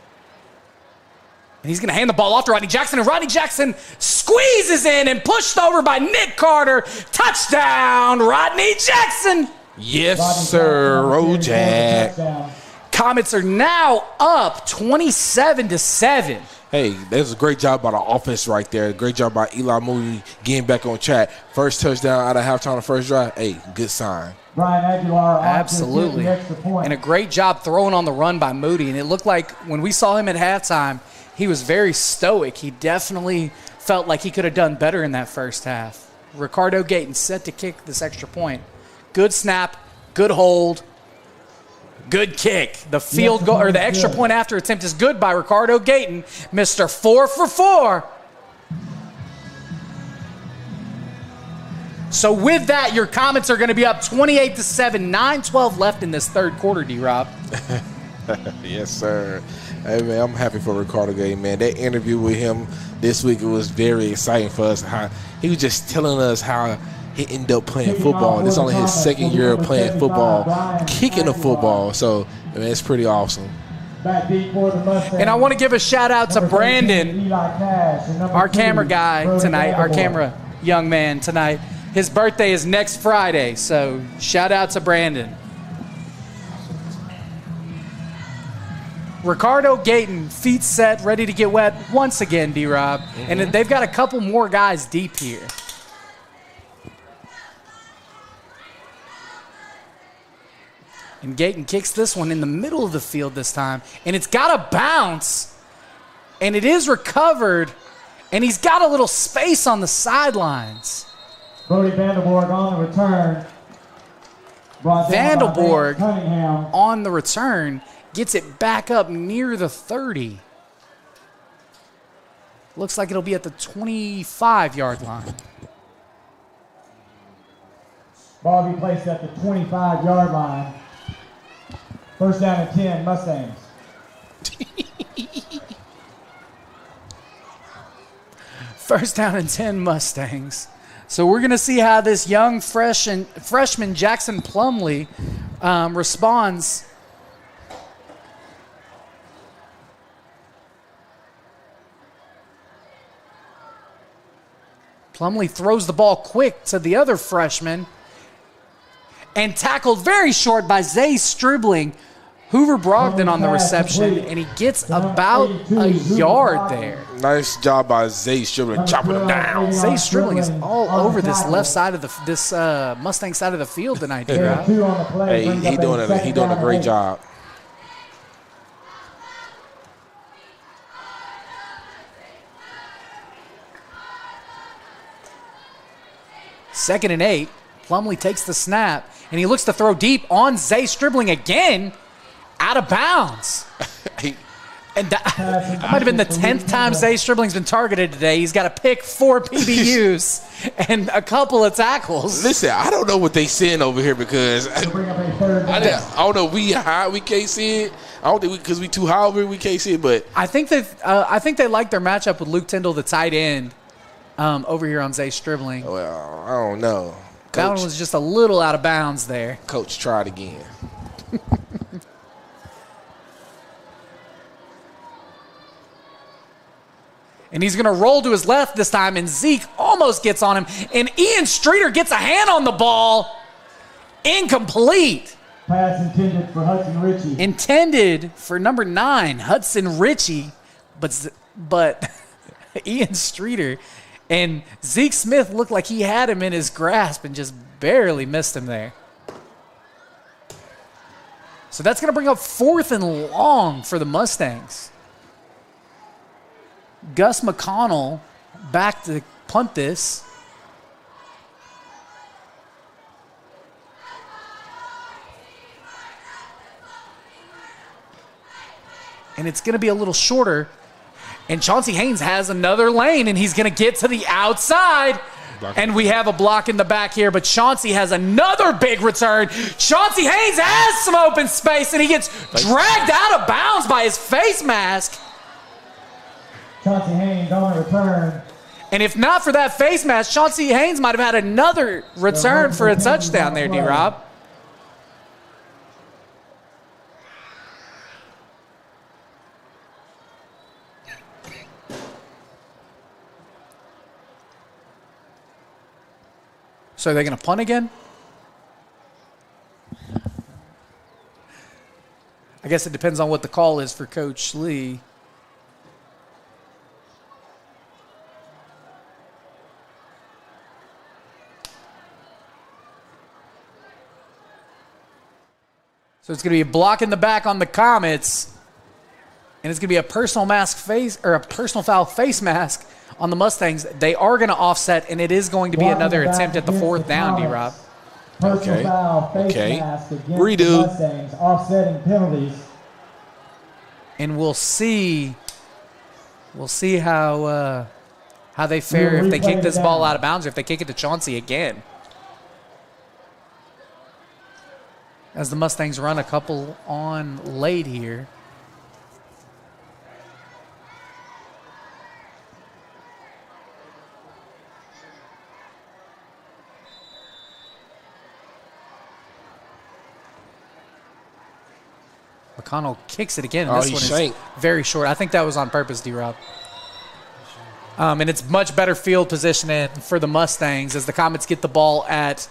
And he's going to hand the ball off to Rodney Jackson. And Rodney Jackson squeezes in and pushed over by Nick Carter. Touchdown, Rodney Jackson. Yes, sir, Rojak. Comets are now up 27-7. Hey, that's a great job by the offense right there. Great job by Eli Moody getting back on track. First touchdown out of halftime, the first drive. Hey, good sign. Brian Aguilar. Absolutely. And a great job throwing on the run by Moody. And it looked like when we saw him at halftime, he was very stoic. He definitely felt like he could have done better in that first half. Ricardo Gayton set to kick this extra point. Good snap, good hold, good kick. The field goal or the extra point after attempt is good by Ricardo Gayton, Mr. 4 for 4. So with that, your Comets are going to be up 28-7, 9-12 left in this third quarter, D-Rob. Yes, sir. Hey, man, I'm happy for Ricardo Gay, man. That interview with him this week, it was very exciting for us. How he was just telling us how he ended up playing football. This is only his second year of playing football, kicking the football. So, man, it's pretty awesome. And I want to give a shout-out to Brandon, our camera guy tonight, our camera young man tonight. His birthday is next Friday, so shout-out to Brandon. Ricardo Gayton, feet set, ready to get wet once again, D-Rob. And they've got a couple more guys deep here. And Gayton kicks this one in the middle of the field this time. And it's got to bounce. And it is recovered. And he's got a little space on the sidelines. Brody Vanderborg on the return. Vanderborg on the return. Gets it back up near the 30. Looks like it'll be at the 25-yard line. Ball be placed at the 25-yard line. First down and 10, Mustangs. First down and 10, Mustangs. So we're going to see how this young freshman Jackson Plumlee responds. Plumlee throws the ball quick to the other freshman and tackled very short by Zay Stribling. Hoover Brogdon on the reception, and he gets about a yard there. Nice job by Zay Stribling, chopping him down. Zay Stribling is all over this left side of this Mustang side of the field tonight, D-Rob. Hey, he doing a great job. Second and 8. Plumlee takes the snap, and he looks to throw deep on Zay Stribling again. Out of bounds. And that might have been the 10th time Zay Stribling's been targeted today. He's got a pick, 4 PBUs, and a couple of tackles. Listen, I don't know what they saying over here because I don't know. We high, we can't see it. I don't think because we too high over here, we can't see it. But I think they like their matchup with Luke Tyndall, the tight end, over here on Zay Stribling. Well, I don't know. That one was just a little out of bounds there. Coach tried again. And he's going to roll to his left this time, and Zeke almost gets on him. And Ian Streeter gets a hand on the ball. Incomplete. Pass intended for Hudson Ritchie. Intended for number 9, Hudson Ritchie. But Ian Streeter and Zeke Smith looked like he had him in his grasp and just barely missed him there. So that's going to bring up 4th and long for the Mustangs. Gus McConnell back to punt this. And it's going to be a little shorter. And Chauncey Haynes has another lane, and he's going to get to the outside. And we have a block in the back here, but Chauncey has another big return. Chauncey Haynes has some open space, and he gets dragged out of bounds by his face mask. Chauncey Haynes on the return. And if not for that face mask, Chauncey Haynes might have had another return for a touchdown there, D-Rob. So are they going to punt again? I guess it depends on what the call is for Coach Lee. So it's going to be a block in the back on the Comets, and it's going to be a personal foul face mask on the Mustangs. They are going to offset, and it is going to be another attempt at the 4th down, D-Rob. Okay. Redo. Mustangs, offsetting penalties. And we'll see how they fare if they kick this ball out of bounds or if they kick it to Chauncey again. As the Mustangs run a couple on late here. McConnell kicks it again. And this one is very short. I think that was on purpose, D-Rob. And it's much better field positioning for the Mustangs as the Comets get the ball at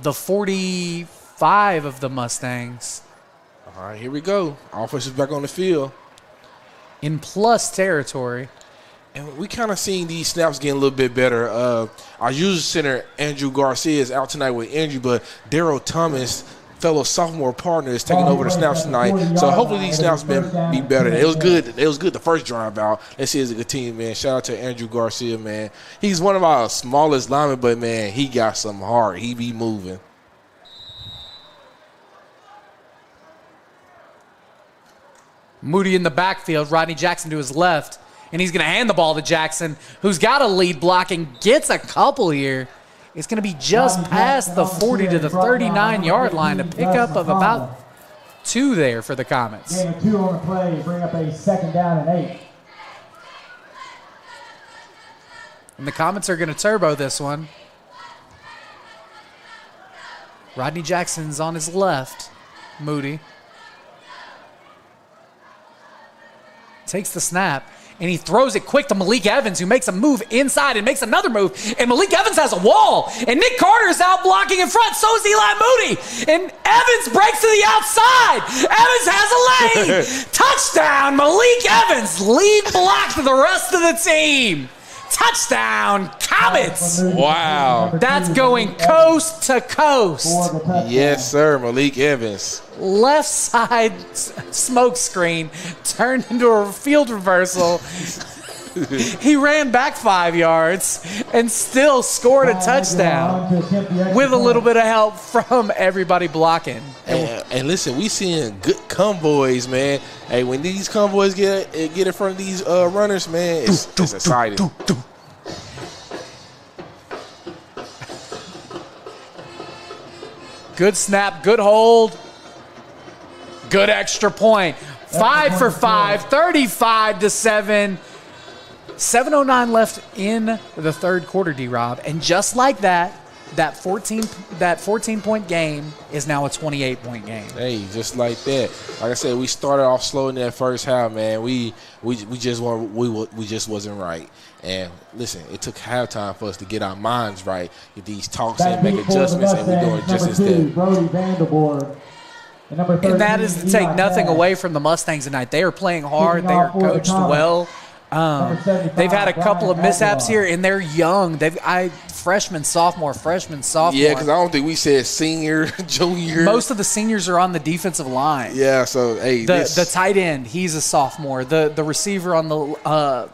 the 45 of the Mustangs. All right, here we go. Offense is back on the field. In plus territory. And we kind of seeing these snaps getting a little bit better. Our user center, Andrew Garcia, is out tonight with injury, but Daryl Thomas, fellow sophomore partner, is taking over the snaps tonight. So hopefully these snaps be better. It was good. It was good the first drive out. Let's see, it's a good team, man. Shout out to Andrew Garcia, man. He's one of our smallest linemen, but, man, he got some heart. He be moving. Moody in the backfield, Rodney Jackson to his left, and he's going to hand the ball to Jackson, who's got a lead block and gets a couple here. It's going to be just past the 40 to the 39-yard line, a pickup of about 2 there for the Comets. Gain of 2 on the play, bring up a 2nd down and 8. And the Comets are going to turbo this one. Rodney Jackson's on his left. Moody takes the snap, and he throws it quick to Malik Evans, who makes a move inside and makes another move. And Malik Evans has a wall, and Nick Carter's out blocking in front. So is Eli Moody. And Evans breaks to the outside. Evans has a lane. Touchdown, Malik Evans. Lead block to the rest of the team. Touchdown, Comets. Wow. That's going coast to coast. Yes, sir, Malik Evans. Left side smoke screen turned into a field reversal. He ran back 5 yards and still scored a touchdown with a little bit of help from everybody blocking. And listen, we seeing good convoys, man. Hey, when these convoys get in front of these runners, man, it's exciting. Good snap, good hold, good extra point. 5 for 5, 35-7. 7:09 left in the third quarter, D-Rob. And just like that, that 14-point game is now a 28-point game. Hey, just like that. Like I said, we started off slow in that first half, man. We just wasn't right. And listen, it took halftime for us to get our minds right, get these talks and make adjustments, and we're doing just as good. And that is to take nothing away from the Mustangs tonight. They are playing hard. They are coached well. They've had a couple of mishaps here, and they're young. Freshman, sophomore. Yeah, because I don't think we said senior, junior. Most of the seniors are on the defensive line. Yeah, so, hey. The tight end, he's a sophomore. The receiver on the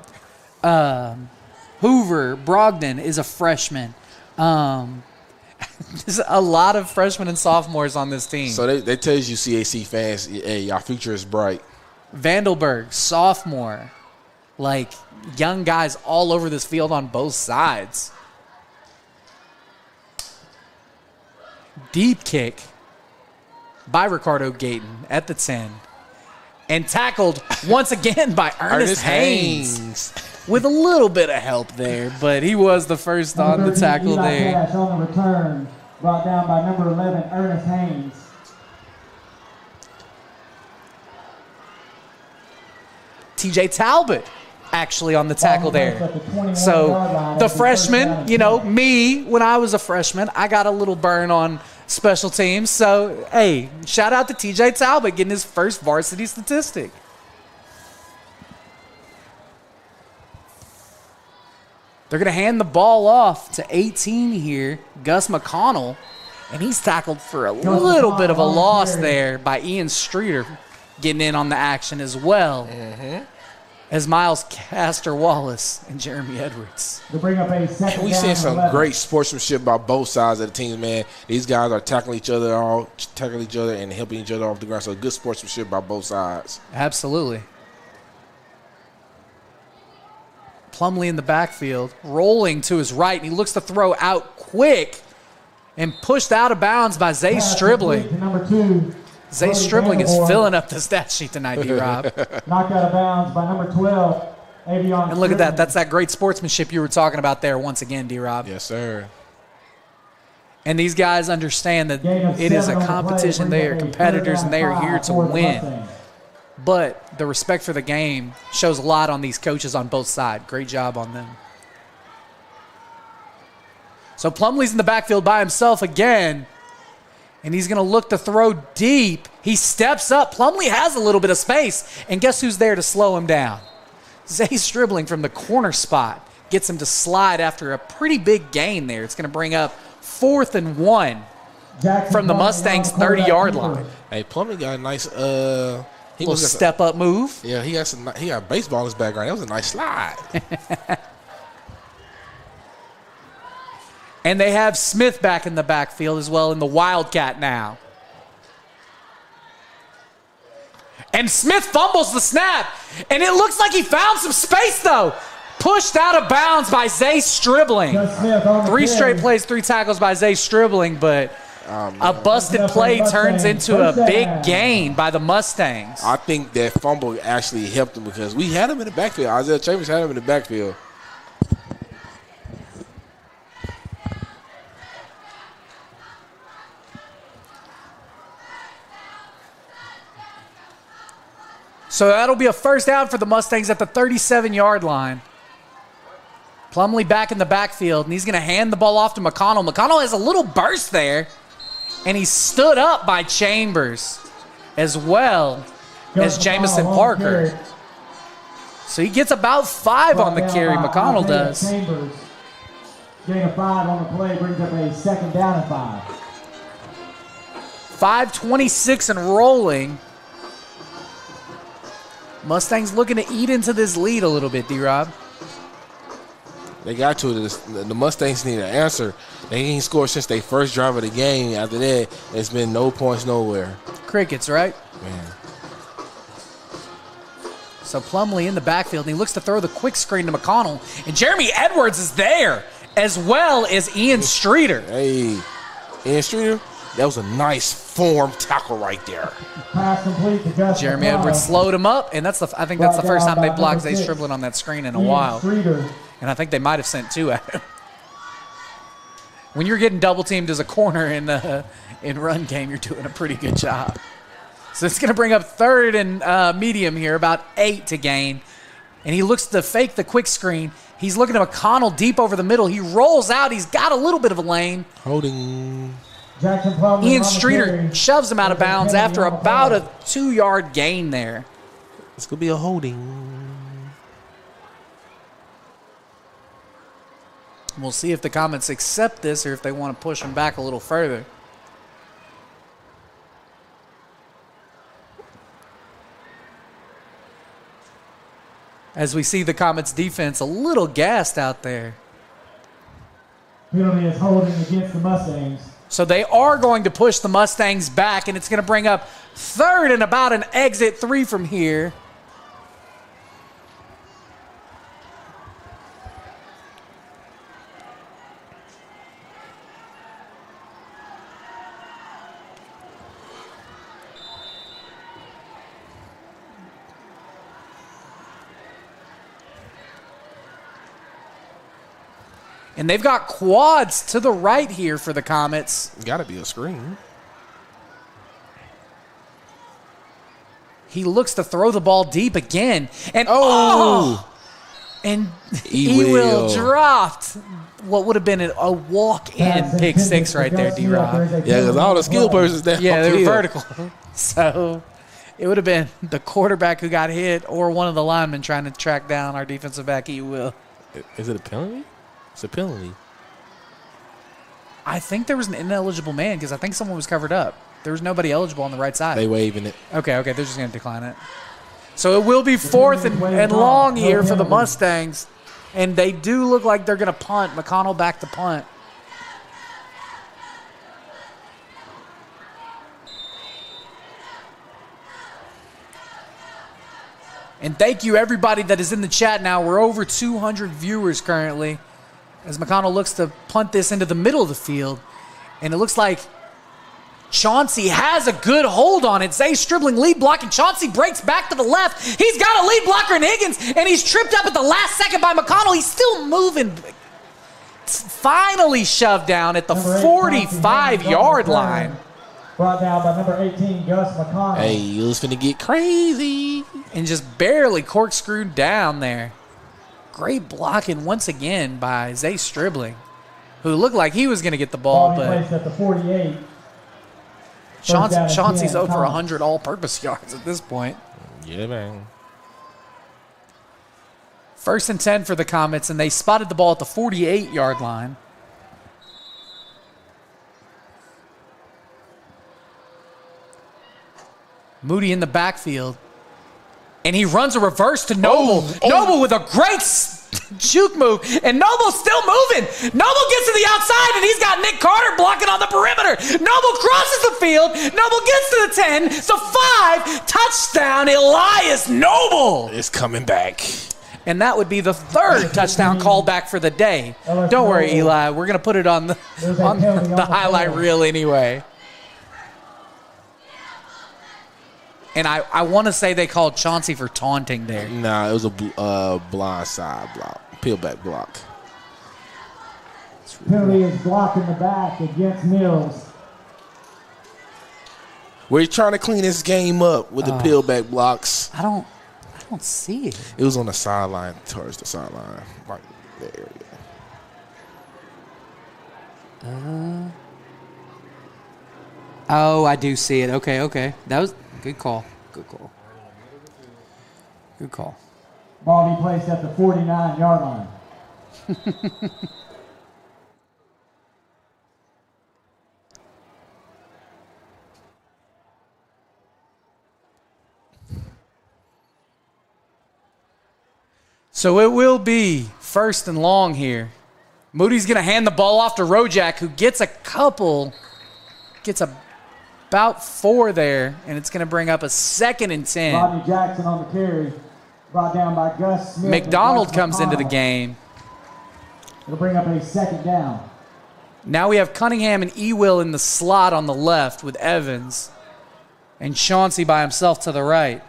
Hoover, Brogdon, is a freshman. There's a lot of freshmen and sophomores on this team. So they tell you, C.A.C. fans, hey, your future is bright. Vandelberg, sophomore. Like, young guys all over this field on both sides. Deep kick by Ricardo Gayton at the 10. And tackled once again by Ernest Haynes. With a little bit of help there, but he was the first on the tackle there. On the return, brought down by number 11, Ernest Haynes. TJ Talbot actually on the tackle there. So the freshman, me, when I was a freshman, I got a little burn on special teams. So, hey, shout out to TJ Talbot getting his first varsity statistic. They're going to hand the ball off to 18 here, Gus McConnell, and he's tackled for a little bit of a loss there by Ian Streeter getting in on the action as well as Miles Castor-Wallace and Jeremy Edwards. To bring up a second we see some great sportsmanship by both sides of the team, man. These guys are tackling each other and helping each other off the ground. So good sportsmanship by both sides. Absolutely. Plumlee in the backfield, rolling to his right, and he looks to throw out quick and pushed out of bounds by Zay Stribling. Number 2. Zay Stribling is filling up the stat sheet tonight, D-Rob. Knocked out of bounds by number 12, Avion. And look at that. That's that great sportsmanship you were talking about there once again, D-Rob. Yes, sir. And these guys understand that it is a competition. They are competitors, and they are here to win. But the respect for the game shows a lot on these coaches on both sides. Great job on them. So Plumlee's in the backfield by himself again, and he's going to look to throw deep. He steps up. Plumlee has a little bit of space, and guess who's there to slow him down? Zay Stribling from the corner spot gets him to slide after a pretty big gain there. It's going to bring up 4th and 1 from the Mustangs' 30-yard line. Hey, Plumlee got a nice little step-up move. Yeah, he got baseball in his background. That was a nice slide. And they have Smith back in the backfield as well in the Wildcat now. And Smith fumbles the snap. And it looks like he found some space, though. Pushed out of bounds by Zay Stribling. 3 straight plays, 3 tackles by Zay Stribling, but a busted play turns into a big gain by the Mustangs. I think that fumble actually helped him because we had him in the backfield. Isaiah Chambers had him in the backfield. So that'll be a first down for the Mustangs at the 37-yard line. Plumlee back in the backfield, and he's going to hand the ball off to McConnell. McConnell has a little burst there, and he's stood up by Chambers as well as Jamison Parker. So he gets about 5 on the carry, McConnell does. Chambers getting a 5 on the play brings up a second down and 5. 5:26 and rolling. Mustangs looking to eat into this lead a little bit, D-Rob. They got to it. The Mustangs need an answer. They ain't scored since they first drive of the game. After that, it's been no points nowhere. Crickets, right? Man. So Plumlee in the backfield, and he looks to throw the quick screen to McConnell. And Jeremy Edwards is there, as well as Ian Streeter. Hey, Ian Streeter, that was a nice form tackle right there. Pass complete to Gus Jeremy McConnell. Edwards slowed him up, and I think that's the first time they blocked Zay Stribling on that screen in a while. Streeter. And I think they might have sent 2 at him. When you're getting double teamed as a corner in run game, you're doing a pretty good job. So it's going to bring up third and medium here, about 8 to gain. And he looks to fake the quick screen. He's looking at McConnell deep over the middle. He rolls out. He's got a little bit of a lane. Holding. Jackson Plumlee Ian on the Streeter carry. shoves him out of bounds after about a 2-yard gain there. It's going to be a holding. We'll see if the Comets accept this or if they want to push him back a little further. As we see the Comets defense a little gassed out there. Penalty is holding against the Mustangs. So they are going to push the Mustangs back, and it's going to bring up third and about an exit 3 from here. And they've got quads to the right here for the Comets. Got to be a screen. He looks to throw the ball deep again. And and E-Will dropped what would have been a walk-in pick 6 right there, D-Rob. Yeah, because all the skill persons there. Yeah, they were vertical. So it would have been the quarterback who got hit or one of the linemen trying to track down our defensive back, E-Will. Is it a penalty? It's a penalty. I think there was an ineligible man because I think someone was covered up. There was nobody eligible on the right side. They waving it. Okay, they're just going to decline it. So it will be 4th and long here for the Mustangs. And they do look like they're going to punt. McConnell back to punt. And thank you, everybody that is in the chat now. We're over 200 viewers currently as McConnell looks to punt this into the middle of the field. And it looks like Chauncey has a good hold on it. Zay Stribling lead blocking. Chauncey breaks back to the left. He's got a lead blocker in Higgins, and he's tripped up at the last second by McConnell. He's still moving. It's finally shoved down at the 45-yard line. Brought down by number 18, Gus McConnell. Hey, you was finna get crazy. And just barely corkscrewed down there. Great blocking once again by Zay Stribling, who looked like he was going to get the ball, but placed at the 48. Chauncey's over 100 all-purpose yards at this point. Yeah, man. 1st and 10 for the Comets, and they spotted the ball at the 48-yard line. Moody in the backfield. And he runs a reverse to Noble. Noble with a great juke move. And Noble's still moving. Noble gets to the outside, and he's got Nick Carter blocking on the perimeter. Noble crosses the field. Noble gets to the 10. The 5. Touchdown, Elias Noble. It's coming back. And that would be the 3rd touchdown callback for the day. Don't worry, Eli. We're going to put it on the highlight reel anyway. And I want to say they called Chauncey for taunting there. Nah, it was a blind side block, peel back block. Penalty is blocked in the back against Mills. We're trying to clean this game up with the peel back blocks. I don't see it. It was on the sideline, towards the sideline, right there. Oh, I do see it. Okay. That was good call. Good call. Ball be placed at the 49-yard line. So it will be First and long here. Moody's going to hand the ball off to Rojak, who gets about 4 there, and it's going to bring up a 2nd and 10. Rodney Jackson on the carry, brought down by Gus Smith. McDonald comes into the game. It'll bring up a 2nd down. Now we have Cunningham and Ewell in the slot on the left with Evans, and Chauncey by himself to the right.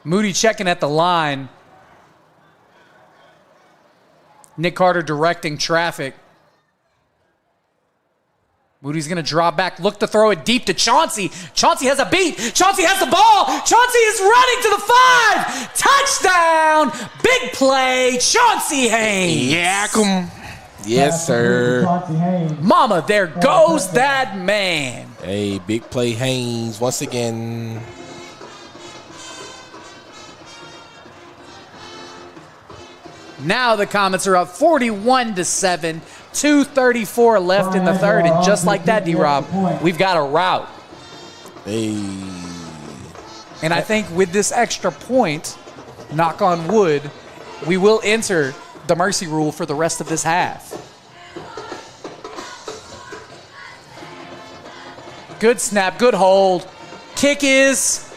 Moody checking at the line. Nick Carter directing traffic. Moody's going to draw back, look to throw it deep to Chauncey. Chauncey has a beat. Chauncey has the ball. Chauncey is running to the 5. Touchdown. Big play. Chauncey Haynes. Yakum. Yes, sir. Mama, there goes that man. Hey, big play Haynes once again. Now the Comets are up 41-7. 2:34 left in the third, and just like that, D-Rob, we've got a rout. Hey. And I think with this extra point, knock on wood, we will enter the mercy rule for the rest of this half. Good snap, good hold. Kick is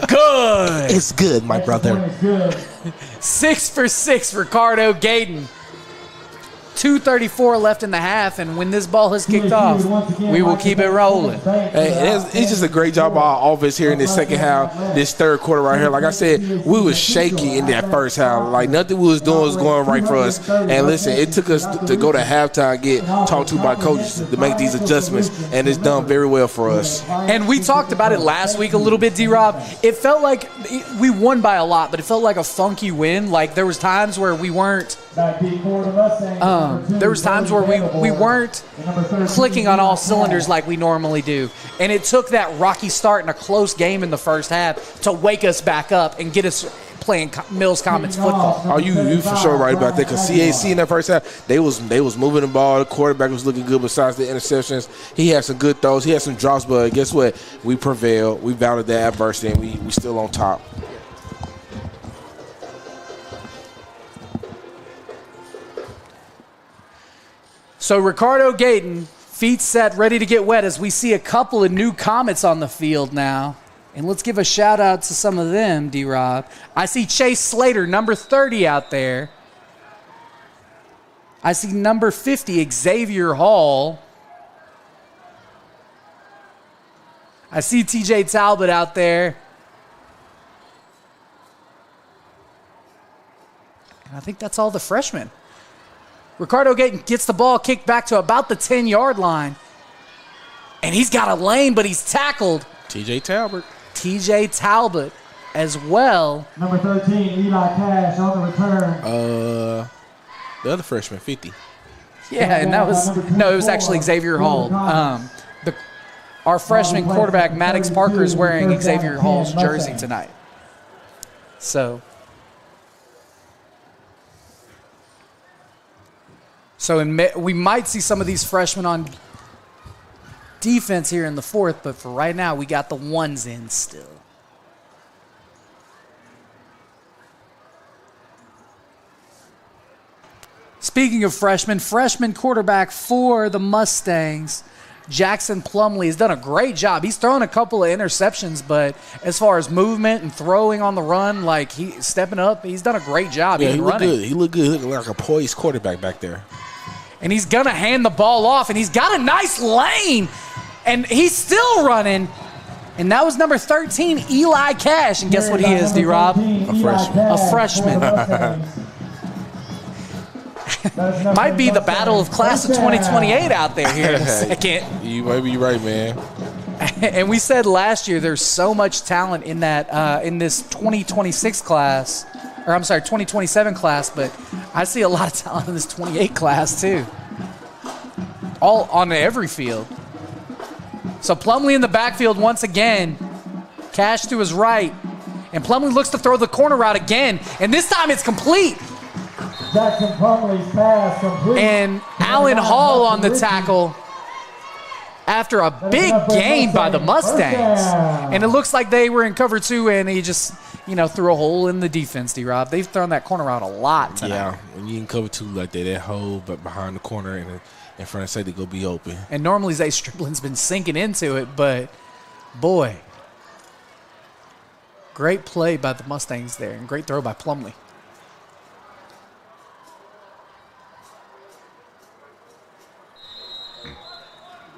good. It's good, my brother. 6 for 6, Ricardo Gayton. 2:34 left in the half, and when this ball has kicked off, we will keep it rolling. Hey, it's just a great job by our offense here in this second half, this third quarter right here. Like I said, we was shaky in that first half. Like nothing we was doing was going right for us. And listen, it took us to go to halftime, get talked to by coaches to make these adjustments, and it's done very well for us. And we talked about it last week a little bit, D-Rob. It felt like we won by a lot, but it felt like a funky win. Like there was times where we weren't there was times where we weren't clicking on all cylinders like we normally do. And it took that rocky start in a close game in the first half to wake us back up and get us playing Mills Comets football. Oh, you for sure right about that, because C.A.C. in that first half, they was moving the ball. The quarterback was looking good besides the interceptions. He had some good throws. He had some drops, but guess what? We prevailed. We battled that adversity, and we still on top. So Ricardo Gayton, feet set, ready to get wet as we see a couple of new Comets on the field now. And let's give a shout out to some of them, D-Rob. I see Chase Slater, number 30 out there. I see number 50, Xavier Hall. I see TJ Talbot out there. And I think that's all the freshmen. Ricardo Gayton gets the ball kicked back to about the 10-yard line. And he's got a lane, but he's tackled. TJ Talbot. TJ Talbot as well. Number 13, Eli Cash on the return. The other freshman, 50. Yeah, and that was, no, it was actually Xavier Hall. Our freshman quarterback, Maddox Parker, is wearing Xavier Hall's jersey tonight. So we might see some of these freshmen on defense here in the fourth, but for right now, we got the ones in still. Speaking of freshmen, freshman quarterback for the Mustangs, Jackson Plumlee, has done a great job. He's thrown a couple of interceptions, but as far as movement and throwing on the run, like he's stepping up, he's done a great job. Yeah, he looked running. good. He looked good. He looked like a poised quarterback back there. And he's going to hand the ball off, and he's got a nice lane, and he's still running. And that was number 13, Eli Cash. And guess what he is, D-Rob? A freshman. Might be the battle of class of 2028 out there here in a second. You might be right, man. And we said last year there's so much talent in that in this 2026 class, or I'm sorry, 2027 class, but I see a lot of talent in this 28 class too. All on every field. So Plumlee in the backfield once again. Cash to his right. And Plumlee looks to throw the corner route again. And this time it's complete. Jackson Plumlee's pass complete. And Allen Hall on the tackle after a big gain by the Mustangs. And it looks like they were in cover two, and he just threw a hole in the defense, D-Rob. They've thrown that corner out a lot tonight. Yeah, when you can cover 2 like that hole but behind the corner and in front of safety go be open. And normally Zay Stripling's been sinking into it, but, boy, great play by the Mustangs there and great throw by Plumlee.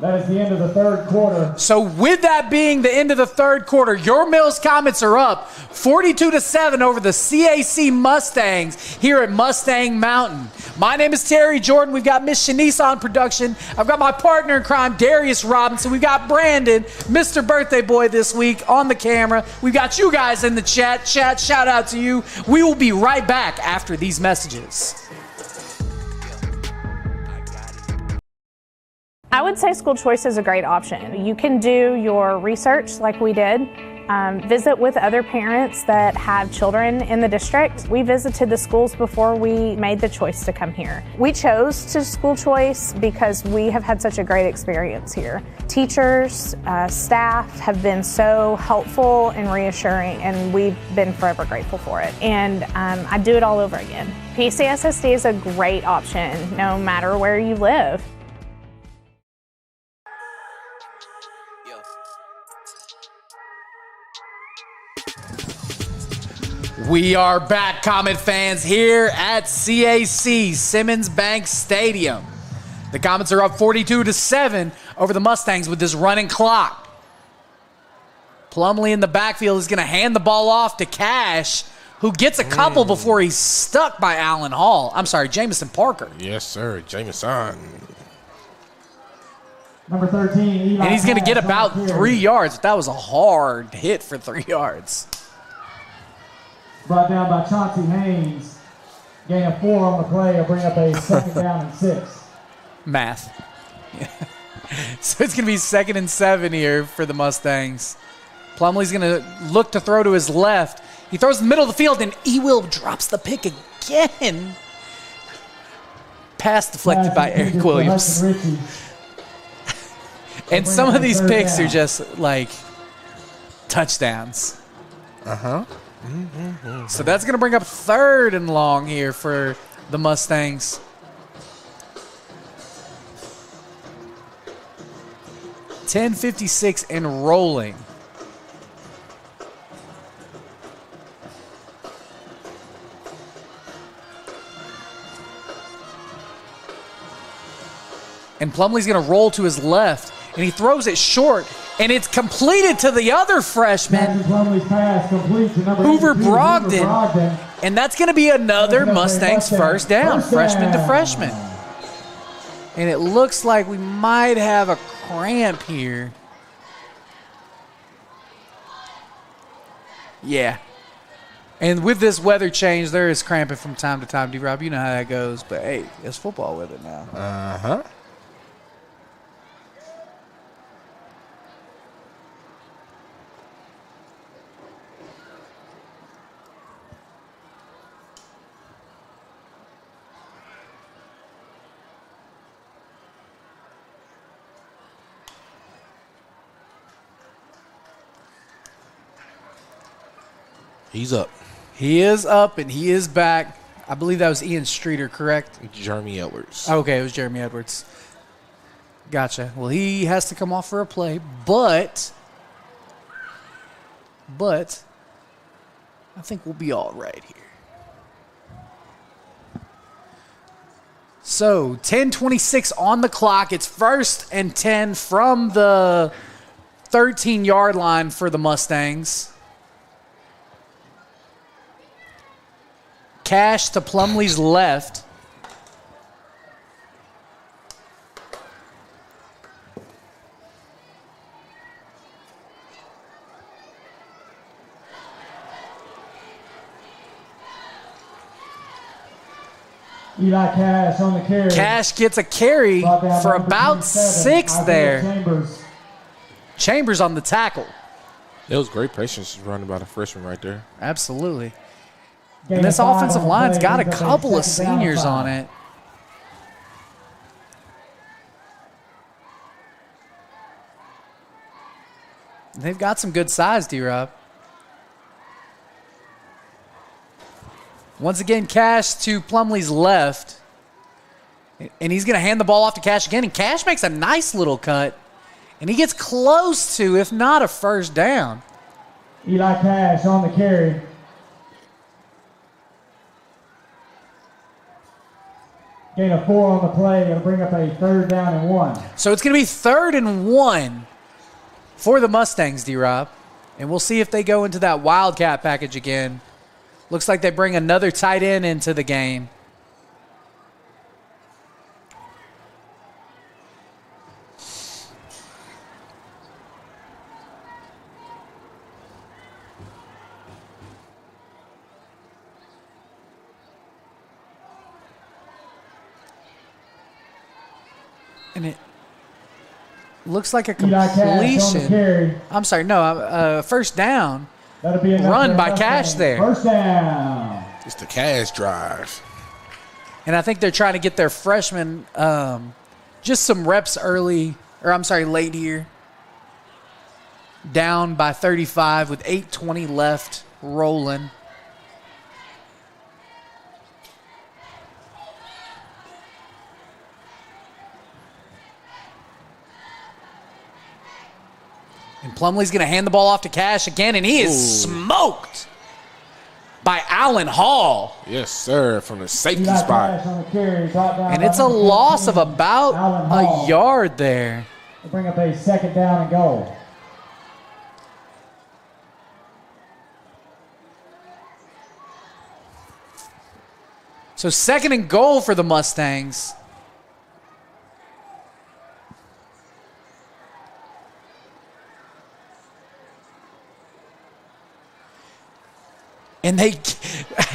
That is the end of the third quarter. So with that being the end of the third quarter, your Mills Comets are up 42-7 over the C.A.C. Mustangs here at Mustang Mountain. My name is Terry Jordan. We've got Miss Shanice on production. I've got my partner in crime, Darius Robinson. We've got Brandon, Mr. Birthday Boy this week on the camera. We've got you guys in the chat. Shout out to you. We will be right back after these messages. I would say school choice is a great option. You can do your research like we did, visit with other parents that have children in the district. We visited the schools before we made the choice to come here. We chose to school choice because we have had such a great experience here. Teachers, staff have been so helpful and reassuring, and we've been forever grateful for it. And I'd do it all over again. PCSSD is a great option no matter where you live. We are back, Comet fans, here at C.A.C. Simmons Bank Stadium. The Comets are up 42-7 over the Mustangs with this running clock. Plumlee in the backfield is going to hand the ball off to Cash, who gets a couple before he's stuck by Allen Hall. I'm sorry, Jamison Parker. Yes, sir, Jamison. Number 13, Eli And he's going to Cash get about on the 3 carry. yards. That was a hard hit for 3 yards. Brought down by Chauncey Haynes. Gain of 4 on the play. Will bring up a 2nd down and 6. Math. So it's going to be 2nd and 7 here for the Mustangs. Plumlee's going to look to throw to his left. He throws in the middle of the field, and Ewell drops the pick again. Pass deflected by Eric Williams. And some of these picks are just like touchdowns. Uh-huh. So that's going to bring up 3rd and long here for the Mustangs. .10:56 and rolling. And Plumlee's going to roll to his left, and he throws it short, and it's completed to the other freshman, Hoover Brogdon. And that's going to be another Mustangs first down, freshman to freshman. And it looks like we might have a cramp here. Yeah. And with this weather change, there is cramping from time to time, D-Rob. You know how that goes. But, hey, it's football weather now. Uh-huh. He's up. He is up, and he is back. I believe that was Ian Streeter, correct? Jeremy Edwards. Okay, it was Jeremy Edwards. Gotcha. Well, he has to come off for a play, but I think we'll be all right here. So, 10:26 on the clock. It's 1st and 10 from the 13-yard line for the Mustangs. Cash to Plumlee's left. Eli Cash on the carry. Cash gets a carry for about 6 there. Chambers on the tackle. That was great patience running by the freshman right there. Absolutely. And this offensive line's got a couple of seniors on it. They've got some good size, D-Rob. Once again, Cash to Plumlee's left. And he's going to hand the ball off to Cash again. And Cash makes a nice little cut. And he gets close to, if not a first down. Eli Cash on the carry. Gain of 4 on the play. It'll bring up a 3rd down and 1. So it's going to be 3rd and 1 for the Mustangs, D-Rob. And we'll see if they go into that Wildcat package again. Looks like they bring another tight end into the game. And it looks like a completion. I'm sorry, no, first down. That'll be run by Cash there. First down. It's the Cash drive. And I think they're trying to get their freshman just some reps late here. Down by 35 with 8:20 left, rolling. And Plumlee's going to hand the ball off to Cash again, and he is smoked by Allen Hall. Yes, sir, from the safety spot. And it's a loss of about a yard there. We'll bring up a 2nd down and goal. So 2nd and goal for the Mustangs. And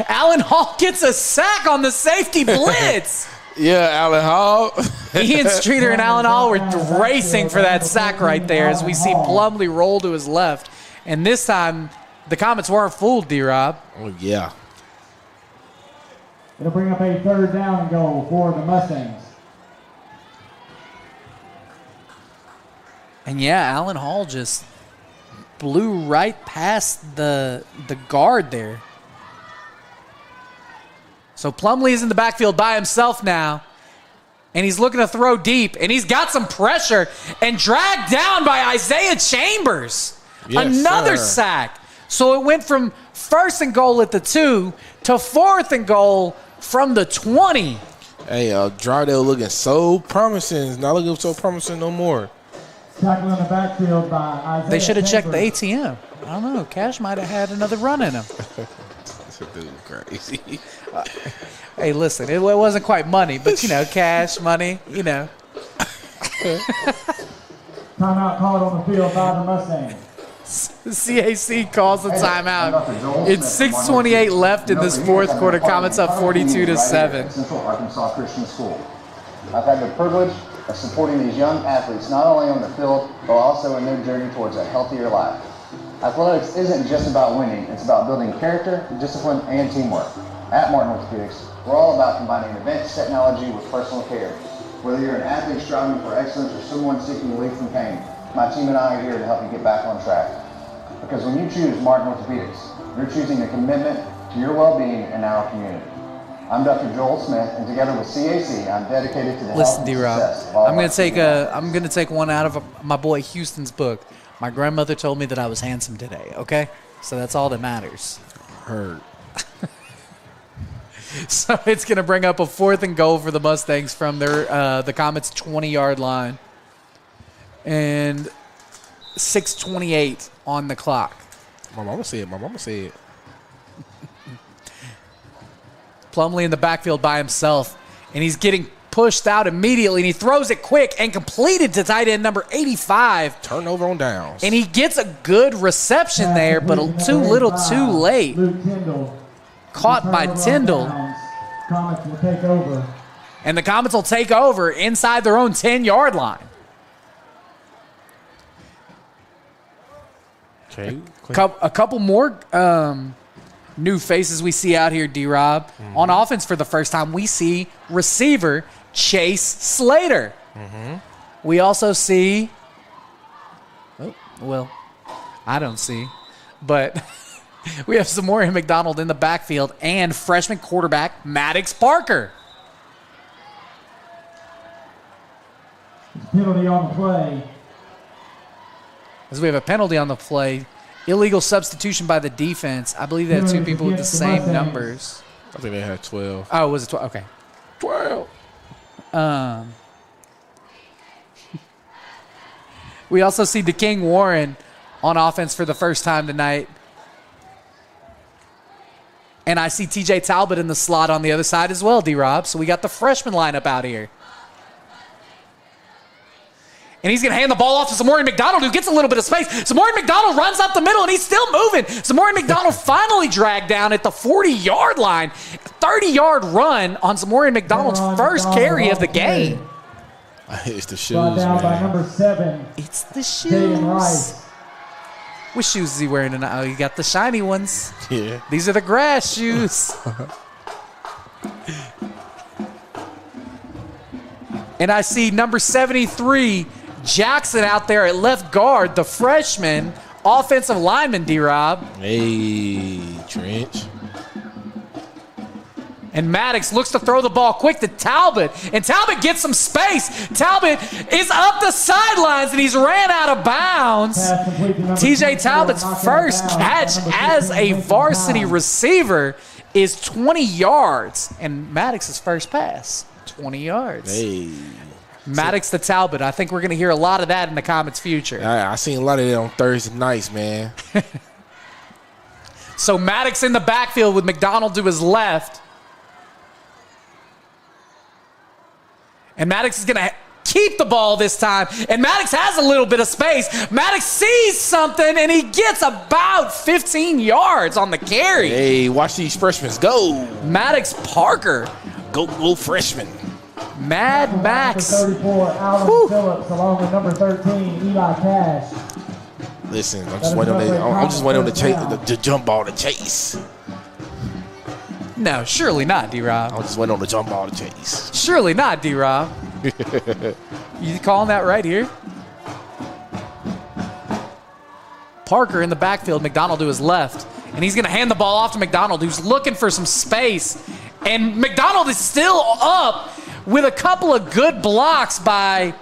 Allen Hall gets a sack on the safety blitz. Yeah, Allen Hall. Ian Streeter and Allen Hall were racing for that sack right there as we see Plumlee roll to his left. And this time, the Comets weren't fooled, D-Rob. Oh, yeah. It'll bring up a 3rd down and goal for the Mustangs. And yeah, Allen Hall just blew right past the guard there. So Plumlee is in the backfield by himself now. And he's looking to throw deep. And he's got some pressure and dragged down by Isaiah Chambers. Yes, Another sir. sack. So it went from 1st and goal at the 2 to 4th and goal from the 20. Hey, Drawdale looking so promising. It's not looking so promising no more. Tackle in the backfield by Isaiah They should have checked the Chambers. ATM. I don't know. Cash might have had another run in him. This dude crazy. Hey, listen, it wasn't quite money, but, cash, money, Timeout called on the field by the Mustangs. C.A.C. calls the timeout. It's 6:28 left in this 4th quarter. Comets up 42-7. Central Arkansas Christian School. I've had the privilege of supporting these young athletes not only on the field, but also in their journey towards a healthier life. Athletics isn't just about winning, it's about building character, discipline, and teamwork. At Martin Orthopedics, we're all about combining advanced technology with personal care. Whether you're an athlete striving for excellence or someone seeking relief from pain, my team and I are here to help you get back on track. Because when you choose Martin Orthopedics, you're choosing a commitment to your well-being and our community. I'm Dr. Joel Smith, and together with C.A.C., I'm dedicated to the health and success of all I'm our gonna take one out of my boy Houston's book. My grandmother told me that I was handsome today. Okay, so that's all that matters. Heard. So it's gonna bring up a 4th and goal for the Mustangs from their the Comets' 20-yard line, and 6:28 on the clock. My mama said. Plumlee in the backfield by himself, and he's getting pushed out immediately, and he throws it quick and completed to tight end number 85. Turnover on downs. And he gets a good reception there, but too little too late. Caught by Tyndall. Comets will take over. And the Comets will take over inside their own 10-yard line. Okay. A couple more new faces we see out here, D-Rob. Mm-hmm. On offense for the first time, we see receiver Chase Slater. Mm-hmm. We also see, I don't see, but We have Zamorian McDonald in the backfield and freshman quarterback Maddox Parker. Penalty on the play. As we have a penalty on the play, illegal substitution by the defense. I believe they had two people with the same numbers. I think they had 12. Oh, was it 12? Okay. 12. We also see DeKing Warren on offense for the first time tonight. And I see TJ Talbot in the slot on the other side as well, D-Rob. So we got the freshman lineup out here. And he's going to hand the ball off to Zamorian McDonald, who gets a little bit of space. Zamorian McDonald runs up the middle, and he's still moving. Zamorian McDonald finally dragged down at the 40-yard line. 30-yard run on Zamorian McDonald's first carry of the game. It's the shoes, Brought down by man. number 7. It's the Jaden shoes. Rice. What shoes is he wearing tonight? Oh, he got the shiny ones. Yeah. These are the grass shoes. And I see number 73, Jackson, out there at left guard, the freshman offensive lineman, D-Rob. Hey, Trench. And Maddox looks to throw the ball quick to Talbot. And Talbot gets some space. Talbot is up the sidelines, and he's ran out of bounds. TJ Talbot's first catch as a varsity receiver is 20 yards. And Maddox's first pass, 20 yards. Hey. Maddox to Talbot. I think we're going to hear a lot of that in the Comets' future. I seen a lot of that on Thursday nights, man. So Maddox in the backfield with McDonald to his left. And Maddox is going to keep the ball this time. And Maddox has a little bit of space. Maddox sees something, and he gets about 15 yards on the carry. Hey, watch these freshmen go. Maddox Parker. Go freshman. Mad Max. Number 34, Alan Phillips, along with number 13, Eli Cash. Listen, I'm just waiting on the jump ball to chase. No, surely not, D-Rob. I'm just waiting on the jump ball to chase. Surely not, D-Rob. You calling that right here? Parker in the backfield, McDonald to his left. And he's going to hand the ball off to McDonald, who's looking for some space. And McDonald is still up with a couple of good blocks by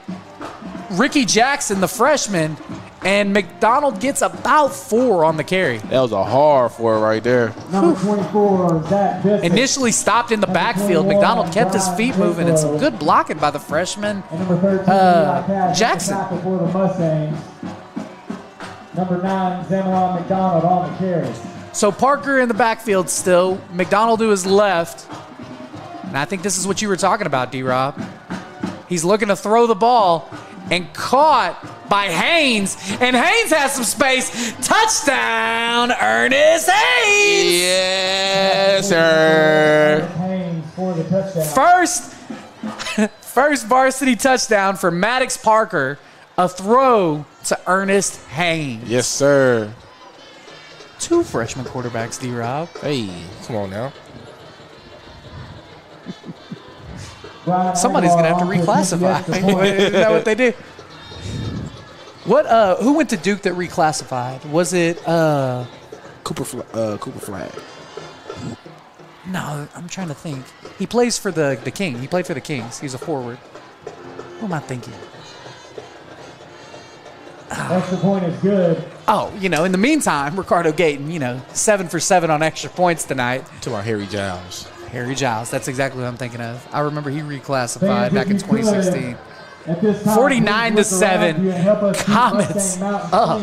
Ricky Jackson, the freshman. And McDonald gets about 4 on the carry. That was a hard 4 right there. Number 24, Zach Bissett. Initially stopped in the backfield. McDonald kept his feet moving, and some good blocking by the freshman, And number 13, Eli Cash, Jackson. tackle for the Mustangs. Number 9, Zamaron McDonald on the carry. So Parker in the backfield still. McDonald to his left. And I think this is what you were talking about, D-Rob. He's looking to throw the ball and caught by Haynes. And Haynes has some space. Touchdown, Ernest Haynes. Yes, sir. Haynes for the touchdown. First varsity touchdown for Maddox Parker. A throw to Ernest Haynes. Yes, sir. 2 freshman quarterbacks, D-Rob. Hey, come on now. Somebody's going to have to reclassify. Isn't that what they do? Who went to Duke that reclassified? Was it Cooper Flag? No, I'm trying to think. He plays for the King. He played for the Kings. He's a forward. What am I thinking? Extra point is good. Oh, in the meantime, Ricardo Gayton, 7 for 7 on extra points tonight. To my Harry Giles. Harry Giles, that's exactly what I'm thinking of. I remember he reclassified back in 2016. 49-7, Comets up.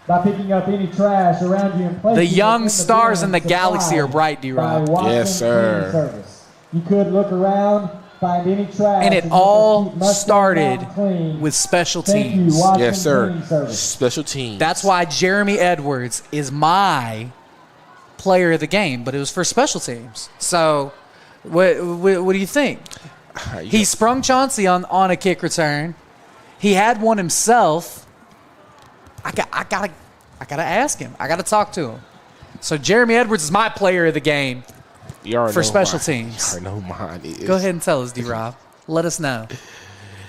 By picking up any trash around you and placing The it young in stars in the bin galaxy are supplied bright, D-Rob. by Watson Yes, sir. Cleaning Service. You could look around, find any trash, And it you can all keep Mustang started Mountain clean. with special Thank you, teams. Watson Yes, sir. Cleaning Service. Special teams. That's why Jeremy Edwards is my player of the game, but it was for special teams. So, what do you think? He sprung Chauncey on a kick return. He had one himself. I gotta ask him. I gotta talk to him. So Jeremy Edwards is my player of the game for special teams. You already know who mine is. Go ahead and tell us, D-Rob. Let us know.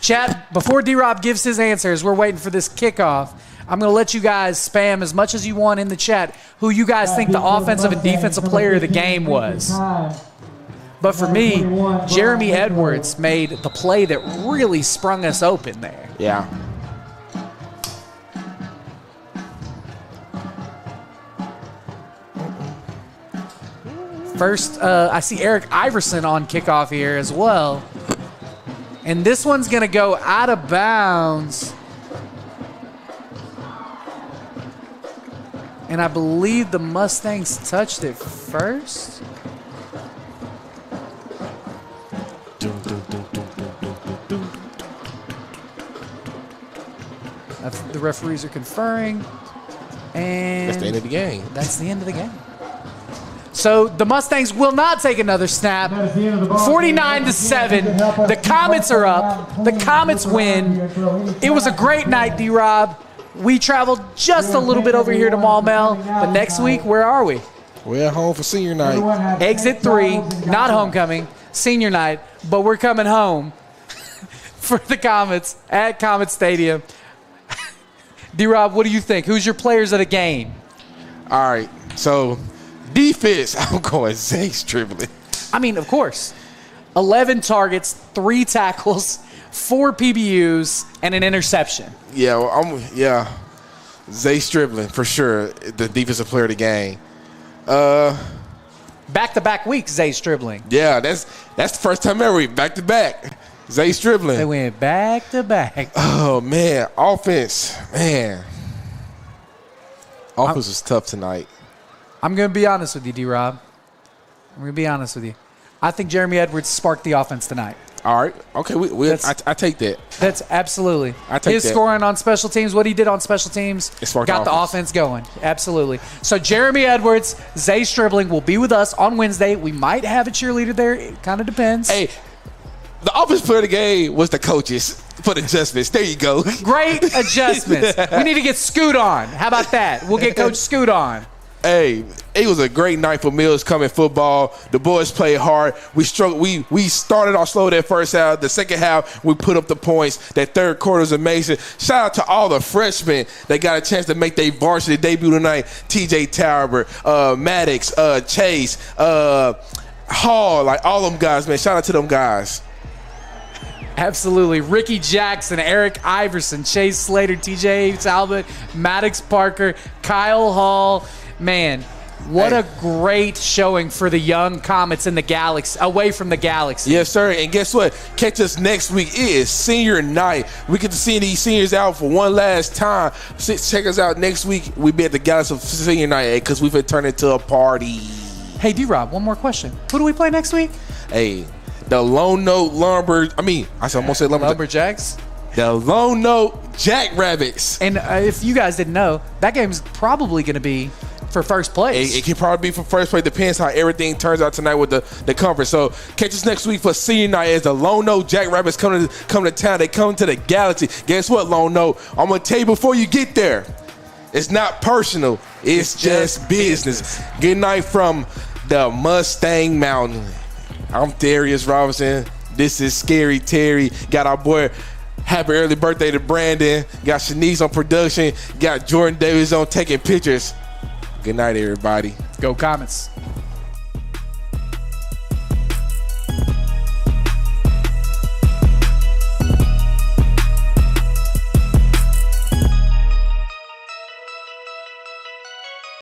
Chat, before D-Rob gives his answers, we're waiting for this kickoff. I'm going to let you guys spam as much as you want in the chat who you guys think the offensive and defensive player of the game was. But for me, Jeremy Edwards made the play that really sprung us open there. Yeah. First, I see Eric Iverson on kickoff here as well. And this one's going to go out of bounds. And I believe the Mustangs touched it first. The referees are conferring. And that's the end of the game. That's the end of the game. So the Mustangs will not take another snap. 49-7. The Comets are up. The Comets win. It was a great night, D-Rob. We traveled just a little bit over here to Maumelle. But next week, where are we? We're at home for senior night. Exit 3, not homecoming, senior night. But we're coming home for the Comets at Comet Stadium. D-Rob, what do you think? Who's your players of the game? All right, so defense, I'm going Zay Striblin. I mean, of course. 11 targets, 3 tackles, 4 PBUs, and an interception. Yeah, Zay Striblin for sure, the defensive player of the game. Back-to-back weeks, Zay Striblin. Yeah, that's the first time ever. Back-to-back. Zay Striblin. They went back-to-back. Oh, man. Offense. Man. Offense was tough tonight. I'm going to be honest with you, D-Rob. I'm going to be honest with you. I think Jeremy Edwards sparked the offense tonight. All right. Okay, I take that. That's absolutely. I take his that. Scoring on special teams, what he did on special teams, got the offense going. Absolutely. So Jeremy Edwards, Zay Striblin will be with us on Wednesday. We might have a cheerleader there. It kind of depends. Hey, the offense player of the game was the coaches for the adjustments. There you go. Great adjustments. We need to get Scoot on. How about that? We'll get Coach Scoot on. Hey, it was a great night for Mills Coming football. The boys played hard. We started off slow that first half. The second half, we put up the points. That third quarter was amazing. Shout out to all the freshmen that got a chance to make their varsity debut tonight. TJ Tauber, Maddox, Chase, Hall, like all them guys, man. Shout out to them guys. Absolutely. Ricky Jackson, Eric Iverson, Chase Slater, TJ Talbot, Maddox Parker, Kyle Hall. Man, what a great showing for the young Comets in the Galaxy, away from the Galaxy. Yes, sir. And guess what? Catch us next week. It is senior night. We get to see these seniors out for one last time. Check us out next week. We'll be at the Galaxy for senior night because we've been turned into a party. Hey, D-Rob, one more question. Who do we play next week? Hey, the Lone Note Lumberjacks. The Lone Note Jackrabbits. And if you guys didn't know, that game's probably going to be for first place. It can probably be for first place. Depends how everything turns out tonight with the conference. So catch us next week for senior night as the Lone Note Jackrabbits come to town. They come to the Galaxy. Guess what, Lone Note? I'm going to tell you before you get there. It's not personal. It's just business. Good night from the Mustang Mountain. I'm Darius Robinson. This is Scary Terry. Got our boy, happy early birthday to Brandon. Got Shanice on production. Got Jordan Davis on taking pictures. Good night, everybody. Go Comets.